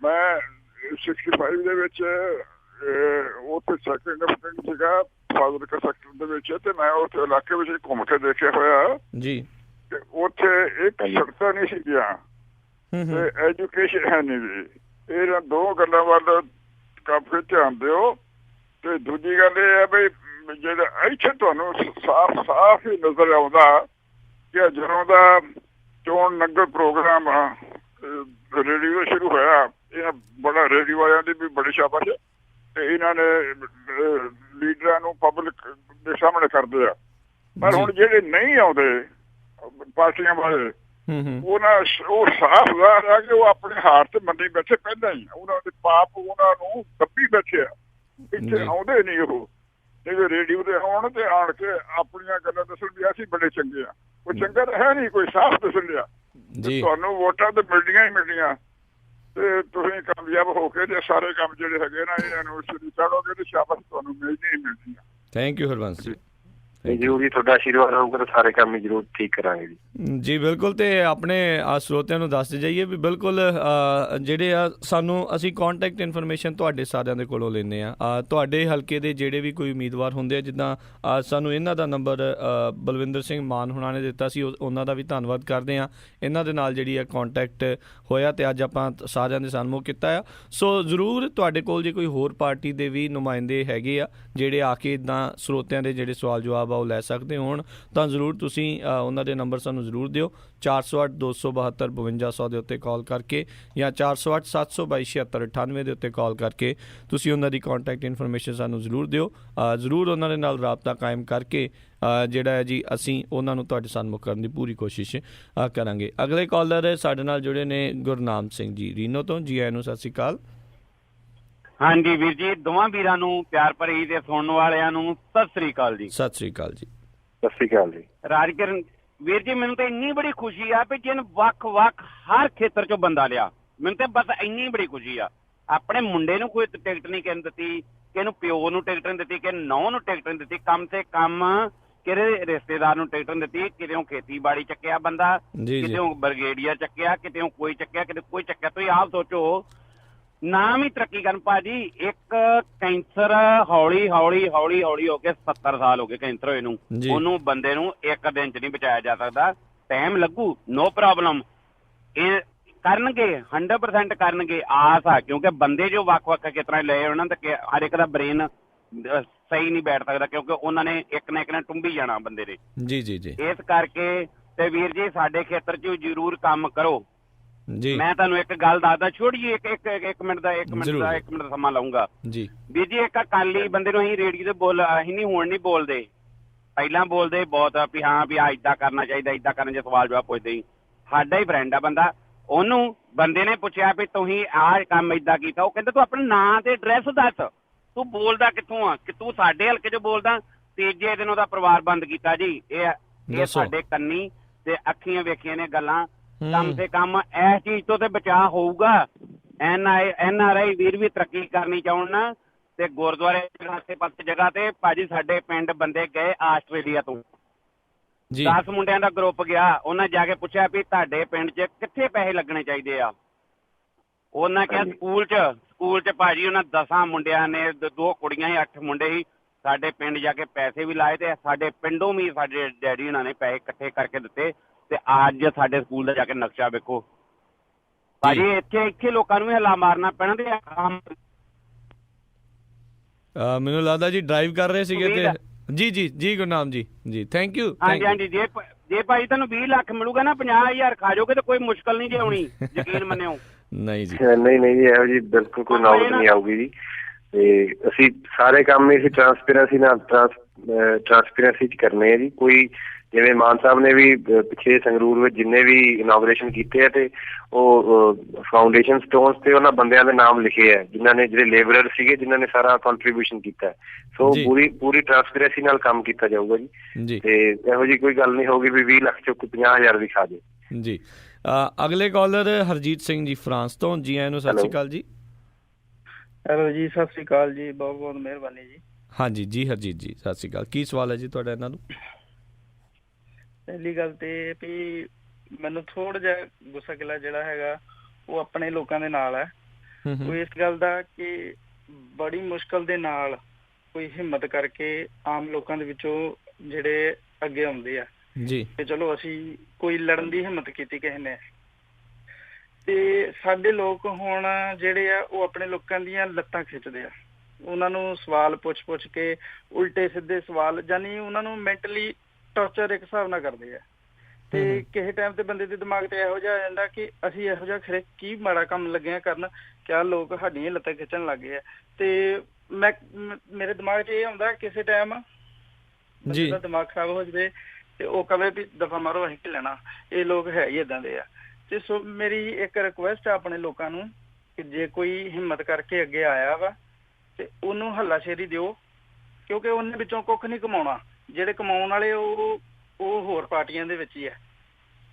ਮੈਂ 65 ਦੇ ਵਿੱਚ ਉੱਥੇ ਸੈਕਟਰ ਲੈਫਟੀਨੈਂਟ ਸੀਗਾ ਫਾਜ਼ਿਲਕਾ ਸੈਕਟਰ ਦੇ ਵਿੱਚ, ਤੇ ਮੈਂ ਉੱਥੇ ਇਲਾਕੇ ਵਿੱਚ ਘੁੰਮ ਕੇ ਦੇਖਿਆ ਹੋਇਆ ਜੀ। ਤੇ ਉੱਥੇ ਇੱਕ ਸੜਕਾਂ ਨਹੀਂ ਸੀਗੀਆਂ ਤੇ ਐਜੂਕੇਸ਼ਨ ਹੈ ਨਹੀਂ ਜੀ। ਇਹਨਾਂ ਦੋ ਗੱਲਾਂ ਵੱਲ ਕਾਫੀ ਧਿਆਨ ਦਿਓ। ਤੇ ਦੂਜੀ ਗੱਲ ਇਹ ਹੈ ਵੀ ਜਿਹੜਾ ਇੱਥੇ ਤੁਹਾਨੂੰ ਸਾਫ਼ ਹੀ ਨਜ਼ਰ ਆਉਂਦਾ ਕਿ ਜਦੋਂ ਦਾ ਚੋਣ ਨਗਰ ਪ੍ਰੋਗਰਾਮ ਰੇਡੀਓ ਸ਼ੁਰੂ ਹੋਇਆ, ਇਹ ਬੜਾ ਰੇਡੀਓ ਵਾਲਿਆਂ ਦੀ ਵੀ ਬੜੀ ਸ਼ਾਬਾਸ਼, ਤੇ ਇਹਨਾਂ ਨੇ ਲੀਡਰਾਂ ਨੂੰ ਪਬਲਿਕ ਦੇ ਸਾਹਮਣੇ ਕਰਦੇ ਆ। ਪਰ ਹੁਣ ਜਿਹੜੇ ਨਹੀਂ ਆਉਂਦੇ ਪਾਰਟੀਆਂ ਵਾਲੇ, ਉਹ ਸਾਫ਼ ਜ਼ਾਹਰ ਆ ਕਿ ਉਹ ਆਪਣੇ ਹਾਰ ਤੇ ਮੰਨੀ ਬੈਠੇ ਪਹਿਲਾਂ ਹੀ। ਉਹਨਾਂ ਦੇ ਪਾਪ ਉਹਨਾਂ ਨੂੰ ਦੱਬੀ ਬੈਠੇ ਆ, ਇੱਥੇ ਆਉਂਦੇ ਨਹੀਂ। ਉਹ ਜੇ ਰੇਡੀਓ ਤੇ ਆਉਣ ਤੇ ਆਣ ਕੇ ਆਪਣੀਆਂ ਗੱਲਾਂ ਦੱਸਣ ਵੀ ਅਸੀਂ ਬੜੇ ਚੰਗੇ ਆ, ਉਹ ਚੰਗਾ ਤਾਂ ਹੈ ਨਹੀਂ, ਕੋਈ ਸਾਫ਼ ਦੱਸਣ ਲਿਆ। ਤੁਹਾਨੂੰ ਵੋਟਾਂ ਤੇ ਮਿਲਣੀਆਂ ਹੀ ਮਿਲਣੀਆਂ, ਤੇ ਤੁਸੀਂ ਕਾਮਯਾਬ ਹੋ ਕੇ ਤੇ ਸਾਰੇ ਕੰਮ ਜਿਹੜੇ ਹੈਗੇ ਨਾ ਇਹਨਾਂ ਨੂੰ ਸ਼ੁਰੂ ਕਰੋਗੇ ਤੇ ਸ਼ਾਬਾਸ਼ ਤੁਹਾਨੂੰ ਮਿਲਣੀ ਹੀ ਮਿਲਣੀ ਆ। ਥੈਂਕ ਯੂ ਹਰਬੰਸ ਜੀ। ਜ਼ਰੂਰੀ ਤੁਹਾਡਾ ਆਸ਼ੀਰਵਾਦ ਹੋਊਗਾ ਤਾਂ ਸਾਰੇ ਕੰਮ ਹੀ ਜ਼ਰੂਰ ਠੀਕ ਕਰਾਂਗੇ ਜੀ। ਜੀ ਬਿਲਕੁਲ। ਤੇ ਆਪਣੇ ਸਰੋਤਿਆਂ ਨੂੰ ਦੱਸਦੇ ਜਾਈਏ ਵੀ ਬਿਲਕੁਲ ਜਿਹੜੇ ਆ ਸਾਨੂੰ ਅਸੀਂ ਕੰਟੈਕਟ ਇਨਫੋਰਮੇਸ਼ਨ ਤੁਹਾਡੇ ਸਾਰਿਆਂ ਦੇ ਕੋਲੋਂ ਲੈਂਦੇ ਆ। ਤੁਹਾਡੇ ਹਲਕੇ ਦੇ ਜਿਹੜੇ ਵੀ ਕੋਈ ਉਮੀਦਵਾਰ ਹੁੰਦੇ ਆ, ਜਿੱਦਾਂ ਸਾਨੂੰ ਇਹਨਾਂ ਦਾ ਨੰਬਰ ਬਲਵਿੰਦਰ ਸਿੰਘ ਮਾਨ ਹੁਣਾਂ ਨੇ ਦਿੱਤਾ ਸੀ, ਉਹਨਾਂ ਦਾ ਵੀ ਧੰਨਵਾਦ ਕਰਦੇ ਆ। ਇਹਨਾਂ ਦੇ ਨਾਲ ਜਿਹੜੀ ਆ ਕੰਟੈਕਟ ਹੋਇਆ ਤੇ ਅੱਜ ਆਪਾਂ ਸਾਰਿਆਂ ਦੇ ਸਨਮੁਖ ਕੀਤਾ ਆ। ਸੋ ਜ਼ਰੂਰ ਤੁਹਾਡੇ ਕੋਲ ਜੇ ਕੋਈ ਹੋਰ ਪਾਰਟੀ ਦੇ ਵੀ ਨੁਮਾਇੰਦੇ ਹੈਗੇ ਆ ਜਿਹੜੇ ਆ ਕੇ ਇੱਦਾਂ ਸਰੋਤਿਆਂ ਦੇ ਜਿਹੜੇ ਸਵਾਲ ਜਵਾਬ ਉਹ ਲੈ ਸਕਦੇ ਹੋਣ, ਤਾਂ ਜ਼ਰੂਰ ਤੁਸੀਂ ਉਹਨਾਂ ਦੇ ਨੰਬਰ ਸਾਨੂੰ ਜ਼ਰੂਰ ਦਿਓ। 408 272 5200 ਦੇ ਉੱਤੇ ਕਾਲ ਕਰਕੇ ਜਾਂ 408 722 7698 ਦੇ ਉੱਤੇ ਕਾਲ ਕਰਕੇ ਤੁਸੀਂ ਉਹਨਾਂ ਦੀ ਕੰਟੈਕਟ ਇਨਫੋਰਮੇਸ਼ਨ ਸਾਨੂੰ ਜ਼ਰੂਰ ਦਿਓ। ਜ਼ਰੂਰ ਉਹਨਾਂ ਦੇ ਨਾਲ ਰਾਬਤਾ ਕਾਇਮ ਕਰਕੇ ਜਿਹੜਾ ਹੈ ਜੀ ਅਸੀਂ ਉਹਨਾਂ ਨੂੰ ਤੁਹਾਡੇ ਸਨਮੁਖ ਕਰਨ ਦੀ ਪੂਰੀ ਕੋਸ਼ਿਸ਼ ਕਰਾਂਗੇ। ਅਗਲੇ ਕਾਲਰ ਸਾਡੇ ਨਾਲ ਜੁੜੇ ਨੇ ਗੁਰਨਾਮ ਸਿੰਘ ਜੀ ਰੀਨੋ ਤੋਂ, ਜੀ ਆਇਆਂ ਨੂੰ, ਸਤਿ ਸ਼੍ਰੀ ਅਕਾਲ। ਹਾਂਜੀ ਵੀਰ ਜੀ, ਦੋਵਾਂ ਵੀਰਾਂ ਨੂੰ ਪਿਆਰ ਭਰੀ ਤੇ ਸੁਣਨ ਵਾਲਿਆਂ ਨੂੰ ਸਤਿ ਸ੍ਰੀ ਅਕਾਲ ਜੀ। ਸਤਿ ਸ੍ਰੀ ਅਕਾਲ ਜੀ। ਸਤਿ ਸ੍ਰੀ ਅਕਾਲ ਜੀ। ਰਾਜਕਿਰਨ ਵੀਰ ਜੀ, ਮੈਨੂੰ ਤਾਂ ਇੰਨੀ ਬੜੀ ਖੁਸ਼ੀ ਆ ਵੀ ਜਿਹਨ ਵੱਖ ਹਰ ਖੇਤਰ ਚੋਂ ਬੰਦਾ ਲਿਆ, ਮੈਨੂੰ ਤਾਂ ਬਸ ਇੰਨੀ ਬੜੀ ਖੁਸ਼ੀ ਆ। ਆਪਣੇ ਮੁੰਡੇ ਨੂੰ ਕੋਈ ਟਿਕਟ ਨਹੀਂ ਕਿਸੇ ਦਿੱਤੀ, ਕਿਸੇ ਨੂੰ ਪਿਓ ਨੂੰ ਟਿਕਟ ਨਹੀਂ ਦਿੱਤੀ, ਕਿਸੇ ਨੌਂ ਨੂੰ ਟਿਕਟ ਨਹੀਂ ਦਿੱਤੀ, ਕਮ ਸੇ ਕਮ ਕਿਸੇ ਰਿਸ਼ਤੇਦਾਰ ਨੂੰ ਟਿਕਟ ਨਹੀਂ ਦਿੱਤੀ। ਕਿਤੇ ਖੇਤੀਬਾੜੀ ਚੱਕਿਆ ਬੰਦਾ, ਕਿਤੇ ਬਰਗੇਡੀਆ ਚੱਕਿਆ, ਕਿਤੇ ਕੋਈ ਚੱਕਿਆ, ਕਿਤੇ ਕੋਈ ਚੱਕਿਆ। ਤੁਸੀਂ ਆਪ ਸੋਚੋ ਨਾਮ ਹੀ ਤਰੱਕੀ ਕਰਨ ਭਾਜੀ। ਇੱਕ ਕੈਂਸਰ ਹੌਲੀ ਹੋ ਕੇ 70 ਸਾਲ ਹੋ ਗਏ ਕੈਂਸਰ ਹੋਏ ਨੂੰ, ਉਹਨੂੰ ਬੰਦੇ ਨੂੰ ਇੱਕ ਦਿਨ ਚ ਨਹੀਂ ਬਚਾਇਆ ਜਾ ਸਕਦਾ, ਟਾਈਮ ਲੱਗੂ, ਨੋ ਪ੍ਰੋਬਲਮ। ਇਹ ਕਰਨਗੇ 100% ਕਰਨਗੇ, ਆਸ ਆ, ਕਿਉਂਕਿ ਬੰਦੇ ਜੋ ਵੱਖ-ਵੱਖ ਖੇਤਰਾਂ ਲਏ ਉਹਨਾਂ ਤੇ ਹਰ ਇੱਕ ਦਾ ਬ੍ਰੇਨ ਸਹੀ ਨਹੀਂ ਬੈਠ ਸਕਦਾ, ਕਿਉਂਕਿ ਉਹਨਾਂ ਨੇ ਇੱਕ ਨਾ ਟੁੰਬੀ ਜਾਣਾ ਬੰਦੇ ਨੇ। ਜੀ। ਇਸ ਕਰਕੇ ਤੇ ਵੀਰ ਜੀ ਸਾਡੇ ਖੇਤਰ 'ਚ ਜ਼ਰੂਰ ਕੰਮ ਕਰੋ ਜੀ। ਮੈਂ ਤੁਹਾਨੂੰ ਇੱਕ ਗੱਲ ਦੱਸਦਾ, ਛੋੜੀ ਇੱਕ ਮਿੰਟ ਦਾ ਸਮਾਂ ਲਊਂਗਾ ਜੀ। ਵੀਰ ਜੀ ਇੱਕ ਅਕਾਲੀ ਬੰਦੇ ਨੂੰ ਅਸੀਂ ਰੇਡੀਓ ਤੇ ਅਸੀਂ ਨਹੀਂ ਹੁਣ ਨਹੀਂ ਬੋਲਦੇ, ਪਹਿਲਾਂ ਬੋਲਦੇ ਬਹੁਤ ਵੀ ਹਾਂ ਵੀ ਆ ਏਦਾਂ ਕਰਨਾ ਚਾਹੀਦਾ, ਏਦਾਂ ਕਰਨ ਜੇ ਸਵਾਲ ਜਵਾਬ ਪੁੱਛਦੇ ਸੀ। ਸਾਡਾ ਹੀ ਫਰੈਂਡ ਆ ਬੰਦਾ, ਉਹਨੂੰ ਬੰਦੇ ਨੇ ਪੁੱਛਿਆ ਵੀ ਤੁਸੀਂ ਆਹ ਕੰਮ ਏਦਾਂ ਕੀਤਾ, ਉਹ ਕਹਿੰਦਾ ਤੂੰ ਆਪਣਾ ਨਾਂ ਤੇ ਐਡਰੈਸ ਦੱਸ, ਤੂੰ ਬੋਲਦਾ ਕਿੱਥੋਂ ਆ, ਕਿ ਤੂੰ ਸਾਡੇ ਹਲਕੇ 'ਚ ਬੋਲਦਾ। ਤੀਜੇ ਦਿਨ ਉਹਦਾ ਪਰਿਵਾਰ ਬੰਦ ਕੀਤਾ ਜੀ। ਇਹ ਸਾਡੇ ਕੰਨੀ ਤੇ ਅੱਖੀਆਂ ਵੇਖੀਆਂ ਨੇ ਗੱਲਾਂ। ਕਮ ਸੇ ਕਮ ਇਸ ਚੀਜ਼ ਤੋਂ ਤੇ ਬਚਾਅ ਹੋਊਗਾ। NRI ਵੀਰ ਵੀ ਤਰੱਕੀ ਕਰਨੀ ਚਾਹੁਣ ਨਾ ਤੇ ਗੁਰਦੁਆਰੇ ਆਸੇ-ਪਾਸੇ ਜਗ੍ਹਾ ਤੇ ਭਾਜੀ ਸਾਡੇ ਪਿੰਡ ਬੰਦੇ ਗਏ ਆਸਟ੍ਰੇਲੀਆ ਤੋਂ, 10 ਮੁੰਡਿਆਂ ਦਾ ਗਰੁੱਪ ਗਿਆ। ਉਹਨਾਂ ਜਾ ਕੇ ਪੁੱਛਿਆ ਵੀ ਤੁਹਾਡੇ ਪਿੰਡ 'ਚ ਕਿੱਥੇ ਪੈਸੇ ਲੱਗਣੇ ਚਾਹੀਦੇ ਆ। ਉਹਨਾਂ ਕਿਹਾ ਸਕੂਲ 'ਚ ਭਾਜੀ ਉਹਨਾਂ 10 ਮੁੰਡਿਆਂ ਨੇ, 2 ਕੁੜੀਆਂ ਸੀ, 8 ਮੁੰਡੇ ਸੀ, ਸਾਡੇ ਪਿੰਡ ਜਾ ਕੇ ਪੈਸੇ ਵੀ ਲਾਏ ਤੇ ਸਾਡੇ ਪਿੰਡੋਂ ਵੀ ਸਾਡੇ ਡੈਡੀ ਉਹਨਾਂ ਨੇ ਪੈਸੇ ਇਕੱਠੇ ਕਰਕੇ ਦਿੱਤੇ ਤੇ ਅੱਜ ਸਾਡੇ ਸਕੂਲ ਦਾ ਜਾ ਕੇ ਨਕਸ਼ਾ ਵੇਖੋ ਭਾਜੀ। ਇੱਥੇ ਲੋਕਾਂ ਨੂੰ ਵੀ ਹੱਲਾ ਮਾਰਨਾ ਪੈਣਾ। ਤੇ ਮੈਨੂੰ ਲੱਗਦਾ ਜੀ ਡਰਾਈਵ ਕਰ ਰਹੇ ਸੀਗੇ ਤੇ ਜੀ ਗੁਰਨਾਮ ਜੀ ਥੈਂਕ ਯੂ। ਹਾਂਜੀ ਜੇ ਭਾਈ ਤੁਹਾਨੂੰ 20 ਲੱਖ ਮਿਲੂਗਾ ਨਾ 50,000 ਖਾ ਜਾਓਗੇ ਤਾਂ ਕੋਈ ਮੁਸ਼ਕਲ ਨਹੀਂ ਜੇ ਆਉਣੀ, ਯਕੀਨ ਮੰਨਿਓ। ਨਹੀਂ ਜੀ ਇਹੋ ਜੀ ਬਿਲਕੁਲ ਕੋਈ ਨੌਬਤ ਨਹੀਂ ਆਊਗੀ ਜੀ। ਤੇ ਅਸੀਂ ਸਾਰੇ ਕੰਮ ਅਸੀਂ ਟਰਾਂਸਪੇਰੈਂਸੀ ਨਾਲ ਟਰਾਂਸਪੇਰੈਂਸੀ 'ਚ ਕਰਨੇ ਆ ਜੀ। ਕੋਈ ਜਿਵੇਂ ਮਾਨ ਸਾਹਿਬ ਨੇ ਵੀ ਪਿੱਛੇ ਸੰਗਰੂਰ ਵਿੱਚ ਜਿੰਨੇ ਵੀ ਇਨੋਗ੍ਰੇਸ਼ਨ ਕੀਤੇ ਆ ਤੇ ਉਹ ਫਾਊਂਡੇਸ਼ਨ ਸਟੋਨਸ ਤੇ ਉਹਨਾਂ ਬੰਦਿਆਂ ਦੇ ਨਾਮ ਲਿਖੇ ਆ ਜਿਨ੍ਹਾਂ ਨੇ, ਜਿਹੜੇ ਲੇਬਰਰ ਸੀਗੇ ਜਿਨ੍ਹਾਂ ਨੇ ਸਾਰਾ ਕੰਟਰੀਬਿਊਸ਼ਨ ਕੀਤਾ। ਸੋ ਪੂਰੀ ਟਰਾਂਸਪੇਰੈਂਸੀ ਨਾਲ ਕੰਮ ਕੀਤਾ ਜਾਊਗਾ ਜੀ। ਤੇ ਇਹੋ ਜਿਹੀ ਕੋਈ ਗੱਲ ਨਹੀਂ ਹੋਊਗੀ ਵੀ 20 ਲੱਖ ਚੋਂ 50,000 ਵੀ ਖਾ ਜੇ ਜੀ। ਅਗਲੇ ਕਾਲਰ ਹਰਜੀਤ ਸਿੰਘ ਜੀ ਫਰਾਂਸ ਤੋਂ। ਜੀ ਆਇਆਂ ਨੂੰ ਸਤਿ ਸ਼੍ਰੀ ਅਕਾਲ ਜੀ। ਹੈਲੋ ਜੀ, ਸਤਿ ਸ਼੍ਰੀ ਅਕਾਲ ਜੀ, ਬਹੁਤ ਮਿਹਰਬਾਨੀ ਜੀ। ਹਾਂਜੀ ਜੀ ਹਰਜੀਤ ਜੀ ਸਤਿ ਸ਼੍ਰੀ ਅਕਾਲ। ਕੀ ਸਵਾਲ ਹੈ ਜੀ ਤੁਹਾਡਾ ਇਹਨਾਂ ਨੂੰ? ਪਹਿਲੀ ਗੱਲ ਤੇ ਵੀ ਮੈਨੂੰ ਥੋੜਾ ਜਿਹਾ ਗੁੱਸਾ ਗਿਲਾ ਜਿਹੜਾ ਹੈਗਾ ਉਹ ਆਪਣੇ ਲੋਕਾਂ ਦੇ ਨਾਲ ਹੈ। ਉਹ ਇਸ ਗੱਲ ਦਾ ਕਿ ਬੜੀ ਮੁਸ਼ਕਲ ਦੇ ਨਾਲ ਕੋਈ ਹਿੰਮਤ ਕਰਕੇ ਆਮ ਲੋਕਾਂ ਦੇ ਵਿੱਚੋਂ ਜਿਹੜੇ ਅੱਗੇ ਆਉਂਦੇ ਆ ਜੀ ਤੇ ਚਲੋ ਅਸੀਂ ਕੋਈ ਲੜਨ ਦੀ ਹਿੰਮਤ ਕੀਤੀ ਕਿਸੇ ਨੇ। ਤੇ ਸਾਡੇ ਲੋਕ ਹੁਣ ਜਿਹੜੇ ਆ ਉਹ ਆਪਣੇ ਲੋਕਾਂ ਦੀਆਂ ਲੱਤਾਂ ਖਿੱਚਦੇ ਆ, ਉਹਨਾਂ ਨੂੰ ਸਵਾਲ ਪੁੱਛ ਕੇ ਉਲਟੇ ਸਿੱਧੇ ਸਵਾਲ, ਜਾਨੀ ਉਹਨਾਂ ਨੂੰ ਮੈਂਟਲੀ ਟੌਰਚਰ ਇੱਕ ਹਿਸਾਬ ਨਾਲ ਕਰਦੇ ਆ। ਤੇ ਕਿਸੇ ਟਾਈਮ ਤੇ ਬੰਦੇ ਦੇ ਦਿਮਾਗ ਤੇ ਇਹੋ ਜਿਹਾ ਆ ਜਾਂਦਾ ਕਿ ਅਸੀਂ ਇਹੋ ਜਿਹਾ ਖਰੇ ਕੀ ਮਾੜਾ ਕੰਮ ਲੱਗੇ ਆ ਕਰਨ, ਕਿਆ ਲੋਕ ਸਾਡੀਆਂ ਲੱਤਾਂ ਖਿੱਚਣ ਲੱਗ ਗਏ ਆ। ਤੇ ਮੇਰੇ ਦਿਮਾਗ 'ਚ ਇਹ ਆਉਂਦਾ ਕਿਸੇ ਟਾਈਮ ਬੰਦੇ ਦਾ ਦਿਮਾਗ ਖਰਾਬ ਹੋ ਜਾਵੇ ਤੇ ਉਹ ਕਵੇ ਵੀ ਦਫਾ ਮਾਰੋ ਅਸੀਂ ਕੀ ਲੈਣਾ, ਇਹ ਲੋਕ ਹੈ ਹੀ ਏਦਾਂ ਦੇ ਆ। ਤੇ ਸੋ ਮੇਰੀ ਇੱਕ ਰਿਕੁਐਸਟ ਆ ਆਪਣੇ ਲੋਕਾਂ ਨੂੰ ਕਿ ਜੇ ਕੋਈ ਹਿੰਮਤ ਕਰਕੇ ਅੱਗੇ ਆਇਆ ਵਾ ਤੇ ਉਹਨੂੰ ਹੱਲਾਸ਼ੇਰੀ ਦਿਓ, ਕਿਉਂਕਿ ਉਹਨੇ ਵਿੱਚੋਂ ਕੁੱਖ ਨਹੀਂ ਕਮਾਉਣਾ। ਜਿਹੜੇ ਕਮਾਉਣ ਵਾਲੇ ਉਹ ਹੋਰ ਪਾਰਟੀਆਂ ਦੇ ਵਿੱਚ ਹੀ ਹੈ।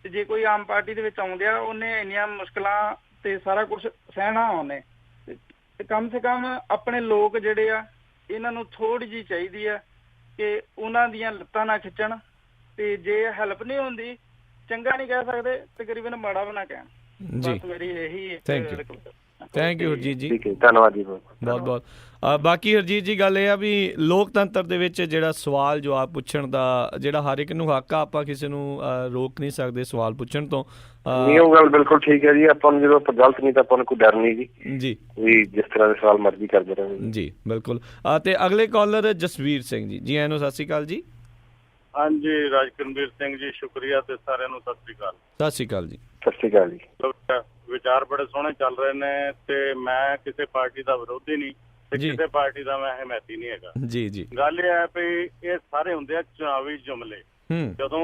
ਤੇ ਜੇ ਕੋਈ ਆਮ ਪਾਰਟੀ ਦੇ ਵਿੱਚ ਆਉਂਦੇ ਆ ਉਹਨੇ ਇੰਨੀਆਂ ਮੁਸ਼ਕਲਾਂ ਤੇ ਸਾਰਾ ਕੁਛ ਸਹਿਣਾ ਉਹਨੇ। ਤੇ ਕਮ ਸੇ ਕਮ ਆਪਣੇ ਲੋਕ ਜਿਹੜੇ ਆ ਇਹਨਾਂ ਨੂੰ ਥੋੜੀ ਜਿਹੀ ਚਾਹੀਦੀ ਆ ਕਿ ਉਹਨਾਂ ਦੀਆਂ ਲੱਤਾਂ ਨਾ ਖਿੱਚਣ। ਤੇ ਜੇ ਹੈਲਪ ਨਹੀਂ ਹੁੰਦੀ, ਚੰਗਾ ਨਹੀਂ ਕਹਿ ਸਕਦੇ, ਤਕਰੀਬਨ ਮਾੜਾ ਵੀ ਨਾ ਕਹਿਣ। ਬਸ ਮੇਰੀ ਇਹੀ ਥੈਂਕ ਯੂ ਹਰਜੀਤ ਜੀ, ਧੰਨਵਾਦ ਜੀ ਬਹੁਤ। ਬਾਕੀ ਹਰਜੀਤ ਜੀ ਗੱਲ ਇਹ ਆ ਵੀ ਲੋਕਤੰਤਰ ਦੇ ਵਿੱਚ ਜਿਹੜਾ ਸਵਾਲ ਜਵਾਬ ਪੁੱਛਣ ਦਾ ਜਿਹੜਾ ਹਰ ਇੱਕ ਨੂੰ ਹੱਕ ਆ, ਆਪਾਂ ਕਿਸੇ ਨੂੰ ਰੋਕ ਨਹੀਂ ਸਕਦੇ ਸਵਾਲ ਪੁੱਛਣ ਤੋਂ। ਨਹੀਂ, ਉਹ ਗੱਲ ਬਿਲਕੁਲ ਠੀਕ ਹੈ ਜੀ। ਆਪਾਂ ਨੂੰ ਜਦੋਂ ਆਪਾਂ ਗਲਤ ਨਹੀਂ ਤਾਂ ਆਪਾਂ ਨੂੰ ਕੋਈ ਡਰ ਨਹੀਂ ਜੀ ਵੀ ਜਿਸ ਤਰ੍ਹਾਂ ਦੇ ਸਵਾਲ ਮਰਜ਼ੀ ਕਰਦੇ ਰਹੇ ਜੀ। ਬਿਲਕੁਲ। ਤੇ ਅਗਲੇ ਕਾਲਰ ਜਸਵੀਰ ਸਿੰਘ ਜੀ ਆਇਆਂ ਨੂੰ ਸਤਿ ਸ਼੍ਰੀ ਅਕਾਲ ਜੀ। ਹਾਂਜੀ ਰਾਜਕਰਨਵੀਰ ਸਿੰਘ ਜੀ, ਸ਼ੁਕਰੀਆ ਤੇ ਸਾਰਿਆਂ ਨੂੰ ਸਤਿ ਸ਼੍ਰੀ ਅਕਾਲ। ਸਤਿ ਸ਼੍ਰੀ ਅਕਾਲ ਜੀ। ਸਤਿ ਸ਼੍ਰੀ ਅਕਾਲ ਜੀ। ਵਿਚਾਰ ਬੜੇ ਸੋਹਣੇ ਚੱਲ ਰਹੇ ਨੇ ਤੇ ਮੈਂ ਕਿਸੇ ਪਾਰਟੀ ਦਾ ਵਿਰੋਧੀ ਨਹੀਂ ਤੇ ਕਿਸੇ ਪਾਰਟੀ ਦਾ ਮੈਂ ਹਮਾਇਤੀ ਨਹੀਂ ਹੈਗਾ ਜੀ। ਗੱਲ ਇਹ ਹੈ ਵੀ ਇਹ ਸਾਰੇ ਹੁੰਦੇ ਆ ਚੁਣਾਵੀ ਜੁਮਲੇ। ਜਦੋਂ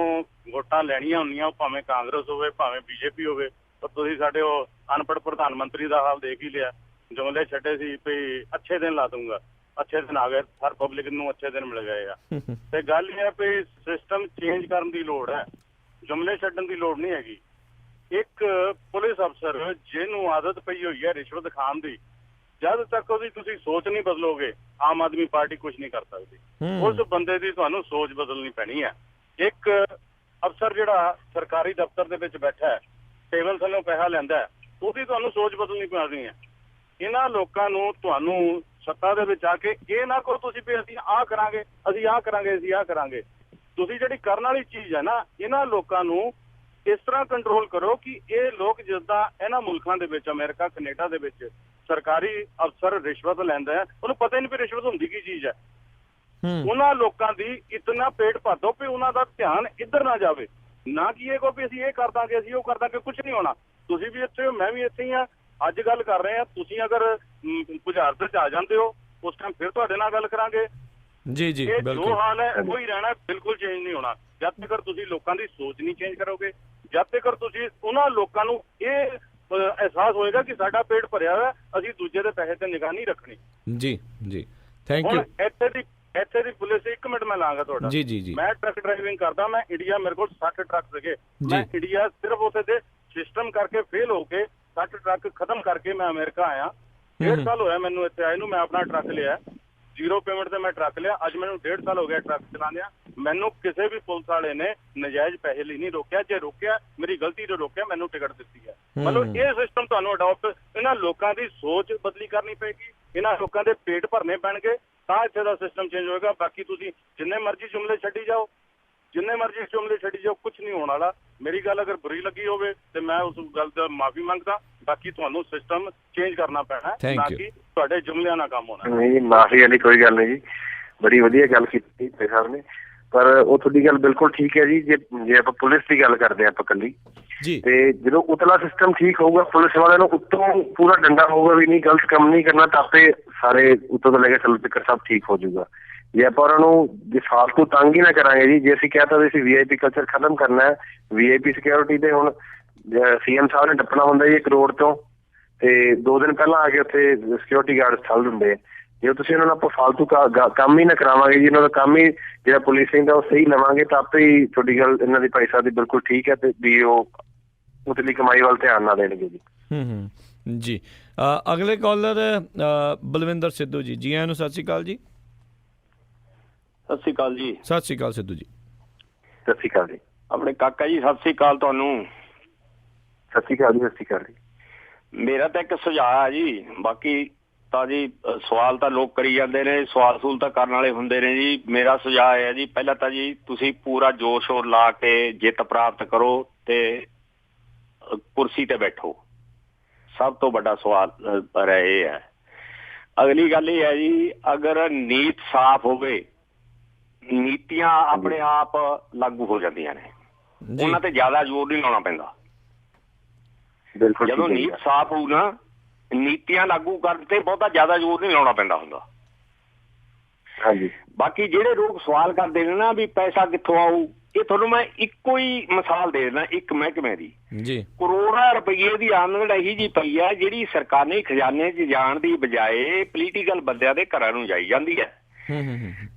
ਵੋਟਾਂ ਲੈਣੀਆਂ ਹੁੰਦੀਆਂ, ਉਹ ਭਾਵੇਂ ਕਾਂਗਰਸ ਹੋਵੇ ਭਾਵੇਂ BJP ਹੋਵੇ। ਪਰ ਤੁਸੀਂ ਸਾਡੇ ਉਹ ਅਨਪੜ੍ਹ ਪ੍ਰਧਾਨ ਮੰਤਰੀ ਦਾ ਹਾਲ ਦੇਖ ਹੀ ਲਿਆ, ਜੁਮਲੇ ਛੱਡੇ ਸੀ ਵੀ ਅੱਛੇ ਦਿਨ ਲਾ ਦੂੰਗਾ, ਅੱਛੇ ਦਿਨ ਆ ਗਏ, ਹਰ ਪਬਲਿਕ ਨੂੰ ਅੱਛੇ ਦਿਨ ਮਿਲ ਗਏ ਆ। ਤੇ ਗੱਲ ਇਹ ਹੈ ਵੀ ਸਿਸਟਮ ਚੇਂਜ ਕਰਨ ਦੀ ਲੋੜ ਹੈ, ਜੁਮਲੇ ਛੱਡਣ ਦੀ ਲੋੜ ਨਹੀਂ ਹੈਗੀ। ਇੱਕ ਪੁਲਿਸ ਅਫਸਰ ਜਿਹਨੂੰ ਆਦਤ ਪਈ ਹੋਈ ਹੈ ਰਿਸ਼ਵਤ ਖਾਣ ਦੀ, ਜਦ ਤੱਕ ਉਹਦੀ ਤੁਸੀਂ ਸੋਚ ਨਹੀਂ ਬਦਲੋਗੇ, ਆਮ ਆਦਮੀ ਪਾਰਟੀ ਕੁਝ ਨਹੀਂ ਕਰ ਸਕਦੀ। ਉਸ ਬੰਦੇ ਦੀ ਤੁਹਾਨੂੰ ਸੋਚ ਬਦਲਣੀ ਪੈਣੀ ਹੈ। ਇੱਕ ਅਫਸਰ ਜਿਹੜਾ ਸਰਕਾਰੀ ਦਫ਼ਤਰ ਦੇ ਵਿੱਚ ਬੈਠਾ ਹੈ, ਟੇਬਲ ਥੱਲੋਂ ਪੈਸਾ ਲੈਂਦਾ, ਉਹਦੀ ਤੁਹਾਨੂੰ ਸੋਚ ਬਦਲਣੀ ਪੈਣੀ ਹੈ। ਇਹਨਾਂ ਲੋਕਾਂ ਨੂੰ ਤੁਹਾਨੂੰ ਸੱਤਾ ਦੇ ਵਿੱਚ ਆ ਕੇ ਇਹ ਨਾ ਕਹੋ ਤੁਸੀਂ ਵੀ ਅਸੀਂ ਆਹ ਕਰਾਂਗੇ, ਅਸੀਂ ਆਹ ਕਰਾਂਗੇ, ਅਸੀਂ ਆਹ ਕਰਾਂਗੇ। ਤੁਸੀਂ ਜਿਹੜੀ ਕਰਨ ਵਾਲੀ ਚੀਜ਼ ਹੈ ਨਾ, ਇਹਨਾਂ ਲੋਕਾਂ ਨੂੰ ਇਸ ਤਰ੍ਹਾਂ ਕੰਟਰੋਲ ਕਰੋ ਕਿ ਇਹ ਲੋਕ ਜਿੱਦਾਂ ਇਹਨਾਂ ਮੁਲਕਾਂ ਦੇ ਵਿੱਚ, ਅਮਰੀਕਾ, ਕੈਨੇਡਾ ਦੇ ਵਿੱਚ ਸਰਕਾਰੀ ਅਫਸਰ ਰਿਸ਼ਵਤ ਲੈਂਦਾ ਹੈ, ਉਹਨੂੰ ਪਤਾ ਹੀ ਨਹੀਂ ਵੀ ਰਿਸ਼ਵਤ ਹੁੰਦੀ ਕੀ ਚੀਜ਼ ਹੈ। ਉਹਨਾਂ ਲੋਕਾਂ ਦੀ ਇਤਨਾ ਪੇਟ ਭਰ ਦੋ ਵੀ ਉਹਨਾਂ ਦਾ ਧਿਆਨ ਇੱਧਰ ਨਾ ਜਾਵੇ, ਨਾ ਕਿ ਇਹ ਕਹੋ ਵੀ ਅਸੀਂ ਇਹ ਕਰ ਦਾਂਗੇ, ਅਸੀਂ ਉਹ ਕਰ ਦਾਂਗੇ। ਕੁਝ ਨਹੀਂ ਹੋਣਾ। ਤੁਸੀਂ ਵੀ ਇੱਥੇ ਹੋ, ਮੈਂ ਵੀ ਇੱਥੇ ਹੀ ਹਾਂ। ਅੱਜ ਗੱਲ ਕਰ ਰਹੇ ਹਾਂ, ਤੁਸੀਂ ਅਗਰ ਬੁਝਾਰਤ 'ਚ ਆ ਜਾਂਦੇ ਹੋ ਉਸ ਟਾਈਮ ਫਿਰ ਤੁਹਾਡੇ ਨਾਲ ਗੱਲ ਕਰਾਂਗੇ। ਜੀ ਜੀ, ਇਹ ਜੋ ਹਾਲ ਹੈ ਉਹੀ ਰਹਿਣਾ, ਬਿਲਕੁਲ ਚੇਂਜ ਨਹੀਂ ਹੋਣਾ ਜਦ ਤੱਕ ਤੁਸੀਂ ਲੋਕਾਂ ਦੀ ਸੋਚ ਨਹੀਂ ਚੇਂਜ ਕਰੋਗੇ, ਜਦ ਤੱਕ ਤੁਸੀਂ ਉਹਨਾਂ ਲੋਕਾਂ ਨੂੰ ਇਹ ਅਹਿਸਾਸ ਹੋਏਗਾ ਕਿ ਸਾਡਾ ਪੇਟ ਭਰਿਆ ਹੋਇਆ, ਅਸੀਂ ਦੂਜੇ ਦੇ ਪੈਸੇ ਤੇ ਨਿਗਾਹ ਨਹੀਂ ਰੱਖਣੀ। ਜੀ ਜੀ, ਥੈਂਕ ਯੂ। ਇੱਥੇ ਦੀ ਪੁਲਿਸ, 1 ਮਿੰਟ ਮੈਂ ਲਾਂਗਾ ਤੁਹਾਡਾ। ਜੀ ਜੀ ਜੀ। ਮੈਂ ਟਰੱਕ ਡਰਾਈਵਿੰਗ ਕਰਦਾ, ਮੈਂ ਇੰਡੀਆ, ਮੇਰੇ ਕੋਲ 60 ਟਰੱਕ ਸੀਗੇ। ਮੈਂ ਇੰਡੀਆ ਸਿਰਫ ਉੱਥੇ ਦੇ ਸਿਸਟਮ ਕਰਕੇ ਫੇਲ ਹੋ ਕੇ 60 ਟਰੱਕ ਖਤਮ ਕਰਕੇ ਮੈਂ ਅਮਰੀਕਾ ਆਇਆ। 1.5 ਸਾਲ ਹੋਇਆ ਮੈਨੂੰ ਇੱਥੇ ਆਏ ਨੂੰ। ਮੈਂ ਆਪਣਾ ਟਰੱਕ ਲਿਆ, 0 ਪੇਮੈਂਟ ਤੇ ਮੈਂ ਟਰੱਕ ਲਿਆ। ਅੱਜ ਮੈਨੂੰ 1.5 ਸਾਲ ਹੋ ਗਿਆ ਟਰੱਕ ਚਲਾਉਂਦਿਆਂ। ਮੈਨੂੰ ਕਿਸੇ ਵੀ ਪੁਲਿਸ ਵਾਲੇ ਨੇ ਨਜਾਇਜ਼ ਪੈਸੇ ਲਈ ਨਹੀਂ ਰੋਕਿਆ। ਜੇ ਰੋਕਿਆ, ਮੇਰੀ ਗਲਤੀ ਤੋਂ ਰੋਕਿਆ, ਮੈਨੂੰ ਟਿਕਟ ਦਿੱਤੀ ਹੈ। ਮਤਲਬ ਇਹ ਸਿਸਟਮ ਤੁਹਾਨੂੰ ਅਡਾਪਟ, ਇਹਨਾਂ ਲੋਕਾਂ ਦੀ ਸੋਚ ਬਦਲੀ ਕਰਨੀ ਪਏਗੀ, ਇਹਨਾਂ ਲੋਕਾਂ ਦੇ ਪੇਟ ਭਰਨੇ ਪੈਣਗੇ, ਤਾਂ ਇੱਥੇ ਦਾ ਸਿਸਟਮ ਚੇਂਜ ਹੋਏਗਾ। ਬਾਕੀ ਤੁਸੀਂ ਜਿੰਨੇ ਮਰਜ਼ੀ ਜੁਮਲੇ ਛੱਡੀ ਜਾਓ, ਜਿੰਨੇ ਮਰਜ਼ੀ ਜੁਮਲੇ ਛੱਡੀ ਜਾਓ, ਕੁਝ ਨਹੀਂ ਹੋਣ ਵਾਲਾ। ਮੇਰੀ ਗੱਲ ਅਗਰ ਬੁਰੀ ਲੱਗੀ ਹੋਵੇ ਤੇ ਮੈਂ ਉਸ ਗੱਲ ਦਾ ਮਾਫੀ ਮੰਗਦਾ। ਬਾਕੀ ਤੁਹਾਨੂੰ ਸਿਸਟਮ ਚੇਂਜ ਕਰਨਾ ਪੈਣਾ, ਨਾ ਕਿ ਤੁਹਾਡੇ ਜੁਮਲਿਆਂ ਨਾਲ ਕੰਮ ਹੋਣਾ। ਨਹੀਂ, ਮਾਫੀ ਵਾਲੀ ਕੋਈ ਗੱਲ ਨਹੀਂ ਜੀ, ਬੜੀ ਵਧੀਆ ਗੱਲ ਕੀਤੀ ਤੇ ਸਰ ਨੇ। ਪਰ ਉਹ ਤੁਹਾਡੀ ਗੱਲ ਬਿਲਕੁਲ ਠੀਕ ਹੈ ਜੀ। ਜੇ ਆਪਾਂ ਪੁਲਿਸ ਦੀ ਗੱਲ ਕਰਦੇ ਹਾਂ ਆਪਾਂ ਇਕੱਲੀ, ਤੇ ਜਦੋਂ ਉਤਲਾ ਸਿਸਟਮ ਠੀਕ ਹੋਊਗਾ, ਪੁਲਿਸ ਵਾਲਿਆਂ ਨੂੰ ਉੱਤੋਂ ਪੂਰਾ ਡੰਡਾ ਹੋਊਗਾ ਵੀ ਨਹੀਂ, ਗਲਤ ਕੰਮ ਨਹੀਂ ਕਰਨਾ, ਤਾਂ ਆਪੇ ਸਾਰੇ ਉੱਤੋਂ ਤੋਂ ਲੈ ਕੇ ਥੱਲੇ ਤੱਕ ਸਭ ਠੀਕ ਹੋ ਜਾਊਗਾ। ਜੇ ਆਪਾਂ ਉਹਨਾਂ ਨੂੰ ਜੇ ਫਾਲਤੂ ਤੰਗ ਹੀ ਨਾ ਕਰਾਂਗੇ ਜੀ, ਜੇ ਅਸੀਂ ਕਹਿਤਾ ਵੀ ਅਸੀਂ VIP ਕਲਚਰ ਖਤਮ ਕਰਨਾ ਹੈ, VIP ਸਿਕਿਉਰਿਟੀ ਤੇ ਹੁਣ CM ਸਾਹਿਬ ਨੇ ਡੱਪਣਾ ਹੁੰਦਾ ਜੀ 1 ਕਰੋੜ ਤੋਂ, ਤੇ 2 ਦਿਨ ਪਹਿਲਾਂ ਆ ਕੇ ਉੱਥੇ ਸਿਕਿਉਰਿਟੀ ਗਾਰਡ ਥਲ ਦਿੰਦੇ ਆ। ਜੇ ਤੁਸੀਂ ਉਹਨਾਂ ਨੂੰ ਆਪਾਂ ਫਾਲਤੂ ਕੰਮ ਹੀ ਨਾ ਕਰਾਵਾਂਗੇ ਜੀ, ਉਹਨਾਂ ਦਾ ਕੰਮ ਹੀ ਜਿਹੜਾ ਪੁਲਿਸਿੰਗ ਦਾ ਉਹ ਸਹੀ ਲਵਾਂਗੇ, ਤਾਂ ਆਪੇ ਹੀ ਤੁਹਾਡੀ ਗੱਲ ਇਹਨਾਂ ਦੀ ਭਾਈ ਸਾਹਿਬ ਦੀ ਬਿਲਕੁਲ ਠੀਕ ਹੈ, ਤੇ ਵੀ ਉਹ ਉਤਲੀ ਕਮਾਈ ਵੱਲ ਧਿਆਨ ਨਾ ਦੇਣਗੇ ਜੀ। ਜੀ, ਅਗਲੇ ਕਾਲਰ ਬਲਵਿੰਦਰ ਸਿੱਧੂ ਜੀ। ਜੀ ਆਇਆਂ ਨੂੰ, ਸਤਿ ਸ਼੍ਰੀ ਅਕਾਲ ਜੀ। ਸਤਿ ਸ਼੍ਰੀ ਅਕਾਲ ਜੀ। ਸਤਿ ਸ਼੍ਰੀ ਅਕਾਲ ਸਿੱਧੂ ਜੀ। ਸਤਿ ਸ਼੍ਰੀ ਅਕਾਲ ਜੀ। ਆਪਣੇ ਕਾਕਾ ਜੀ, ਸਤਿ ਸ਼੍ਰੀ ਅਕਾਲ ਤੁਹਾਨੂੰ। ਸਤਿ ਸ਼੍ਰੀ ਅਕਾਲ ਜੀ। ਸਤਿ ਸ਼੍ਰੀ ਅਕਾਲ ਜੀ। ਮੇਰਾ ਤਾਂ ਇੱਕ ਸੁਝਾਅ ਹੈ ਜੀ, ਬਾਕੀ ਤਾਂ ਜੀ ਸਵਾਲ ਤਾਂ ਲੋਕ ਕਰੀ ਜਾਂਦੇ ਨੇ, ਸਵਾਲ ਤਾਂ ਕਰਨ ਵਾਲੇ ਹੁੰਦੇ ਨੇ ਜੀ। ਮੇਰਾ ਸੁਝਾਅ ਹੈ ਜੀ, ਪਹਿਲਾਂ ਤਾਂ ਜੀ ਤੁਸੀਂ ਪੂਰਾ ਜੋਰ ਸ਼ੋਰ ਲਾ ਕੇ ਜਿੱਤ ਪ੍ਰਾਪਤ ਕਰੋ ਤੇ ਕੁਰਸੀ ਤੇ ਬੈਠੋ। ਸਭ ਤੋਂ ਵੱਡਾ ਸਵਾਲ ਇਹ ਹੈ। ਅਗਲੀ ਗੱਲ ਇਹ ਹੈ ਜੀ, ਅਗਰ ਨੀਤ ਸਾਫ਼ ਹੋਵੇ, ਨੀਤੀਆਂ ਆਪਣੇ ਆਪ ਲਾਗੂ ਹੋ ਜਾਂਦੀਆਂ ਨੇ, ਉਹਨਾਂ ਤੇ ਜ਼ਿਆਦਾ ਜ਼ੋਰ ਨਹੀਂ ਲਾਉਣਾ ਪੈਂਦਾ। ਜਦੋਂ ਨੀਤ ਸਾਫ਼ ਹੋਊ ਨਾ, ਨੀਤੀਆਂ ਲਾਗੂ ਕਰਨ ਤੇ ਬਹੁਤਾ ਜ਼ਿਆਦਾ ਜ਼ੋਰ ਨਹੀਂ ਲਾਉਣਾ ਪੈਂਦਾ ਹੁੰਦਾ। ਬਾਕੀ ਜਿਹੜੇ ਲੋਕ ਸਵਾਲ ਕਰਦੇ ਨੇ ਨਾ ਵੀ ਪੈਸਾ ਕਿੱਥੋਂ ਆਊ, ਇਹ ਤੁਹਾਨੂੰ ਮੈਂ ਇੱਕੋ ਹੀ ਮਿਸਾਲ ਦੇ ਦਿੰਦਾ, ਇੱਕ ਮਹਿਕਮੇ ਦੀ। ਕਰੋੜਾਂ ਰੁਪਈਏ ਦੀ ਆਮਦਨ ਇਹੀ ਜੀ ਪਈ ਹੈ ਜਿਹੜੀ ਸਰਕਾਰੀ ਖਜ਼ਾਨੇ 'ਚ ਜਾਣ ਦੀ ਬਜਾਏ ਪੋਲੀਟੀਕਲ ਬੰਦਿਆਂ ਦੇ ਘਰਾਂ ਨੂੰ ਜਾਈ ਜਾਂਦੀ ਹੈ।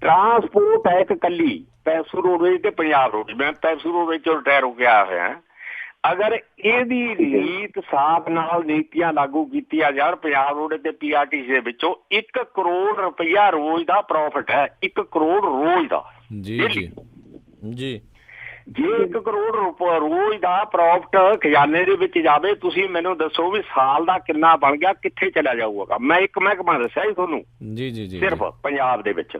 ਟਰਾਂਸਪੋਰਟ ਹੈ ਇੱਕ ਕੱਲੀ ਪੈਪਸੂ ਰੋਡਵੇਜ ਤੇ ਪੰਜਾਬ ਰੋਡਵੇਜ। ਮੈਂ ਪੈਪਸੂ ਰੋਡਵੇਜ ਚੋਂ ਰਿਟਾਇਰ ਹੋ ਕੇ ਆਇਆ ਹੋਇਆ। ਅਗਰ ਇਹਦੀ ਨੀਤ ਸਾਫ਼ ਨਾਲ ਨੀਤੀਆਂ ਲਾਗੂ ਕੀਤੀਆਂ ਜਾਣ, ਪੰਜਾਬ ਰੋਡ ਤੇ PRTC ਦੇ ਵਿੱਚੋਂ 1 ਕਰੋੜ ਰੁਪਇਆ ਰੋਜ਼ ਦਾ ਪ੍ਰੋਫਿਟ ਹੈ। 1 ਕਰੋੜ ਰੋਜ਼ ਦਾ ਜੀ ਜੀ। ਜੇ 1 ਕਰੋੜ ਰੋਜ਼ ਦਾ ਪ੍ਰੋਫਿਟ ਖਜ਼ਾਨੇ ਦੇ ਵਿੱਚ ਜਾਵੇ, ਤੁਸੀਂ ਮੈਨੂੰ ਦੱਸੋ ਵੀ ਸਾਲ ਦਾ ਕਿੰਨਾ ਬਣ ਗਿਆ, ਕਿੱਥੇ ਚਲਾ ਜਾਊਗਾ। ਮੈਂ ਇੱਕ ਮਹਿਕਮਾ ਦੱਸਿਆ ਜੀ ਤੁਹਾਨੂੰ ਜੀ ਜੀ ਜੀ, ਸਿਰਫ ਪੰਜਾਬ ਦੇ ਵਿੱਚ।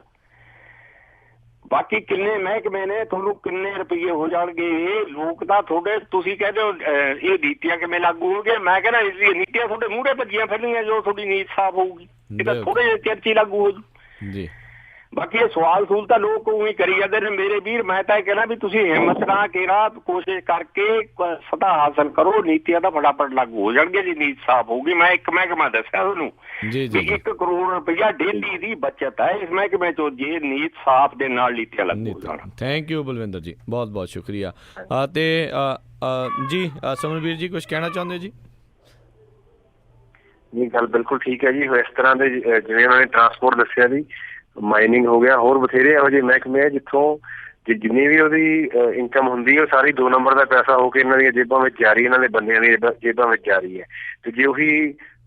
ਬਾਕੀ ਕਿੰਨੇ ਮਹਿਕਮੇ ਨੇ, ਤੁਹਾਨੂੰ ਕਿੰਨੇ ਰੁਪਈਏ ਹੋ ਜਾਣਗੇ। ਇਹ ਲੋਕ ਤਾਂ ਤੁਹਾਡੇ, ਤੁਸੀਂ ਕਹਿੰਦੇ ਹੋ ਇਹ ਨੀਤੀਆਂ ਕਿਵੇਂ ਲਾਗੂ ਹੋਣਗੇ, ਮੈਂ ਕਹਿੰਦਾ ਇਹ ਨੀਤੀਆਂ ਤੁਹਾਡੇ ਮੂਹਰੇ ਭੱਜੀਆਂ ਫਿਰਨੀਆਂ ਜੋ ਤੁਹਾਡੀ ਨੀਤ ਸਾਫ਼ ਹੋਊਗੀ। ਇਹ ਤਾਂ ਥੋੜੇ ਜਿਹੇ ਚਿਰ 'ਚ ਹੀ ਲਾਗੂ ਹੋ ਜੀ। ਬਾਕੀ ਇਹ ਸਵਾਲ ਤਾਂ ਲੋਕ ਉਵੇਂ ਕਰੀ ਜਾਂਦੇ ਨੇ ਮੇਰੇ ਵੀਰ। ਮੈਂ ਤਾਂ ਇਹ ਕਹਿਣਾ ਵੀ ਤੁਸੀਂ ਹਿੰਮਤ ਨਾ ਕੇਰਾ, ਕੋਸ਼ਿਸ਼ ਕਰਕੇ ਸਤਾ ਹਾਸਲ ਕਰੋ, ਨੀਤੀਆਂ ਤਾਂ ਫਟਾਫਟ ਲਾਗੂ ਹੋ ਜਾਣਗੀਆਂ ਜੀ, ਨੀਤ ਸਾਫ਼ ਹੋਊਗੀ। ਮੈਂ ਇੱਕ ਮਹਿਕਮਾ ਦੱਸਿਆ ਤੁਹਾਨੂੰ ਵੀ 1 ਕਰੋੜ ਰੁਪਇਆ ਡੇਲੀ ਦੀ ਬੱਚਤ ਹੈ ਇਸ ਮਹਿਕਮੇ ਚੋਂ, ਜੇ ਨੀਤ ਸਾਫ਼ ਦੇ ਨਾਲ ਨੀਤੀਆਂ ਲਾਗੂ ਹੋ ਜਾਣ। ਥੈਂਕ ਯੂ ਬਲਵਿੰਦਰ ਜੀ, ਬਹੁਤ ਬਹੁਤ ਸ਼ੁਕਰੀਆ। ਤੇ ਜੀ ਸਮਰਵੀਰ ਜੀ, ਕੁਝ ਕਹਿਣਾ ਚਾਹੁੰਦੇ ਜੀ? ਇਹ ਗੱਲ ਬਿਲਕੁਲ ਠੀਕ ਹੈ ਜੀ। ਇਸ ਤਰ੍ਹਾਂ ਦੇ ਜਿਵੇਂ ਉਹਨਾਂ ਨੇ ਟਰਾਂਸਪੋਰਟ ਦੱਸਿਆ ਜੀ, ਮਾਈਨਿੰਗ ਹੋ ਗਿਆ, ਹੋਰ ਬਥੇਰੇ ਇਹੋ ਜਿਹੇ ਮਹਿਕਮੇ ਆ ਜਿੱਥੋਂ ਜਿੰਨੀ ਵੀ ਉਹਦੀ ਇਨਕਮ ਹੁੰਦੀ ਹੈ ਉਹ ਸਾਰੀ 2 ਨੰਬਰ ਦਾ ਪੈਸਾ ਹੋ ਕੇ ਇਹਨਾਂ ਦੀਆਂ ਜੇਬਾਂ ਵਿੱਚ ਜਾ ਰਹੀ, ਇਹਨਾਂ ਦੇ ਬੰਦਿਆਂ ਦੀਆਂ ਜੇਬਾਂ ਵਿੱਚ ਜਾ ਰਹੀ ਹੈ। ਤੇ ਜੇ ਉਹੀ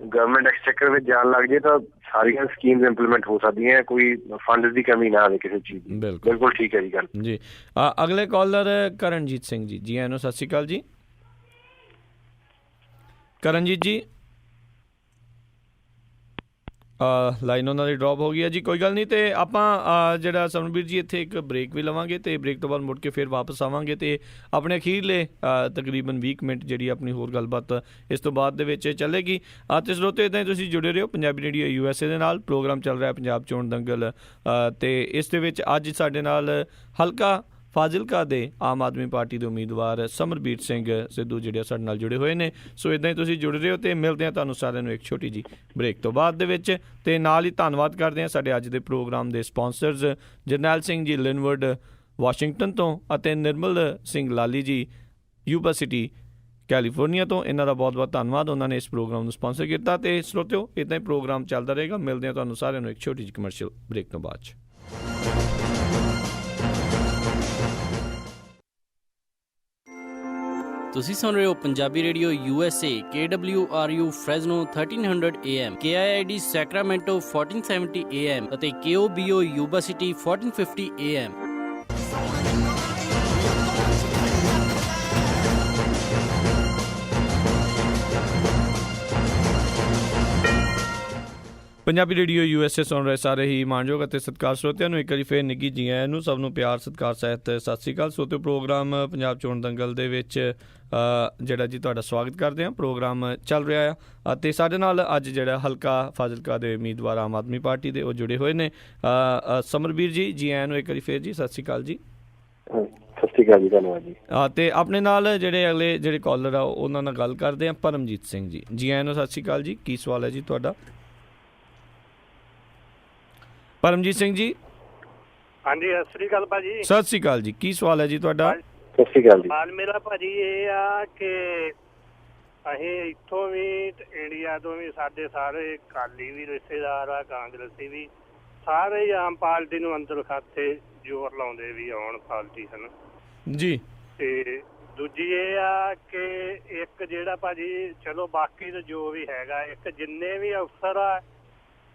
ਗਵਰਨਮੈਂਟ ਐਕਸਚੇਕਰ ਵਿੱਚ ਜਾਣ ਲੱਗ ਜੇ ਤਾਂ ਸਾਰੀਆਂ ਸਕੀਮਸ ਇੰਪਲੀਮੈਂਟ ਹੋ ਸਕਦੀਆਂ, ਕੋਈ ਫੰਡ ਦੀ ਕਮੀ ਨਾ ਆਵੇ ਕਿਸੇ ਚੀਜ਼ ਦੀ। ਬਿਲਕੁਲ ਠੀਕ ਹੈ ਜੀ ਗੱਲ ਜੀ। ਅਗਲੇ ਕਾਲਰ ਕਰਨਜੀਤ ਸਿੰਘ ਜੀ। ਜੀ ਆਇਆਂ ਨੂੰ, ਸਤਿ ਸ਼੍ਰੀ ਅਕਾਲ ਜੀ। ਕਰਨਜੀਤ ਜੀ। ਲਾਈਨ ਉਹਨਾਂ ਦੀ ਡਰੋਪ ਹੋ ਗਈ ਹੈ ਜੀ। ਕੋਈ ਗੱਲ ਨਹੀਂ, ਅਤੇ ਆਪਾਂ ਜਿਹੜਾ ਸਮਰਬੀਰ ਜੀ ਇੱਥੇ ਇੱਕ ਬ੍ਰੇਕ ਵੀ ਲਵਾਂਗੇ ਅਤੇ ਬ੍ਰੇਕ ਤੋਂ ਬਾਅਦ ਮੁੜ ਕੇ ਫਿਰ ਵਾਪਸ ਆਵਾਂਗੇ ਅਤੇ ਆਪਣੇ ਅਖੀਰਲੇ ਤਕਰੀਬਨ 20 ਮਿੰਟ ਜਿਹੜੀ ਆਪਣੀ ਹੋਰ ਗੱਲਬਾਤ ਇਸ ਤੋਂ ਬਾਅਦ ਦੇ ਵਿੱਚ ਚੱਲੇਗੀ। ਅਤੇ ਸਰੋਤੇ ਇੱਦਾਂ ਹੀ ਤੁਸੀਂ ਜੁੜੇ ਰਹੋ ਪੰਜਾਬੀ ਰੇਡੀਓ USA ਦੇ ਨਾਲ। ਪ੍ਰੋਗਰਾਮ ਚੱਲ ਰਿਹਾ ਪੰਜਾਬ ਚੋਣ ਦੰਗਲ ਅਤੇ ਇਸ ਦੇ ਵਿੱਚ ਅੱਜ ਸਾਡੇ ਨਾਲ ਹਲਕਾ ਫਾਜ਼ਿਲਕਾ ਦੇ ਆਮ ਆਦਮੀ ਪਾਰਟੀ ਦੇ ਉਮੀਦਵਾਰ ਸਮਰਬੀਰ ਸਿੰਘ ਸਿੱਧੂ ਜਿਹੜੇ ਸਾਡੇ ਨਾਲ ਜੁੜੇ ਹੋਏ ਨੇ। ਸੋ ਇੱਦਾਂ ਹੀ ਤੁਸੀਂ ਜੁੜ ਰਹੇ ਹੋ ਅਤੇ ਮਿਲਦੇ ਹਾਂ ਤੁਹਾਨੂੰ ਸਾਰਿਆਂ ਨੂੰ ਇੱਕ ਛੋਟੀ ਜਿਹੀ ਬ੍ਰੇਕ ਤੋਂ ਬਾਅਦ ਦੇ ਵਿੱਚ। ਅਤੇ ਨਾਲ ਹੀ ਧੰਨਵਾਦ ਕਰਦੇ ਹਾਂ ਸਾਡੇ ਅੱਜ ਦੇ ਪ੍ਰੋਗਰਾਮ ਦੇ ਸਪਾਂਸਰਜ਼ ਜਰਨੈਲ ਸਿੰਘ ਜੀ ਲਿਨਵੁੱਡ ਵਾਸ਼ਿੰਗਟਨ ਤੋਂ ਅਤੇ ਨਿਰਮਲ ਸਿੰਘ ਲਾਲੀ ਜੀ ਯੂਬਾ ਸਿਟੀ ਕੈਲੀਫੋਰਨੀਆ ਤੋਂ। ਇਹਨਾਂ ਦਾ ਬਹੁਤ ਬਹੁਤ ਧੰਨਵਾਦ, ਉਹਨਾਂ ਨੇ ਇਸ ਪ੍ਰੋਗਰਾਮ ਨੂੰ ਸਪਾਂਸਰ ਕੀਤਾ। ਅਤੇ ਸਰੋਤਿਓ ਇੱਦਾਂ ਹੀ ਪ੍ਰੋਗਰਾਮ ਚੱਲਦਾ ਰਹੇਗਾ। ਮਿਲਦੇ ਹਾਂ ਤੁਹਾਨੂੰ ਸਾਰਿਆਂ ਨੂੰ ਇੱਕ ਛੋਟੀ ਜਿਹੀ ਕਮਰਸ਼ੀਅਲ ਬ੍ਰੇਕ ਤੋਂ ਬਾਅਦ 'ਚ। ਤੁਸੀਂ ਸੁਣ ਰਹੇ ਹੋ Punjabi radio USA KWRU Fresno 1300 AM, KIID Sacramento 1470 AM ਅਤੇ KOBO Yuba city 1450 AM। Punjabi radio USA ਸੁਣ ਰਹੇ ਸਾਰੇ ਹੀ ਮਾਣਯੋਗ ਅਤੇ ਸਤਿਕਾਰ ਸਰੋਤਿਆਂ ਨੂੰ ਇੱਕ ਵਾਰੀ ਫਿਰ ਨਿੱਘੀ ਜੀ ਆਇਆਂ ਨੂੰ। ਸਭ ਨੂੰ ਪਿਆਰ ਸਤਿਕਾਰ ਸਹਿਤ ਸਤਿ ਸ਼੍ਰੀ ਅਕਾਲ। ਸਰੋਤਿਓ ਪ੍ਰੋਗਰਾਮ ਪੰਜਾਬ ਚੋਣ ਦੰਗਲ ਦੇ ਵਿੱਚ ਜਿਹੜਾ ਜੀ ਤੁਹਾਡਾ ਸਵਾਗਤ ਕਰਦੇ ਹਾਂ। ਪ੍ਰੋਗਰਾਮ ਚੱਲ ਰਿਹਾ ਆ ਅਤੇ ਸਾਡੇ ਨਾਲ ਅੱਜ ਜਿਹੜਾ ਹਲਕਾ ਫਾਜ਼ਿਲਕਾ ਦੇ ਉਮੀਦਵਾਰ ਆਮ ਆਦਮੀ ਪਾਰਟੀ ਦੇ ਉਹ ਜੁੜੇ ਹੋਏ ਨੇ। ਸਮਰਬੀਰ ਜੀ, ਜੀ ਆਇਆਂ ਨੂੰ ਇੱਕ ਵਾਰੀ ਫਿਰ ਜੀ। ਸਤਿ ਸ਼੍ਰੀ ਅਕਾਲ ਜੀ। ਸਤਿ ਸ਼੍ਰੀ ਅਕਾਲ ਜੀ, ਧੰਨਵਾਦ ਜੀ। ਅਤੇ ਆਪਣੇ ਨਾਲ ਜਿਹੜੇ ਅਗਲੇ ਜਿਹੜੇ ਕਾਲਰ ਆ ਉਹਨਾਂ ਨਾਲ ਗੱਲ ਕਰਦੇ ਹਾਂ। ਪਰਮਜੀਤ ਸਿੰਘ ਜੀ, ਜੀ ਆਇਆਂ ਨੂੰ ਸਤਿ ਸ਼੍ਰੀ ਅਕਾਲ ਜੀ। ਕੀ ਸਵਾਲ ਹੈ ਜੀ ਤੁਹਾਡਾ? ਪਰਮਜੀਤ ਸਿੰਘ ਜੀ। ਹਾਂਜੀ, ਸਤਿ ਸ੍ਰੀ ਅਕਾਲ ਭਾਜੀ। ਸਤਿ ਸ਼੍ਰੀ ਅਕਾਲ ਜੀ। ਕੀ ਸਵਾਲ ਹੈ ਜੀ ਤੁਹਾਡਾ? ਸਤਿ ਸ਼੍ਰੀ ਅਕਾਲ ਜੀ। ਸਵਾਲ ਮੇਰਾ ਭਾਜੀ ਇਹ ਆ ਕਿ ਅਸੀਂ ਇੱਥੋਂ ਵੀ ਇੰਡੀਆ ਤੋਂ ਵੀ ਸਾਡੇ ਸਾਰੇ ਅਕਾਲੀ ਵੀ ਰਿਸ਼ਤੇਦਾਰ ਆ, ਕਾਂਗਰਸੀ ਵੀ, ਸਾਰੇ ਆਮ ਪਾਰਟੀ ਨੂੰ ਅੰਦਰ ਖਾਤੇ ਜ਼ੋਰ ਲਾਉਂਦੇ ਵੀ ਆਉਣ ਪਾਰਟੀਸ਼ਨ ਜੀ। ਤੇ ਦੂਜੀ ਇਹ ਆ ਕਿ ਇੱਕ ਜਿਹੜਾ ਭਾਜੀ ਚਲੋ ਬਾਕੀ ਤਾਂ ਜੋ ਵੀ ਹੈਗਾ, ਇੱਕ ਜਿੰਨੇ ਵੀ ਅਫਸਰ ਆ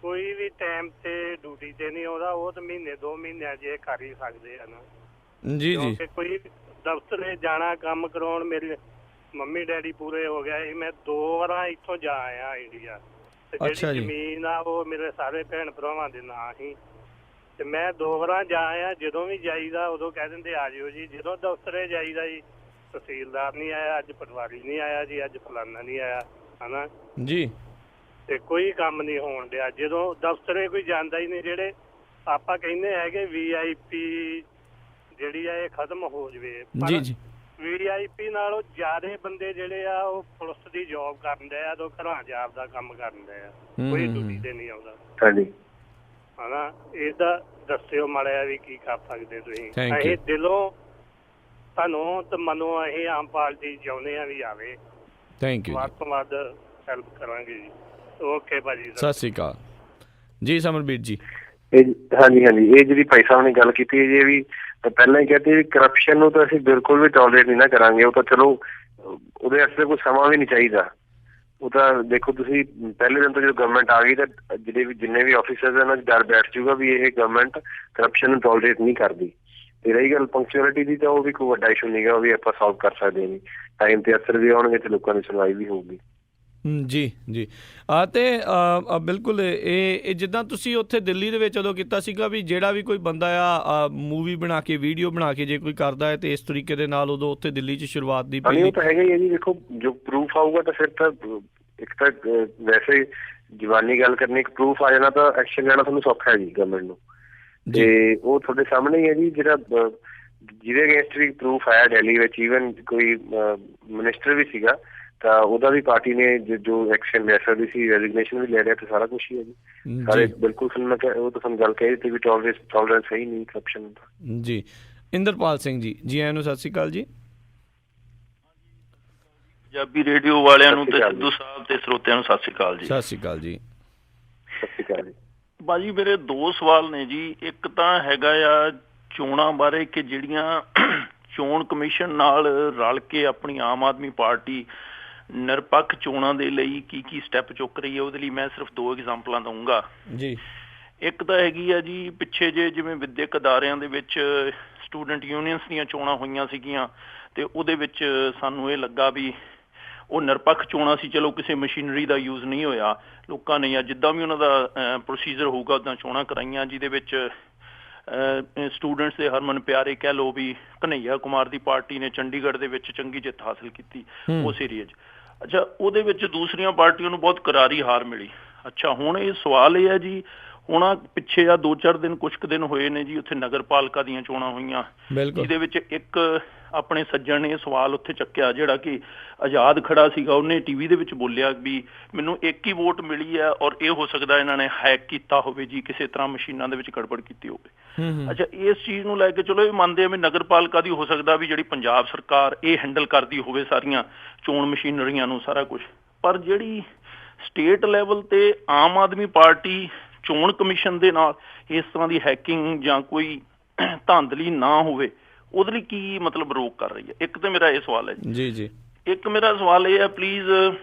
ਕੋਈ ਵੀ ਟਾਈਮ ਤੇ ਡਿਊਟੀ ਤੇ ਨਹੀਂ ਆਉਂਦਾ, ਉਹ ਤਾਂ ਮਹੀਨੇ 2 ਮਹੀਨਿਆਂ ਜੇ ਕਰ ਹੀ ਸਕਦੇ ਆ ਨਾ ਜੀ। ਜੀ ਕੋਈ ਦਫ਼ਤਰੇ ਜਾਣਾ ਕੰਮ ਕਰਾਉਣ, ਮੇਰੇ ਮੰਮੀ ਡੈਡੀ ਪੂਰੇ ਹੋ ਗਿਆ ਸੀ, ਮੈਂ 2 ਵਾਰਾਂ ਇੱਥੋਂ ਜਾ ਆਇਆ ਇੰਡੀਆ ਤੇ ਜਿਹੜੀ ਜ਼ਮੀਨ ਆ ਉਹ ਮੇਰੇ ਸਾਰੇ ਭੈਣ ਭਰਾਵਾਂ ਦੇ ਨਾਂ ਸੀ ਤੇ ਮੈਂ 2 ਵਾਰਾਂ ਜਾ ਆਇਆ। ਜਦੋਂ ਵੀ ਜਾਈਦਾ ਉਦੋਂ ਕਹਿ ਦਿੰਦੇ ਆ ਜਿਓ ਜੀ। ਜਦੋਂ ਦਫ਼ਤਰੇ ਜਾਈਦਾ ਜੀ ਤਹਿਸੀਲਦਾਰ ਨਹੀਂ ਆਇਆ, ਅੱਜ ਪਟਵਾਰੀ ਨਹੀਂ ਆਇਆ ਜੀ, ਅੱਜ ਫਲਾਨਾ ਨਹੀਂ ਆਇਆ, ਹਨਾ ਜੀ। ਤੇ ਕੋਈ ਕੰਮ ਨਹੀਂ ਹੋਣ ਡਿਆ। ਜਦੋਂ ਦਫ਼ਤਰੇ ਕੋਈ ਜਾਂਦਾ ਹੀ ਨਹੀਂ, ਜਿਹੜੇ ਆਪਾਂ ਕਹਿੰਦੇ ਹੈਗੇ VIP ਜਿਹੜੀ ਆ ਇਹ ਖਤਮ ਹੋ ਜਵੇ, ਜੀ ਜੀ। VIP ਨਾਲੋਂ ਜ਼ਿਆਦਾ ਬੰਦੇ ਜਿਹੜੇ ਆ ਉਹ ਪੁਲਿਸ ਦੀ ਜੌਬ ਕਰਨ ਡਏ ਆ ਤੇ ਘਰਾਂ ਜਾਬ ਦਾ ਕੰਮ ਕਰਨ ਡਏ ਆ, ਕੋਈ ਡਿਊਟੀ ਤੇ ਨਹੀਂ ਆਉਂਦਾ। ਹਾਂਜੀ, ਹਨਾ ਇਹਦਾ ਦੱਸਿਓ ਮਾੜਾ ਵੀ ਕੀ ਕਰ ਸਕਦੇ ਤੁਸੀਂ। ਅਸੀਂ ਦਿਲੋਂ ਤੁਹਾਨੂੰ ਤੇ ਮਨੋਂ ਅਸੀਂ ਆਮ ਪਾਰਟੀ ਚਾਹੁੰਦੇ ਆ ਵੀ ਆਵੇ। ਥੈਂਕ ਯੂ, ਵੱਧ ਤੋਂ ਵੱਧ ਹੈਲਪ ਕਰਾਂਗੇ ਜੀ। ਓਕੇ ਭਾਜੀ, ਸਤਿ ਸ਼੍ਰੀ ਅਕਾਲ ਜੀ। ਸਮਰਬੀਰ ਜੀ। ਹਾਂਜੀ ਹਾਂਜੀ, ਇਹ ਜਿਹੜੀ ਭਾਈ ਸਾਹਿਬ ਨੇ ਗੱਲ ਕੀਤੀ ਹੈ ਜੀ, ਇਹ ਵੀ ਪਹਿਲਾਂ ਹੀ ਕਹਿੰਦੇ ਵੀ ਕਰਪਸ਼ਨ ਨੂੰ ਤਾਂ ਅਸੀਂ ਬਿਲਕੁਲ ਵੀ ਟੋਲਰੇਟ ਨਹੀਂ ਨਾ ਕਰਾਂਗੇ। ਉਹ ਤਾਂ ਚਲੋ ਉਹਦੇ ਵਾਸਤੇ ਕੋਈ ਸਮਾਂ ਵੀ ਨਹੀਂ ਚਾਹੀਦਾ। ਉਹ ਤਾਂ ਦੇਖੋ ਤੁਸੀਂ ਪਹਿਲੇ ਦਿਨ ਤੋਂ ਜਦੋਂ ਗਵਰਨਮੈਂਟ ਆ ਗਈ ਤਾਂ ਜਿੰਨੇ ਵੀ ਆਫਿਸਰਸ ਇਹਨਾਂ 'ਚ ਡਰ ਬੈਠ ਜੂਗਾ ਵੀ ਇਹ ਗਵਰਨਮੈਂਟ ਕਰਪਸ਼ਨ ਨੂੰ ਟੋਲਰੇਟ ਨਹੀਂ ਕਰਦੀ। ਤੇ ਰਹੀ ਗੱਲ ਪੰਕਚੁਅਲਿਟੀ ਦੀ, ਤਾਂ ਉਹ ਵੀ ਕੋਈ ਵੱਡਾ ਇਸ਼ੂ ਨਹੀਂ ਗਾ, ਉਹ ਵੀ ਆਪਾਂ ਸੋਲਵ ਕਰ ਸਕਦੇ ਹਾਂ। ਟਾਈਮ ਤੇ ਅਫਸਰ ਵੀ ਆਉਣਗੇ ਤੇ ਲੋਕਾਂ ਦੀ ਸੁਣਵਾਈ ਵੀ ਹੋਊਗੀ। ਜੀ ਜੀ। ਅਤੇ ਬਿਲਕੁਲ ਇਹ ਜਿੱਦਾਂ ਤੁਸੀਂ ਉੱਥੇ ਦਿੱਲੀ ਦੇ ਵਿੱਚ ਉਦੋਂ ਕੀਤਾ ਸੀਗਾ ਵੀ ਜਿਹੜਾ ਵੀ ਕੋਈ ਬੰਦਾ ਆ ਮੂਵੀ ਬਣਾ ਕੇ ਵੀਡੀਓ ਬਣਾ ਕੇ ਜੇ ਕੋਈ ਕਰਦਾ ਹੈ ਤੇ ਇਸ ਤਰੀਕੇ ਦੇ ਨਾਲ ਉਦੋਂ ਉੱਥੇ ਦਿੱਲੀ 'ਚ ਸ਼ੁਰੂਆਤ ਦੀ ਉਹ ਤਾਂ ਹੈਗਾ ਹੀ ਹੈ ਜੀ। ਦੇਖੋ ਜੋ ਪ੍ਰੂਫ ਆਊਗਾ ਤਾਂ ਫਿਰ ਤਾਂ ਇੱਕ ਤਾਂ ਵੈਸੇ ਜਵਾਨੀ ਗੱਲ ਕਰਨੀ, ਇੱਕ ਪ੍ਰੂਫ ਆ ਜਾਣਾ ਤਾਂ ਐਕਸ਼ਨ ਲੈਣਾ ਤੁਹਾਨੂੰ ਸੌਖਾ ਹੈ ਜੀ ਗਵਰਨਮੈਂਟ ਨੂੰ। ਤੇ ਉਹ ਤੁਹਾਡੇ ਸਾਹਮਣੇ ਹੀ ਹੈ ਜੀ, ਜਿਹੜਾ ਜਿਹਦੇ ਅਗੇਂਸਟ ਵੀ ਪ੍ਰੂਫ ਆਇਆ ਦਿੱਲੀ ਵਿੱਚ, ਈਵਨ ਕੋਈ ਮਿਨਿਸਟਰ ਵੀ ਸੀਗਾ ਤਾਂ ਉਹਦਾ ਵੀ ਪਾਰਟੀ ਨੇ ਜੋ ਐਕਸ਼ਨ ਲੈ ਸਕਦੀ ਸੀ, ਰੈਜ਼ਿਗਨੇਸ਼ਨ ਵੀ ਲੈ ਰਿਹਾ ਤੇ ਸਾਰਾ ਕੁਛ ਹੀ ਹੈ ਜੀ। ਸਾਰੇ ਬਿਲਕੁਲ ਉਹ ਤਾਂ ਤੁਹਾਨੂੰ ਗੱਲ ਕਹਿ ਦਿੱਤੀ ਵੀ ਟੋਲਰੈਂਸ ਹੈ ਹੀ ਨਹੀਂ ਕਰਪਸ਼ਨ ਦਾ ਜੀ। ਇੰਦਰਪਾਲ ਸਿੰਘ ਜੀ, ਜੀ ਆਇਆਂ ਨੂੰ ਸਤਿ ਸ਼੍ਰੀ ਅਕਾਲ ਜੀ। ਪੰਜਾਬੀ ਰੇਡੀਓ ਵਾਲਿਆਂ ਨੂੰ ਤੇ ਸਿੱਧੂ ਸਾਹਿਬ ਤੇ ਸਰੋਤਿਆਂ ਨੂੰ ਸਤਿ ਸ਼੍ਰੀ ਅਕਾਲ ਜੀ। ਸਤਿ ਸ਼੍ਰੀ ਅਕਾਲ ਜੀ। ਸਤਿ ਸ਼੍ਰੀ ਅਕਾਲ ਜੀ। ਬਾਜੀ ਮੇਰੇ 2 ਸਵਾਲ ਨੇ ਜੀ। ਇੱਕ ਤਾਂ ਹੈਗਾ ਆ ਚੋਣਾਂ ਬਾਰੇ ਕਿ ਜਿਹੜੀਆਂ ਚੋਣ ਕਮਿਸ਼ਨ ਨਾਲ ਰਲ ਕੇ ਆਪਣੀ ਆਮ ਆਦਮੀ ਪਾਰਟੀ ਨਿਰਪੱਖ ਚੋਣਾਂ ਦੇ ਲਈ ਕੀ ਸਟੈਪ ਚੁੱਕ ਰਹੀ ਹੈ, ਉਹਦੇ ਲਈ ਮੈਂ ਸਿਰਫ 2 ਐਗਜ਼ਾਮਪਲਾਂ ਦਊਂਗਾ ਜੀ। ਇੱਕ ਤਾਂ ਹੈਗੀ ਆ ਜੀ ਪਿੱਛੇ ਜਿਵੇਂ ਵਿਦਿਅਕ ਅਦਾਰਿਆਂ ਦੇ ਵਿੱਚ ਸਟੂਡੈਂਟ ਯੂਨੀਅਨਸ ਦੀਆਂ ਚੋਣਾਂ ਹੋਈਆਂ ਸੀਗੀਆਂ ਤੇ ਉਹਦੇ ਵਿੱਚ ਸਾਨੂੰ ਇਹ ਲੱਗਾ ਵੀ ਉਹ ਨਿਰਪੱਖ ਚੋਣਾਂ ਸੀ, ਚਲੋ ਕਿਸੇ ਮਸ਼ੀਨਰੀ ਦਾ ਯੂਜ਼ ਨਹੀਂ ਹੋਇਆ, ਲੋਕਾਂ ਨੇ ਜਾਂ ਜਿੱਦਾਂ ਵੀ ਉਹਨਾਂ ਦਾ ਪ੍ਰੋਸੀਜਰ ਹੋਊਗਾ ਉੱਦਾਂ ਚੋਣਾਂ ਕਰਾਈਆਂ, ਜਿਹਦੇ ਵਿੱਚ ਸਟੂਡੈਂਟਸ ਦੇ ਹਰਮਨ ਪਿਆਰੇ ਕਹਿ ਲਓ ਵੀ ਕਨ੍ਹਈਆ ਕੁਮਾਰ ਦੀ ਪਾਰਟੀ ਨੇ ਚੰਡੀਗੜ੍ਹ ਦੇ ਵਿੱਚ ਚੰਗੀ ਜਿੱਤ ਹਾਸਿਲ ਕੀਤੀ ਉਸ ਏਰੀਏ 'ਚ। ਅੱਛਾ, ਉਹਦੇ ਵਿੱਚ ਦੂਸਰੀਆਂ ਪਾਰਟੀਆਂ ਨੂੰ ਬਹੁਤ ਕਰਾਰੀ ਹਾਰ ਮਿਲੀ। ਅੱਛਾ, ਹੁਣ ਇਹ ਸਵਾਲ ਇਹ ਹੈ ਜੀ, ਹੁਣ ਪਿੱਛੇ ਆ 2-4 ਦਿਨ ਕੁਛ ਕੁ ਦਿਨ ਹੋਏ ਨੇ ਜੀ, ਉੱਥੇ ਨਗਰ ਪਾਲਿਕਾ ਦੀਆਂ ਚੋਣਾਂ ਹੋਈਆਂ, ਜਿਹਦੇ ਵਿੱਚ ਇੱਕ ਆਪਣੇ ਸੱਜਣ ਨੇ ਇਹ ਸਵਾਲ ਉੱਥੇ ਚੱਕਿਆ ਜਿਹੜਾ ਕਿ ਆਜ਼ਾਦ ਖੜਾ ਸੀਗਾ, ਉਹਨੇ ਟੀਵੀ ਦੇ ਵਿੱਚ ਬੋਲਿਆ ਵੀ ਮੈਨੂੰ ਇੱਕ ਹੀ ਵੋਟ ਮਿਲੀ ਹੈ ਔਰ ਇਹ ਹੋ ਸਕਦਾ ਇਹਨਾਂ ਨੇ ਹੈਕ ਕੀਤਾ ਹੋਵੇ ਜੀ, ਕਿਸੇ ਤਰ੍ਹਾਂ ਮਸ਼ੀਨਾਂ ਦੇ ਵਿੱਚ ਗੜਬੜ ਕੀਤੀ ਹੋਵੇ। ਅੱਛਾ, ਇਸ ਚੀਜ਼ ਨੂੰ ਲੈ ਕੇ ਚਲੋ ਇਹ ਮੰਨਦੇ ਆ ਵੀ ਨਗਰ ਪਾਲਿਕਾ ਦੀ ਹੋ ਸਕਦਾ ਵੀ ਜਿਹੜੀ ਪੰਜਾਬ ਸਰਕਾਰ ਇਹ ਹੈਂਡਲ ਕਰਦੀ ਹੋਵੇ ਸਾਰੀਆਂ ਚੋਣ ਮਸ਼ੀਨਰੀਆਂ ਨੂੰ, ਸਾਰਾ ਕੁਛ, ਪਰ ਜਿਹੜੀ ਸਟੇਟ ਲੈਵਲ ਤੇ ਆਮ ਆਦਮੀ ਪਾਰਟੀ ਚੋਣ ਕਮਿਸ਼ਨ ਦੇ ਨਾਲ ਇਸ ਤਰ੍ਹਾਂ ਦੀ ਹੈਕਿੰਗ ਜਾਂ ਕੋਈ ਧਾਂਦਲੀ ਨਾ ਹੋਵੇ, ਉਹਦੇ ਲਈ ਕੀ ਮਤਲਬ ਰੋਕ ਕਰ ਰਹੀ ਹੈ? ਇੱਕ ਤਾਂ ਮੇਰਾ ਇਹ ਸਵਾਲ ਹੈ ਜੀ। ਜੀ, ਇੱਕ ਮੇਰਾ ਸਵਾਲ ਇਹ ਹੈ, ਪਲੀਜ਼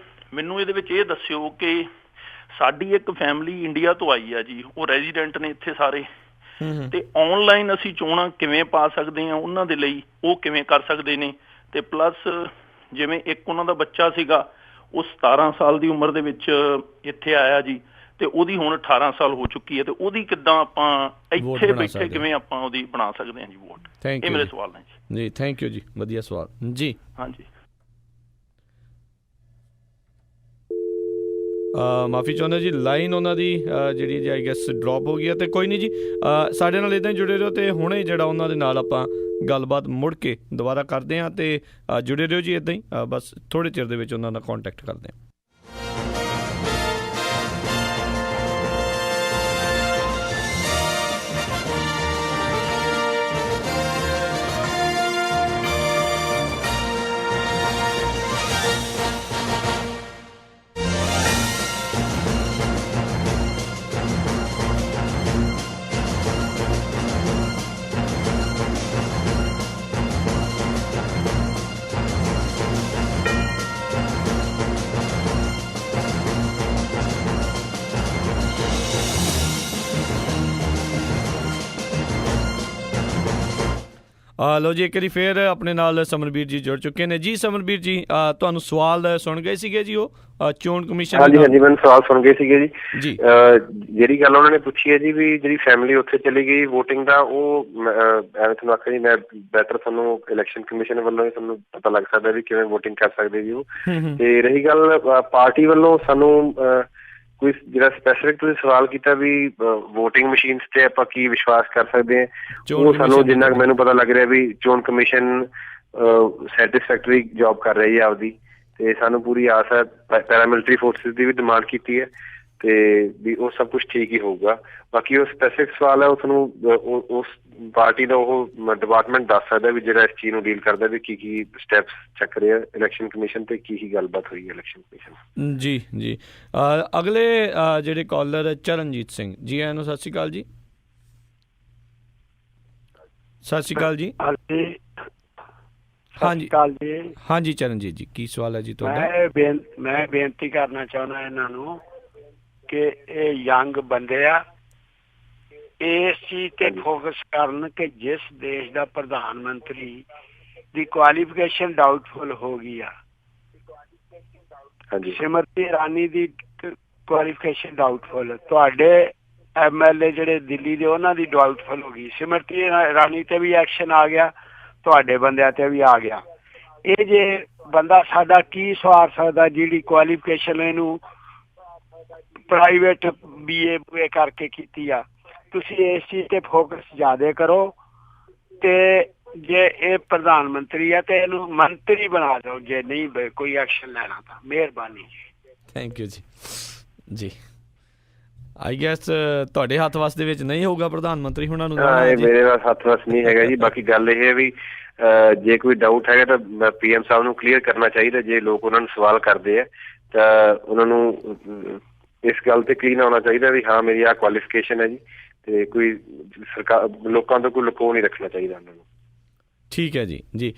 ਮੈਨੂੰ ਇਹਦੇ ਵਿੱਚ ਇਹ ਦੱਸਿਓ ਕਿ ਸਾਡੀ ਇੱਕ ਫੈਮਿਲੀ ਇੰਡੀਆ ਤੋਂ ਆਈ ਹੈ ਜੀ, ਉਹ ਰੈਜ਼ੀਡੈਂਟ ਨੇ ਇੱਥੇ ਸਾਰੇ, ਤੇ ਆਨਲਾਈਨ ਅਸੀਂ ਚੋਣਾਂ ਕਿਵੇਂ ਪਾ ਸਕਦੇ ਹਾਂ ਉਹਨਾਂ ਦੇ ਲਈ, ਉਹ ਕਿਵੇਂ ਕਰ ਸਕਦੇ ਨੇ? ਤੇ ਪਲੱਸ ਜਿਵੇਂ ਇੱਕ ਉਹਨਾਂ ਦਾ ਬੱਚਾ ਸੀਗਾ, ਉਹ 17 ਸਾਲ ਦੀ ਉਮਰ ਦੇ ਵਿੱਚ ਇੱਥੇ ਆਇਆ ਜੀ, ਤੇ ਉਹਦੀ ਹੁਣ 18 ਸਾਲ ਹੋ ਚੁੱਕੀ ਹੈ, ਤੇ ਉਹਦੀ ਕਿੱਦਾਂ ਆਪਾਂ ਇੱਥੇ ਬੈਠੇ ਕਿਵੇਂ ਆਪਾਂ ਉਹਦੀ ਬਣਾ ਸਕਦੇ ਹਾਂ ਜੀ ਵੋਟ? ਇਹ ਮੇਰੇ ਸਵਾਲ ਨੇ ਜੀ। ਥੈਂਕ ਯੂ ਜੀ, ਵਧੀਆ ਸਵਾਲ ਜੀ। ਹਾਂਜੀ, ਮਾਫੀ ਚਾਹੁੰਦਾ ਜੀ, ਲਾਈਨ ਉਹਨਾਂ ਦੀ ਜਿਹੜੀ ਆਈ ਗੈਸ ਡ੍ਰੌਪ ਹੋ ਗਈ ਹੈ, ਤੇ ਕੋਈ ਨਹੀਂ ਜੀ, ਸਾਡੇ ਨਾਲ ਇੱਦਾਂ ਹੀ ਜੁੜੇ ਰਹੋ, ਤੇ ਹੁਣੇ ਜਿਹੜਾ ਉਹਨਾਂ ਦੇ ਨਾਲ ਆਪਾਂ ਗੱਲਬਾਤ ਮੁੜ ਕੇ ਦੁਬਾਰਾ ਕਰਦੇ ਹਾਂ, ਤੇ ਜੁੜੇ ਰਹੋ ਜੀ ਇੱਦਾਂ ਹੀ, ਬਸ ਥੋੜ੍ਹੇ ਚਿਰ ਦੇ ਵਿੱਚ ਉਹਨਾਂ ਨਾਲ ਕੰਟੈਕਟ ਕਰਦੇ ਹਾਂ। ਲਓ ਜੀ, ਇੱਕ ਵਾਰੀ ਫਿਰ ਆਪਣੇ ਨਾਲ ਸਮਰਬੀਰ ਜੀ ਜੁੜ ਚੁੱਕੇ ਨੇ ਜੀ। ਸਮਰਬੀਰ ਜੀ, ਤੁਹਾਨੂੰ ਸਵਾਲ ਸੁਣ ਗਏ ਸੀਗੇ ਜੀ ਉਹ ਚੋਣ ਕਮਿਸ਼ਨ? ਹਾਂਜੀ, ਮੈਨੂੰ ਸਵਾਲ ਸੁਣ ਗਏ ਸੀਗੇ ਜੀ। ਜਿਹੜੀ ਗੱਲ ਉਹਨਾਂ ਨੇ ਪੁੱਛੀ ਹੈ ਜੀ ਵੀ ਜਿਹੜੀ ਫੈਮਿਲੀ ਉੱਥੇ ਚਲੀ ਗਈ ਵੋਟਿੰਗ ਦਾ, ਉਹ ਐਵੇਂ ਤੁਹਾਨੂੰ ਆਖਿਆ ਜੀ, ਮੈਂ ਬੈਟਰ ਤੁਹਾਨੂੰ ਇਲੈਕਸ਼ਨ ਕਮਿਸ਼ਨ ਵੱਲੋਂ ਹੀ ਤੁਹਾਨੂੰ ਪਤਾ ਲੱਗ ਸਕਦਾ ਵੀ ਕਿਵੇਂ ਵੋਟਿੰਗ ਕਰ ਸਕਦੇ ਜੀ ਉਹ। ਤੇ ਰਹੀ ਗੱਲ ਪਾਰਟੀ ਵੱਲੋਂ ਸਾਨੂੰ ਕੋਈ ਜਿਹੜਾ ਸਪੈਸੀਫਿਕ ਤੁਸੀਂ ਸਵਾਲ ਕੀਤਾ ਵੀ ਵੋਟਿੰਗ ਮਸ਼ੀਨਸ ਤੇ ਆਪਾਂ ਕੀ ਵਿਸ਼ਵਾਸ ਕਰ ਸਕਦੇ ਹਾਂ, ਉਹ ਸਾਨੂੰ ਜਿੰਨਾ ਕੁ ਮੈਨੂੰ ਪਤਾ ਲੱਗ ਰਿਹਾ ਵੀ ਚੋਣ ਕਮਿਸ਼ਨ ਸੈਟਿਸਫੈਕਟਰੀ ਜੋਬ ਕਰ ਰਹੀ ਹੈ ਆਪਦੀ, ਤੇ ਸਾਨੂੰ ਪੂਰੀ ਆਸ ਹੈ। ਪੈਰਾਮਿਲਟਰੀ ਫੋਰਸਿਸ ਦੀ ਵੀ ਡਿਮਾਂਡ ਕੀਤੀ ਹੈ ਤੇ ਵੀ ਉਹ ਸਭ ਕੁਛ ਠੀਕ ਹੀ ਹੋਊਗਾ। ਬਾਕੀ ਉਹ ਸਪੈਸੀਫਿਕ ਸਵਾਲ ਹੈ, ਉਹ ਤੁਹਾਨੂੰ ਉਸ ਪਾਰਟੀ ਦਾ ਉਹ ਡਿਪਾਰਟਮੈਂਟ ਦੱਸ ਸਕਦਾ ਵੀ ਜਿਹੜਾ ਇਸ ਚੀਜ਼ ਨੂੰ ਡੀਲ ਕਰਦਾ ਵੀ ਕੀ ਕੀ ਸਟੈਪਸ ਚੱਕ ਰਹੇ ਆ ਇਲੈਕਸ਼ਨ ਕਮਿਸ਼ਨ ਤੇ ਕੀ ਗੱਲਬਾਤ ਹੋਈ ਹੈ ਇਲੈਕਸ਼ਨ ਕਮਿਸ਼ਨ। ਜੀ, ਅਗਲੇ ਜਿਹੜੇ ਕਾਲਰ ਚਰਨਜੀਤ ਸਿੰਘ ਜੀ, ਇਹਨੂੰ ਸਤਿ ਸ਼੍ਰੀ ਅਕਾਲ ਜੀ। ਸਤਿ ਸ਼੍ਰੀ ਅਕਾਲ ਜੀ। ਹਾਂਜੀ ਚਰਨਜੀਤ ਜੀ, ਕੀ ਸਵਾਲ ਹੈ ਜੀ ਤੁਹਾਡਾ? ਮੈਂ ਬੇਨਤੀ ਕਰਨਾ ਚਾਹੁੰਦਾ ਇਹਨਾਂ ਨੂੰ ਕਿ ਇਹ ਯੰਗ ਬੰਦੇ ਆ, ਇਸ ਚੀਜ਼ ਤੇ ਫੋਕਸ ਕਰਨ ਕਿ ਜਿਸ ਦੇਸ਼ ਦਾ ਪ੍ਰਧਾਨ ਮੰਤਰੀ ਦੀ ਕੁਆਲੀਫਿਕੇਸ਼ਨ ਡਾਊਟਫੁਲ ਹੋ ਗਈ ਆ, ਸਿਮਰਤੀ ਇਰਾਨੀ ਦੀ ਕੁਆਲੀਫਿਕੇਸ਼ਨ ਡਾਊਟਫੁਲ, ਤੁਹਾਡੇ MLA ਜਿਹੜੇ ਦਿੱਲੀ ਦੇ ਉਹਨਾਂ ਦੀ ਡਾਊਟਫੁਲ ਹੋ ਗਈ, ਸਿਮਰਤੀ ਇਰਾਨੀ ਤੇ ਵੀ ਐਕਸ਼ਨ ਆ ਗਿਆ, ਤੁਹਾਡੇ ਬੰਦਿਆਂ ਤੇ ਵੀ ਆ ਗਿਆ। ਇਹ ਜੇ ਬੰਦਾ ਸਾਡਾ ਕੀ ਸਵਾਰ ਸਕਦਾ ਜਿਹੜੀ ਕੁਆਲੀਫਿਕੇਸ਼ਨ ਇਹਨੂੰ ਪ੍ਰਾਈਵੇਟ BA ਕਰਕੇ ਕੀਤੀ ਆ। ਤੁਸੀਂ ਇਸ ਚੀਜ਼ ਤੇ ਫੋਕਸ ਜ਼ਿਆਦਾ ਕਰੋ, ਤੇ ਜੇ ਇਹ ਪ੍ਰਧਾਨ ਮੰਤਰੀ ਆ ਤੇ ਇਹਨੂੰ ਮੰਤਰੀ ਬਣਾ ਦਿਓ, ਜੇ ਨਹੀਂ ਕੋਈ ਐਕਸ਼ਨ ਲੈਣਾ ਤਾਂ ਮਿਹਰਬਾਨੀ ਜੀ। ਥੈਂਕ ਯੂ ਜੀ। ਆਈ ਗੈਸ ਤੁਹਾਡੇ ਹੱਥ ਵਸ ਦੇ ਵਿੱਚ ਨਹੀਂ ਹੋਊਗਾ ਪ੍ਰਧਾਨ ਮੰਤਰੀ ਹੁਣਾਂ ਨੂੰ? ਮੇਰੇ ਹੱਥ ਵਸ ਨਹੀਂ ਹੈਗਾ ਜੀ। ਬਾਕੀ ਗੱਲ ਇਹ ਹੈ ਵੀ ਜੇ ਕੋਈ ਡਾਊਟ ਹੈਗਾ ਤਾਂ PM ਸਾਹਿਬ ਨੂੰ ਕਲੀਅਰ ਕਰਨਾ ਚਾਹੀਦਾ। ਜੇ ਲੋਕ ਉਹਨਾਂ ਨੂੰ ਸਵਾਲ ਕਰਦੇ ਆ ਤਾਂ ਉਹਨਾਂ ਨੂੰ ਇਸ ਗੱਲ ਤੇ ਕਲੀਨ ਆਉਣਾ ਚਾਹੀਦਾ ਵੀ ਹਾਂ ਮੇਰੀ ਆਹ ਕੁਆਲੀਫਿਕੇਸ਼ਨ ਹੈ ਜੀ, ਤੇ ਕੋਈ ਸਰਕਾਰ ਲੋਕਾਂ ਤੋਂ ਕੋਈ ਲੁਕੋ ਨਹੀਂ ਰੱਖਣਾ ਚਾਹੀਦਾ ਉਹਨਾਂ ਨੂੰ। ਠੀਕ ਹੈ ਜੀ।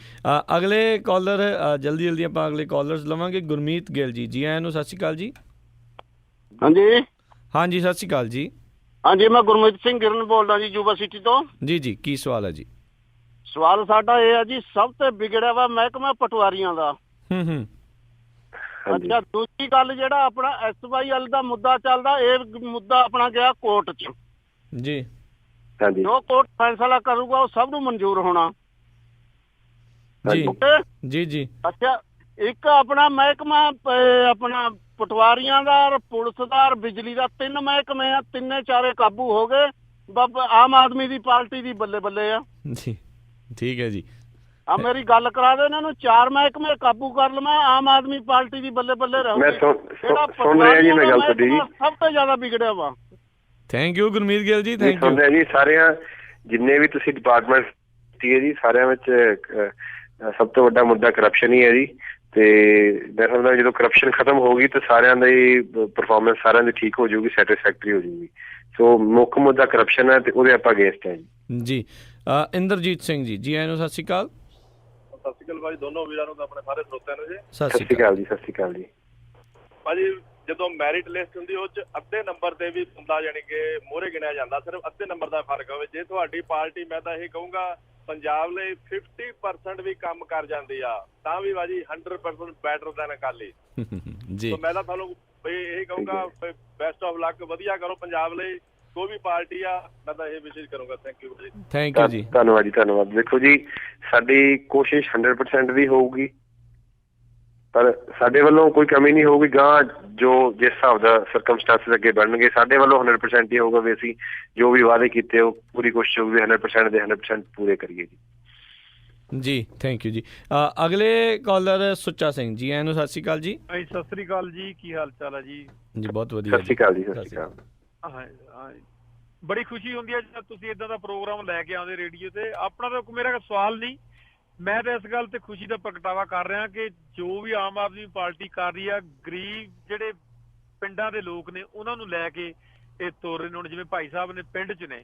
ਅਗਲੇ ਕਾਲਰ ਜਲਦੀ ਆਪਾਂ ਅਗਲੇ ਕਾਲਰਸ ਲਵਾਂਗੇ। ਗੁਰਮੀਤ ਗਿੱਲ ਜੀ, ਜੀ ਆਇਆਂ ਨੂੰ ਸਤਿ ਸ਼੍ਰੀ ਅਕਾਲ ਜੀ। ਹਾਂਜੀ ਸਤਿ ਸ਼੍ਰੀ ਅਕਾਲ ਜੀ। ਹਾਂਜੀ, ਮੈਂ ਗੁਰਮੀਤ ਸਿੰਘ ਗਿਰਨ ਬੋਲਦਾ ਜੀ, ਯੂਬਾ ਸਿਟੀ ਤੋਂ। ਜੀ, ਕੀ ਸਵਾਲ ਹੈ ਜੀ? ਸਵਾਲ ਸਾਡਾ ਇਹ ਹੈ ਜੀ, ਸਭ ਤੋਂ ਵਿਗੜਿਆ ਵਾ ਮਹਿਕਮਾ ਪਟਵਾਰੀਆਂ ਦਾ। ਅੱਛਾ, ਦੂਜੀ ਗੱਲ ਜਿਹੜਾ ਆਪਣਾ SYL ਦਾ ਮੁੱਦਾ ਚੱਲਦਾ, ਇਹ ਮੁੱਦਾ ਆਪਣਾ ਗਿਆ ਕੋਰਟ 'ਚ ਜੀ। ਹਾਂਜੀ, ਜੋ ਕੋਰਟ ਫੈਸਲਾ ਕਰੂਗਾ ਉਹ ਸਭ ਨੂੰ ਮਨਜ਼ੂਰ ਹੋਣਾ ਜੀ ਜੀ ਜੀ। ਅੱਛਾ, ਇੱਕ ਆਪਣਾ ਮਹਿਕਮਾ ਆਪਣਾ ਪਟਵਾਰੀਆਂ ਦਾ, ਪੁਲਿਸ ਦਾ, ਬਿਜਲੀ ਦਾ, 3 ਮਹਿਕਮੇ ਆ, ਤਿੰਨੇ ਚਾਰੇ ਕਾਬੂ ਹੋ ਗਏ। ਆਮ ਆਦਮੀ ਦੀ ਪਾਰਟੀ ਦੀ ਬੱਲੇ ਬੱਲੇ ਆ ਜੀ। ਠੀਕ ਹੈ ਜੀ, ਆ ਮੇਰੀ ਗੱਲ ਕਰਾ ਦੇ ਇਹਨਾਂ ਨੂੰ, 4 ਮਹਿਕਮੇ ਕਾਬੂ ਕਰ ਲਵਾਂ, ਆਮ ਆਦਮੀ ਪਾਰਟੀ ਦੀ ਬੱਲੇ ਬੱਲੇ ਰਹੂਗੀ। ਸੁਣ ਰਿਹਾ ਜੀ ਮੈਂ ਗੱਲ ਤੁਹਾਡੀ ਜੀ, ਸਭ ਤੋਂ ਜ਼ਿਆਦਾ ਵਿਗੜਿਆ ਵਾ। Thank you Gurmeet Gill ji, thank you. ਸੁਣ ਰਿਹਾ ਜੀ, ਸਾਰਿਆਂ ਜਿੰਨੇ ਵੀ ਤੁਸੀਂ ਡਿਪਾਰਟਮੈਂਟ ਹੈ ਜੀ, ਸਾਰਿਆਂ ਵਿੱਚ ਸਭ ਤੋਂ ਵੱਡਾ ਮੁੱਦਾ ਕਰਪਸ਼ਨ ਹੀ ਹੈ ਜੀ। ਤੇ ਮੈਂ ਸਮਝਦਾ ਜਦੋਂ ਕਰਪਸ਼ਨ ਖਤਮ ਹੋਊਗੀ ਤਾਂ ਸਾਰਿਆਂ ਦੀ ਪਰਫਾਰਮੈਂਸ ਸਾਰਿਆਂ ਦੀ ਠੀਕ ਹੋ ਜਾਊਗੀ, ਸੈਟਿਸਫੈਕਟਰੀ ਹੋ ਜਾਊਗੀ। ਸੋ ਮੁੱਖ ਮੁੱਦਾ ਕਰਪਸ਼ਨ ਹੈ ਤੇ ਉਹਦੇ ਆਪਾਂ ਅਗੇਂਸਟ ਹੈ ਜੀ। ਜੀ ਇੰਦਰਜੀਤ ਸਿੰਘ ਜੀ, ਜੀ ਆਇਆਂ ਨੂੰ, ਸਤਿ ਸ਼੍ਰੀ ਅਕਾਲ। ਸਤਿ ਸ਼੍ਰੀ ਅਕਾਲ ਭਾਜੀ, ਦੋਨੋਂ ਵੀਰਾਂ ਨੂੰ, ਆਪਣੇ ਸਾਰੇ ਸਰੋਤਿਆਂ ਨੂੰ ਜੀ ਸਤਿ ਸ਼੍ਰੀ ਅਕਾਲ ਜੀ। ਸਤਿ ਸ਼੍ਰੀ ਅਕਾਲ ਜੀ ਭਾਜੀ। ਜਦੋਂ ਮੈਰਿਟ ਲਿਸਟ ਹੁੰਦੀ ਉਹ 'ਚ ਅੱਧੇ ਨੰਬਰ ਤੇ ਵੀ ਬੰਦਾ ਯਾਨੀ ਕਿ ਮੋਹਰੇ ਗਿਣਿਆ ਜਾਂਦਾ, ਸਿਰਫ ਅੱਧੇ ਨੰਬਰ ਦਾ ਫਰਕ ਹੋਵੇ। ਜੇ ਤੁਹਾਡੀ ਪਾਰਟੀ, ਮੈਂ ਤਾਂ ਇਹ ਕਹੂੰਗਾ ਪੰਜਾਬ ਲਈ 50% ਵੀ ਕੰਮ ਕਰ ਜਾਂਦੀ ਆ ਤਾਂ ਵੀ ਭਾਜੀ 100% ਬੈਟਰ ਦੈਨ ਅਕਾਲੀ ਜੀ। ਮੈਂ ਤਾਂ ਤੁਹਾਨੂੰ ਇਹ ਕਹੂੰਗਾ ਬੈਸਟ ਆਫ ਲੱਕ, ਵਧੀਆ ਕਰੋ ਪੰਜਾਬ ਲਈ, ਕੋਈ ਵੀ ਪਾਰਟੀ ਆ, ਮੈਂ ਤਾਂ ਇਹ ਵਿਸ਼ੇਸ਼ ਕਰੂੰਗਾ। ਥੈਂਕ ਯੂ ਜੀ। ਥੈਂਕ ਯੂ ਜੀ, ਧੰਨਵਾਦ ਜੀ, ਧੰਨਵਾਦ। ਦੇਖੋ ਜੀ, ਸਾਡੀ ਕੋਸ਼ਿਸ਼ 100% ਵੀ ਹੋਊਗੀ, ਪਰ ਸਾਡੇ ਵੱਲੋਂ ਕੋਈ ਕਮੀ ਨਹੀਂ ਹੋਊਗੀ। ਗਾਂ ਜੋ ਜਿਸ ਹਿਸਾਬ ਦਾ ਸਰਕਮਸਟੈਂਸਿਸ ਅੱਗੇ ਬਣਨਗੇ, ਸਾਡੇ ਵੱਲੋਂ 100% ਹੀ ਹੋਊਗਾ ਵੀ ਅਸੀਂ ਜੋ ਵੀ ਵਾਅਦੇ ਕੀਤੇ ਉਹ ਪੂਰੀ ਕੋਸ਼ਿਸ਼ ਹੋਊਗੀ 100% ਦੇ 100% ਪੂਰੇ ਕਰੀਏ ਜੀ। ਜੀ ਥੈਂਕ ਯੂ ਜੀ। ਅਗਲੇ ਕਾਲਰ ਸੁੱਚਾ ਸਿੰਘ ਜੀ, ਆਇਆਂ ਨੂੰ ਸਤਿ ਸ਼੍ਰੀ ਅਕਾਲ ਜੀ। ਸਤਿ ਸ਼੍ਰੀ ਅਕਾਲ ਜੀ, ਕੀ ਹਾਲ ਚਾਲ ਹੈ ਜੀ? ਜੀ ਬਹੁਤ ਵਧੀਆ। ਸਤਿ ਸ਼੍ਰੀ ਅਕਾਲ ਜੀ, ਸਤਿ ਸ਼੍ਰੀ ਅਕਾਲ। ਬੜੀ ਖੁਸ਼ੀ ਹੁੰਦੀ ਹੈ ਜਦ ਤੁਸੀਂ ਇਦਾਂ ਦਾ ਪ੍ਰੋਗਰਾਮ ਲੈ ਕੇ ਆਉਂਦੇ ਰੇਡੀਓ ਤੇ। ਆਪਣਾ ਤਾਂ ਮੇਰਾ ਸਵਾਲ ਨਹੀਂ, ਮੈਂ ਤਾਂ ਇਸ ਗੱਲ ਤੇ ਖੁਸ਼ੀ ਦਾ ਪ੍ਰਗਟਾਵਾ ਕਰ ਰਿਹਾ ਕਿ ਜੋ ਵੀ ਆਮ ਆਦਮੀ ਪਾਰਟੀ ਕਰ ਰਹੀ ਆ, ਗਰੀਬ ਜਿਹੜੇ ਪਿੰਡਾਂ ਦੇ ਲੋਕ ਨੇ ਉਹਨਾਂ ਨੂੰ ਲੈ ਕੇ ਇਹ ਤੁਰ ਰਹੇ ਨੇ। ਹੁਣ ਜਿਵੇਂ ਭਾਈ ਸਾਹਿਬ ਨੇ ਪਿੰਡ 'ਚ ਨੇ,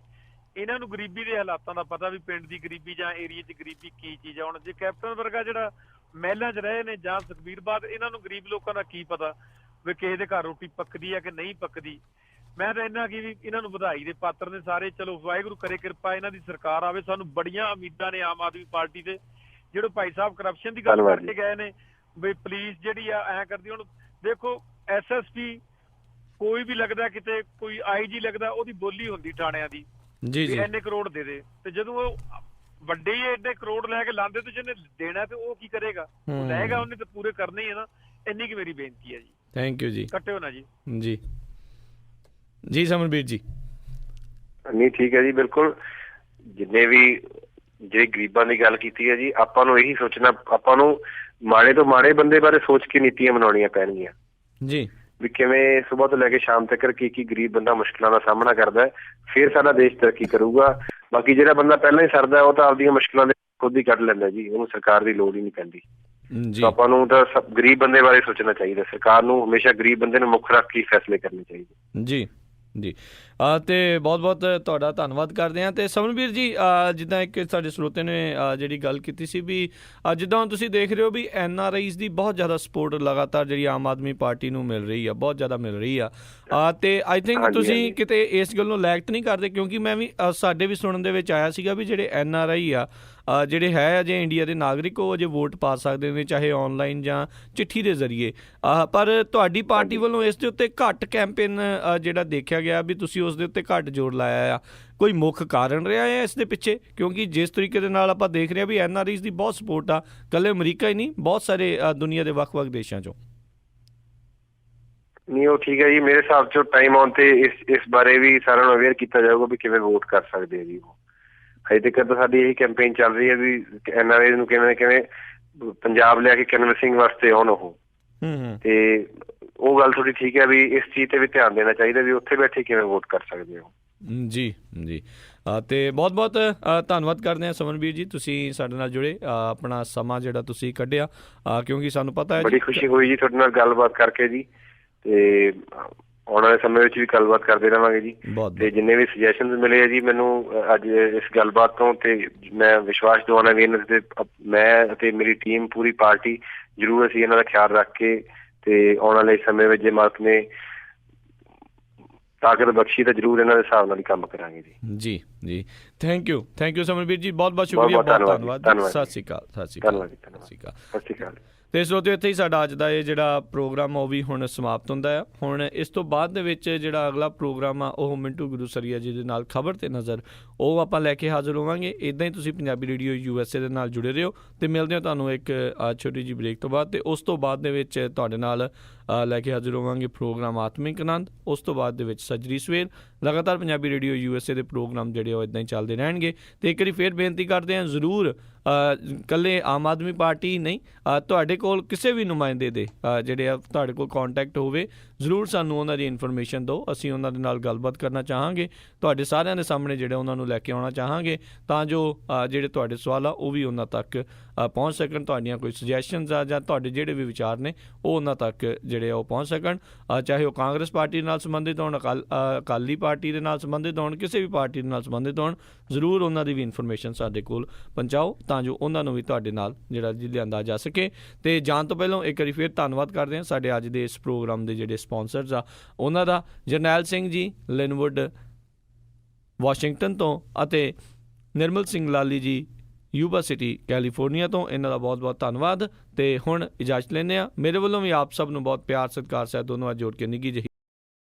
ਇਹਨਾਂ ਨੂੰ ਗਰੀਬੀ ਦੇ ਹਾਲਾਤਾਂ ਦਾ ਪਤਾ ਵੀ ਪਿੰਡ ਦੀ ਗਰੀਬੀ ਜਾਂ ਏਰੀਏ 'ਚ ਗਰੀਬੀ ਕੀ ਚੀਜ਼ ਆ। ਹੁਣ ਜੇ ਕੈਪਟਨ ਵਰਗਾ ਜਿਹੜਾ ਮਹਿਲਾਂ 'ਚ ਰਹੇ ਨੇ ਜਾਂ ਸੁਖਬੀਰ ਬਾਦ, ਇਹਨਾਂ ਨੂੰ ਗਰੀਬ ਲੋਕਾਂ ਦਾ ਕੀ ਪਤਾ ਵੀ ਕਿਸੇ ਦੇ ਘਰ ਰੋਟੀ ਪੱਕਦੀ ਆ ਕਿ ਨਹੀਂ ਪੱਕਦੀ। ਮੈਂ ਤਾਂ ਇੰਨਾ ਕੀ ਵੀ ਇਹਨਾਂ ਨੂੰ ਵਧਾਈ ਦੇ ਪਾਤਰ ਨੇ ਸਾਰੇ। ਚਲੋ ਵਾਹਿਗੁਰੂ ਕਰੇ ਕਿਰਪਾ, ਇਹਨਾਂ ਦੀ ਸਰਕਾਰ ਆਵੇ। ਸਾਨੂੰ ਬੜੀਆਂ ਉਮੀਦਾਂ ਨੇ ਆਮ ਆਦਮੀ ਪਾਰਟੀ ਦੇ। ਜਿਹੜੇ ਭਾਈ ਸਾਹਿਬ ਕਰਪਸ਼ਨ ਦੀ ਗੱਲ ਕਰਕੇ ਗਏ ਨੇ ਵੀ ਪੁਲਿਸ ਜਿਹੜੀ ਆ ਐਂ ਕਰਦੀ, ਹੁਣ ਦੇਖੋ SSP ਕੋਈ ਵੀ ਲੱਗਦਾ, ਕਿਤੇ ਕੋਈ IG ਲੱਗਦਾ, ਉਹਦੀ ਬੋਲੀ ਹੁੰਦੀ ਥਾਣਿਆਂ ਦੀ ਜੀ ਇੰਨੇ ਕਰੋੜ ਦੇ ਦੇ, ਤੇ ਜਦੋਂ ਉਹ ਵੱਡੇ ਹੀ ਇੰਨੇ ਕਰੋੜ ਲੈ ਕੇ ਲਾਂਦੇ ਤੇ ਜਿਹਨੇ ਦੇਣਾ ਤੇ ਉਹ ਕੀ ਕਰੇਗਾ? ਉਹ ਲਏਗਾ, ਉਹਨੇ ਤਾਂ ਪੂਰੇ ਕਰਨੇ ਹੀ ਹੈ ਨਾ। ਇੰਨੀ ਕੀ ਮੇਰੀ ਬੇਨਤੀ ਹੈ ਜੀ। ਥੈਂਕ ਯੂ ਜੀ, ਕੱਟਿਓ ਨਾ ਜੀ। ਜੀ ਜੀ ਸਮਰਬੀਰ ਜੀ। ਨਹੀਂ ਠੀਕ ਹੈ ਜੀ, ਬਿਲਕੁਲ। ਜਿੰਨੇ ਵੀ ਜਿਹੜੇ ਗਰੀਬਾਂ ਦੀ ਗੱਲ ਕੀਤੀ ਹੈ ਜੀ, ਆਪਾਂ ਨੂੰ ਇਹੀ ਸੋਚਣਾ, ਆਪਾਂ ਨੂੰ ਮਾੜੇ ਤੋਂ ਮਾੜੇ ਬੰਦੇ ਬਾਰੇ ਸੋਚ ਕੇ ਨੀਤੀਆਂ ਬਣਾਉਣੀਆਂ ਪੈਣਗੀਆਂ ਜੀ, ਵੀ ਕਿਵੇਂ ਸੁਬਾਹ ਤੋਂ ਲੈ ਕੇ ਸ਼ਾਮ ਤੱਕ ਕੀ ਗਰੀਬ ਬੰਦਾ ਮੁਸ਼ਕਲਾਂ ਦਾ ਸਾਹਮਣਾ ਕਰਦਾ ਹੈ, ਫਿਰ ਸਾਡਾ ਦੇਸ਼ ਤਰੱਕੀ ਕਰੂਗਾ। ਬਾਕੀ ਜਿਹੜਾ ਬੰਦਾ ਪਹਿਲਾਂ ਹੀ ਸਰਦਾ ਉਹ ਤਾਂ ਆਪਦੀਆਂ ਮੁਸ਼ਕਲਾਂ ਦੇ ਖੁਦ ਹੀ ਕੱਢ ਲੈਂਦਾ ਜੀ, ਉਹਨੂੰ ਸਰਕਾਰ ਦੀ ਲੋੜ ਹੀ ਨਹੀਂ ਪੈਂਦੀ। ਆਪਾਂ ਨੂੰ ਤਾਂ ਗਰੀਬ ਬੰਦੇ ਬਾਰੇ ਸੋਚਣਾ ਚਾਹੀਦਾ। ਸਰਕਾਰ ਨੂੰ ਹਮੇਸ਼ਾ ਗਰੀਬ ਬੰਦੇ ਨੂੰ ਮੁੱਖ ਰੱਖ ਕੇ ਫੈਸਲੇ ਕਰਨੇ ਚਾਹੀਦੇ ਜੀ। ਜੀ ਤੇ ਬਹੁਤ ਬਹੁਤ ਤੁਹਾਡਾ ਧੰਨਵਾਦ ਕਰਦੇ ਹਾਂ। ਤੇ ਸਮਰਬੀਰ ਜੀ, ਜਿੱਦਾਂ ਇੱਕ ਸਾਡੇ ਸਰੋਤੇ ਨੇ ਜਿਹੜੀ ਗੱਲ ਕੀਤੀ ਸੀ ਵੀ ਜਿੱਦਾਂ ਹੁਣ ਤੁਸੀਂ ਦੇਖ ਰਹੇ ਹੋ ਵੀ NRIs ਦੀ ਬਹੁਤ ਜ਼ਿਆਦਾ ਸਪੋਰਟ ਲਗਾਤਾਰ ਜਿਹੜੀ ਆਮ ਆਦਮੀ ਪਾਰਟੀ ਨੂੰ ਮਿਲ ਰਹੀ ਆ, ਬਹੁਤ ਜ਼ਿਆਦਾ ਮਿਲ ਰਹੀ ਆ। ਤੇ ਆਈ ਥਿੰਕ ਤੁਸੀਂ ਕਿਤੇ ਇਸ ਗੱਲ ਨੂੰ ਲਾਇਕ ਨਹੀਂ ਕਰਦੇ, ਕਿਉਂਕਿ ਮੈਂ ਵੀ ਸਾਡੇ ਵੀ ਸੁਣਨ ਦੇ ਵਿੱਚ ਆਇਆ ਸੀਗਾ ਵੀ ਜਿਹੜੇ NRI ਆ ਜਿਹੜੇ ਹੈ ਅਜੇ ਇੰਡੀਆ ਦੇ ਨਾਗਰਿਕ, ਉਹ ਅਜੇ ਵੋਟ ਪਾ ਸਕਦੇ ਨੇ, ਚਾਹੇ ਔਨਲਾਈਨ ਜਾਂ ਚਿੱਠੀ ਦੇ ਜ਼ਰੀਏ। ਪਰ ਤੁਹਾਡੀ ਪਾਰਟੀ ਵੱਲੋਂ ਇਸ ਦੇ ਉੱਤੇ ਘੱਟ ਕੈਂਪੇਨ ਜਿਹੜਾ ਦੇਖਿਆ ਗਿਆ ਵੀ ਤੁਸੀਂ ਉਸ ਦੇ ਉੱਤੇ ਘੱਟ ਜ਼ੋਰ ਲਾਇਆ ਆ। ਕੋਈ ਮੁੱਖ ਕਾਰਨ ਰਿਹਾ ਹੈ ਇਸ ਦੇ ਪਿੱਛੇ? ਕਿਉਂਕਿ ਜਿਸ ਤਰੀਕੇ ਦੇ ਨਾਲ ਆਪਾਂ ਦੇਖ ਰਹੇ ਹਾਂ ਵੀ NRIs ਦੀ ਬਹੁਤ ਸਪੋਰਟ ਆ, ਇਕੱਲੇ ਅਮਰੀਕਾ ਹੀ ਨਹੀਂ, ਬਹੁਤ ਸਾਰੇ ਦੁਨੀਆ ਦੇ ਵੱਖ-ਵੱਖ ਦੇਸ਼ਾਂ 'ਚੋਂ। ਨਹੀਂ ਉਹ ਠੀਕ ਹੈ ਜੀ, ਮੇਰੇ ਹਿਸਾਬ 'ਚੋਂ ਟਾਈਮ ਆਉਣ ਤੇ ਇਸ ਬਾਰੇ ਵੀ ਸਾਰਿਆਂ ਨੂੰ ਅਵੇਅਰ ਕੀਤਾ ਜਾਊਗਾ ਵੀ ਕਿਵੇਂ ਵੋਟ ਕਰ ਸਕਦੇ ਆ ਜੀ। ਉਹ ਹਜੇ ਤੱਕ ਤਾਂ ਸਾਡੀ ਇਹੀ ਕੈਂਪੇਨ ਚੱਲ ਰਹੀ ਹੈ ਵੀ NRI ਨੂੰ ਕਿਵੇਂ ਨਾ ਕਿਵੇਂ ਪੰਜਾਬ ਲਿਆ ਕੇ ਕਨਵਿੰਸਿੰਗ ਵਾਸਤੇ ਆਉਣ ਉਹ। ਤੇ ਉਹ ਗੱਲ ਥੋੜੀ ਠੀਕ ਹੈ ਵੀ ਇਸ ਚੀਜ਼ ਤੇ ਵੀ ਧਿਆਨ ਦੇਣਾ ਚਾਹੀਦਾ ਵੀ ਉੱਥੇ ਬੈਠੇ ਕਿਵੇਂ ਵੋਟ ਕਰ ਸਕਦੇ ਹੋ। ਜੀ ਤੇ ਬਹੁਤ ਬਹੁਤ ਧੰਨਵਾਦ ਕਰਦੇ ਹਾਂ ਸਮਰਬੀਰ ਜੀ, ਤੁਸੀਂ ਸਾਡੇ ਨਾਲ ਜੁੜੇ, ਆਪਣਾ ਸਮਾਂ ਜਿਹੜਾ ਤੁਸੀਂ ਕੱਢਿਆ, ਕਿਉਂਕਿ ਸਾਨੂੰ ਪਤਾ ਹੈ। ਬੜੀ ਖੁਸ਼ੀ ਹੋਈ ਜੀ ਤੁਹਾਡੇ ਨਾਲ ਗੱਲਬਾਤ ਕਰਕੇ ਜੀ, ਤੇ ਆਉਣ ਵਾਲੇ ਸਮੇਂ ਵਿੱਚ ਵੀ ਗੱਲਬਾਤ ਕਰਦੇ ਰਹਾਂਗੇ ਜੀ। ਤੇ ਜਿੰਨੇ ਵੀ ਸੁਜੈਸ਼ਨਸ ਮਿਲੇ ਆ ਜੀ ਮੈਨੂੰ ਅੱਜ ਇਸ ਗੱਲਬਾਤ ਤੋਂ, ਤੇ ਮੈਂ ਵਿਸ਼ਵਾਸ ਦਿਵਾਉਣਾ ਵੀ ਇਹਨਾਂ ਦੇ ਮੈਂ ਅਤੇ ਮੇਰੀ ਟੀਮ, ਪੂਰੀ ਪਾਰਟੀ ਜ਼ਰੂਰ ਅਸੀਂ ਇਹਨਾਂ ਦਾ ਖਿਆਲ ਰੱਖ ਕੇ ਤੇ ਆਉਣ ਵਾਲੇ ਸਮੇਂ ਵਿੱਚ ਜੇ ਮਾਲਕ ਨੇ ਤਾਕਤ ਬਖਸ਼ੀ ਤਾਂ ਜ਼ਰੂਰ ਇਹਨਾਂ ਦੇ ਹਿਸਾਬ ਨਾਲ ਹੀ ਕੰਮ ਕਰਾਂਗੇ ਜੀ। ਜੀ ਥੈਂਕ ਯੂ ਸਮਰਵੀਰ ਜੀ, ਬਹੁਤ ਬਹੁਤ ਸ਼ੁਕਰੀਆ, ਬਹੁਤ ਧੰਨਵਾਦ। ਸਤਿ ਸ਼੍ਰੀ ਅਕਾਲ। ਤੇ ਸਰੋਤਿਓ, ਇੱਥੇ ਹੀ ਸਾਡਾ ਅੱਜ ਦਾ ਇਹ ਜਿਹੜਾ ਪ੍ਰੋਗਰਾਮ ਉਹ ਵੀ ਹੁਣ ਸਮਾਪਤ ਹੁੰਦਾ ਹੈ। ਹੁਣ ਇਸ ਤੋਂ ਬਾਅਦ ਦੇ ਵਿੱਚ ਜਿਹੜਾ ਅਗਲਾ ਪ੍ਰੋਗਰਾਮ ਆ ਉਹ ਮਿੰਟੂ ਗੁਰੂਸਰੀਆ ਜੀ ਦੇ ਨਾਲ ਖਬਰ ਤੇ ਨਜ਼ਰ ਉਹ ਆਪਾਂ ਲੈ ਕੇ ਹਾਜ਼ਰ ਹੋਵਾਂਗੇ। ਇੱਦਾਂ ਹੀ ਤੁਸੀਂ ਪੰਜਾਬੀ ਰੇਡੀਓ USA ਦੇ ਨਾਲ ਜੁੜੇ ਰਹੋ ਤੇ ਮਿਲਦੇ ਹੋ ਤੁਹਾਨੂੰ ਇੱਕ ਛੋਟੀ ਜਿਹੀ ਬ੍ਰੇਕ ਤੋਂ ਬਾਅਦ। ਤੇ ਉਸ ਤੋਂ ਬਾਅਦ ਦੇ ਵਿੱਚ ਤੁਹਾਡੇ ਨਾਲ ਲੈ ਕੇ ਹਾਜ਼ਰ ਹੋਵਾਂਗੇ ਪ੍ਰੋਗਰਾਮ ਆਤਮਿਕ ਆਨੰਦ। ਉਸ ਤੋਂ ਬਾਅਦ ਦੇ ਵਿੱਚ ਸੱਜਰੀ ਸਵੇਰ। ਲਗਾਤਾਰ ਪੰਜਾਬੀ ਰੇਡੀਓ USA ਦੇ ਪ੍ਰੋਗਰਾਮ ਜਿਹੜੇ ਉਹ ਇੱਦਾਂ ਹੀ ਚੱਲਦੇ ਰਹਿਣਗੇ। ਤੇ ਇੱਕ ਵਾਰੀ ਫੇਰ ਬੇਨਤੀ ਕਰਦੇ ਹਾਂ, ਜ਼ਰੂਰ ਇਕੱਲੇ ਆਮ ਆਦਮੀ ਪਾਰਟੀ ਨਹੀਂ, ਤੁਹਾਡੇ ਕੋਲ ਕਿਸੇ ਵੀ ਨੁਮਾਇੰਦੇ ਦੇ ਜਿਹੜੇ ਆ ਤੁਹਾਡੇ ਕੋਲ ਕੰਟੈਕਟ ਹੋਵੇ, ਜ਼ਰੂਰ ਸਾਨੂੰ ਉਹਨਾਂ ਦੀ ਇਨਫੋਰਮੇਸ਼ਨ ਦਿਓ। ਅਸੀਂ ਉਹਨਾਂ ਦੇ ਨਾਲ ਗੱਲਬਾਤ ਕਰਨਾ ਚਾਹਾਂਗੇ, ਤੁਹਾਡੇ ਸਾਰਿਆਂ ਦੇ ਸਾਹਮਣੇ ਜਿਹੜੇ ਉਹਨਾਂ ਨੂੰ ਲੈ ਕੇ ਆਉਣਾ ਚਾਹਾਂਗੇ ਤਾਂ ਜੋ ਜਿਹੜੇ ਤੁਹਾਡੇ ਸਵਾਲ ਆ ਉਹ ਵੀ ਉਹਨਾਂ ਤੱਕ ਪਹੁੰਚ ਸਕਣ। ਤੁਹਾਡੀਆਂ ਕੋਈ ਸੁਜੈਸ਼ਨਸ ਆ ਜਾਂ ਤੁਹਾਡੇ ਜਿਹੜੇ ਵੀ ਵਿਚਾਰ ਨੇ ਉਹ ਉਹਨਾਂ ਤੱਕ ਜਿਹੜੇ ਆ ਉਹ ਪਹੁੰਚ ਸਕਣ, ਚਾਹੇ ਉਹ ਕਾਂਗਰਸ ਪਾਰਟੀ ਨਾਲ ਸੰਬੰਧਿਤ ਹੋਣ, ਅਕਾਲੀ ਪਾਰਟੀ ਦੇ ਨਾਲ ਸੰਬੰਧਿਤ ਹੋਣ, ਕਿਸੇ ਵੀ ਪਾਰਟੀ ਦੇ ਨਾਲ ਸੰਬੰਧਿਤ ਹੋਣ। ਜ਼ਰੂਰ ਉਹਨਾਂ ਦੀ ਵੀ ਇਨਫੋਰਮੇਸ਼ਨ ਸਾਡੇ ਕੋਲ ਪਹੁੰਚਾਓ ਤਾਂ ਜੋ ਉਹਨਾਂ ਨੂੰ ਵੀ ਤੁਹਾਡੇ ਨਾਲ ਜਿਹੜਾ ਲਿਆਂਦਾ ਜਾ ਸਕੇ। ਤੇ ਜਾਣ ਤੋਂ ਪਹਿਲਾਂ ਇੱਕ ਵਾਰੀ ਫਿਰ ਧੰਨਵਾਦ ਕਰਦੇ ਹਾਂ ਸਾਡੇ ਅੱਜ ਦੇ ਇਸ ਪ੍ਰੋਗਰਾਮ ਦੇ ਜਿਹੜੇ ਸਪਾਂਸਰਸ ਆ ਉਹਨਾਂ ਦਾ, ਜਰਨੈਲ ਸਿੰਘ ਜੀ ਲਿਨਵੁੱਡ ਵਾਸ਼ਿੰਗਟਨ ਤੋਂ ਅਤੇ ਨਿਰਮਲ ਸਿੰਘ ਲਾਲੀ ਜੀ ਯੂਬਾ ਸਿਟੀ ਕੈਲੀਫੋਰਨੀਆ ਤੋਂ। ਇਹਨਾਂ ਦਾ ਬਹੁਤ ਬਹੁਤ ਧੰਨਵਾਦ। ਤੇ ਹੁਣ ਇਜਾਜ਼ਤ ਲੈਂਦੇ ਹਾਂ। ਮੇਰੇ ਵੱਲੋਂ ਵੀ ਆਪ ਸਭ ਨੂੰ ਬਹੁਤ ਪਿਆਰ ਸਤਿਕਾਰ ਸਹਿਤ ਦੋਨੋਂ ਜੋੜ ਕੇ ਨਿੱਘੀ ਜਿਹੀ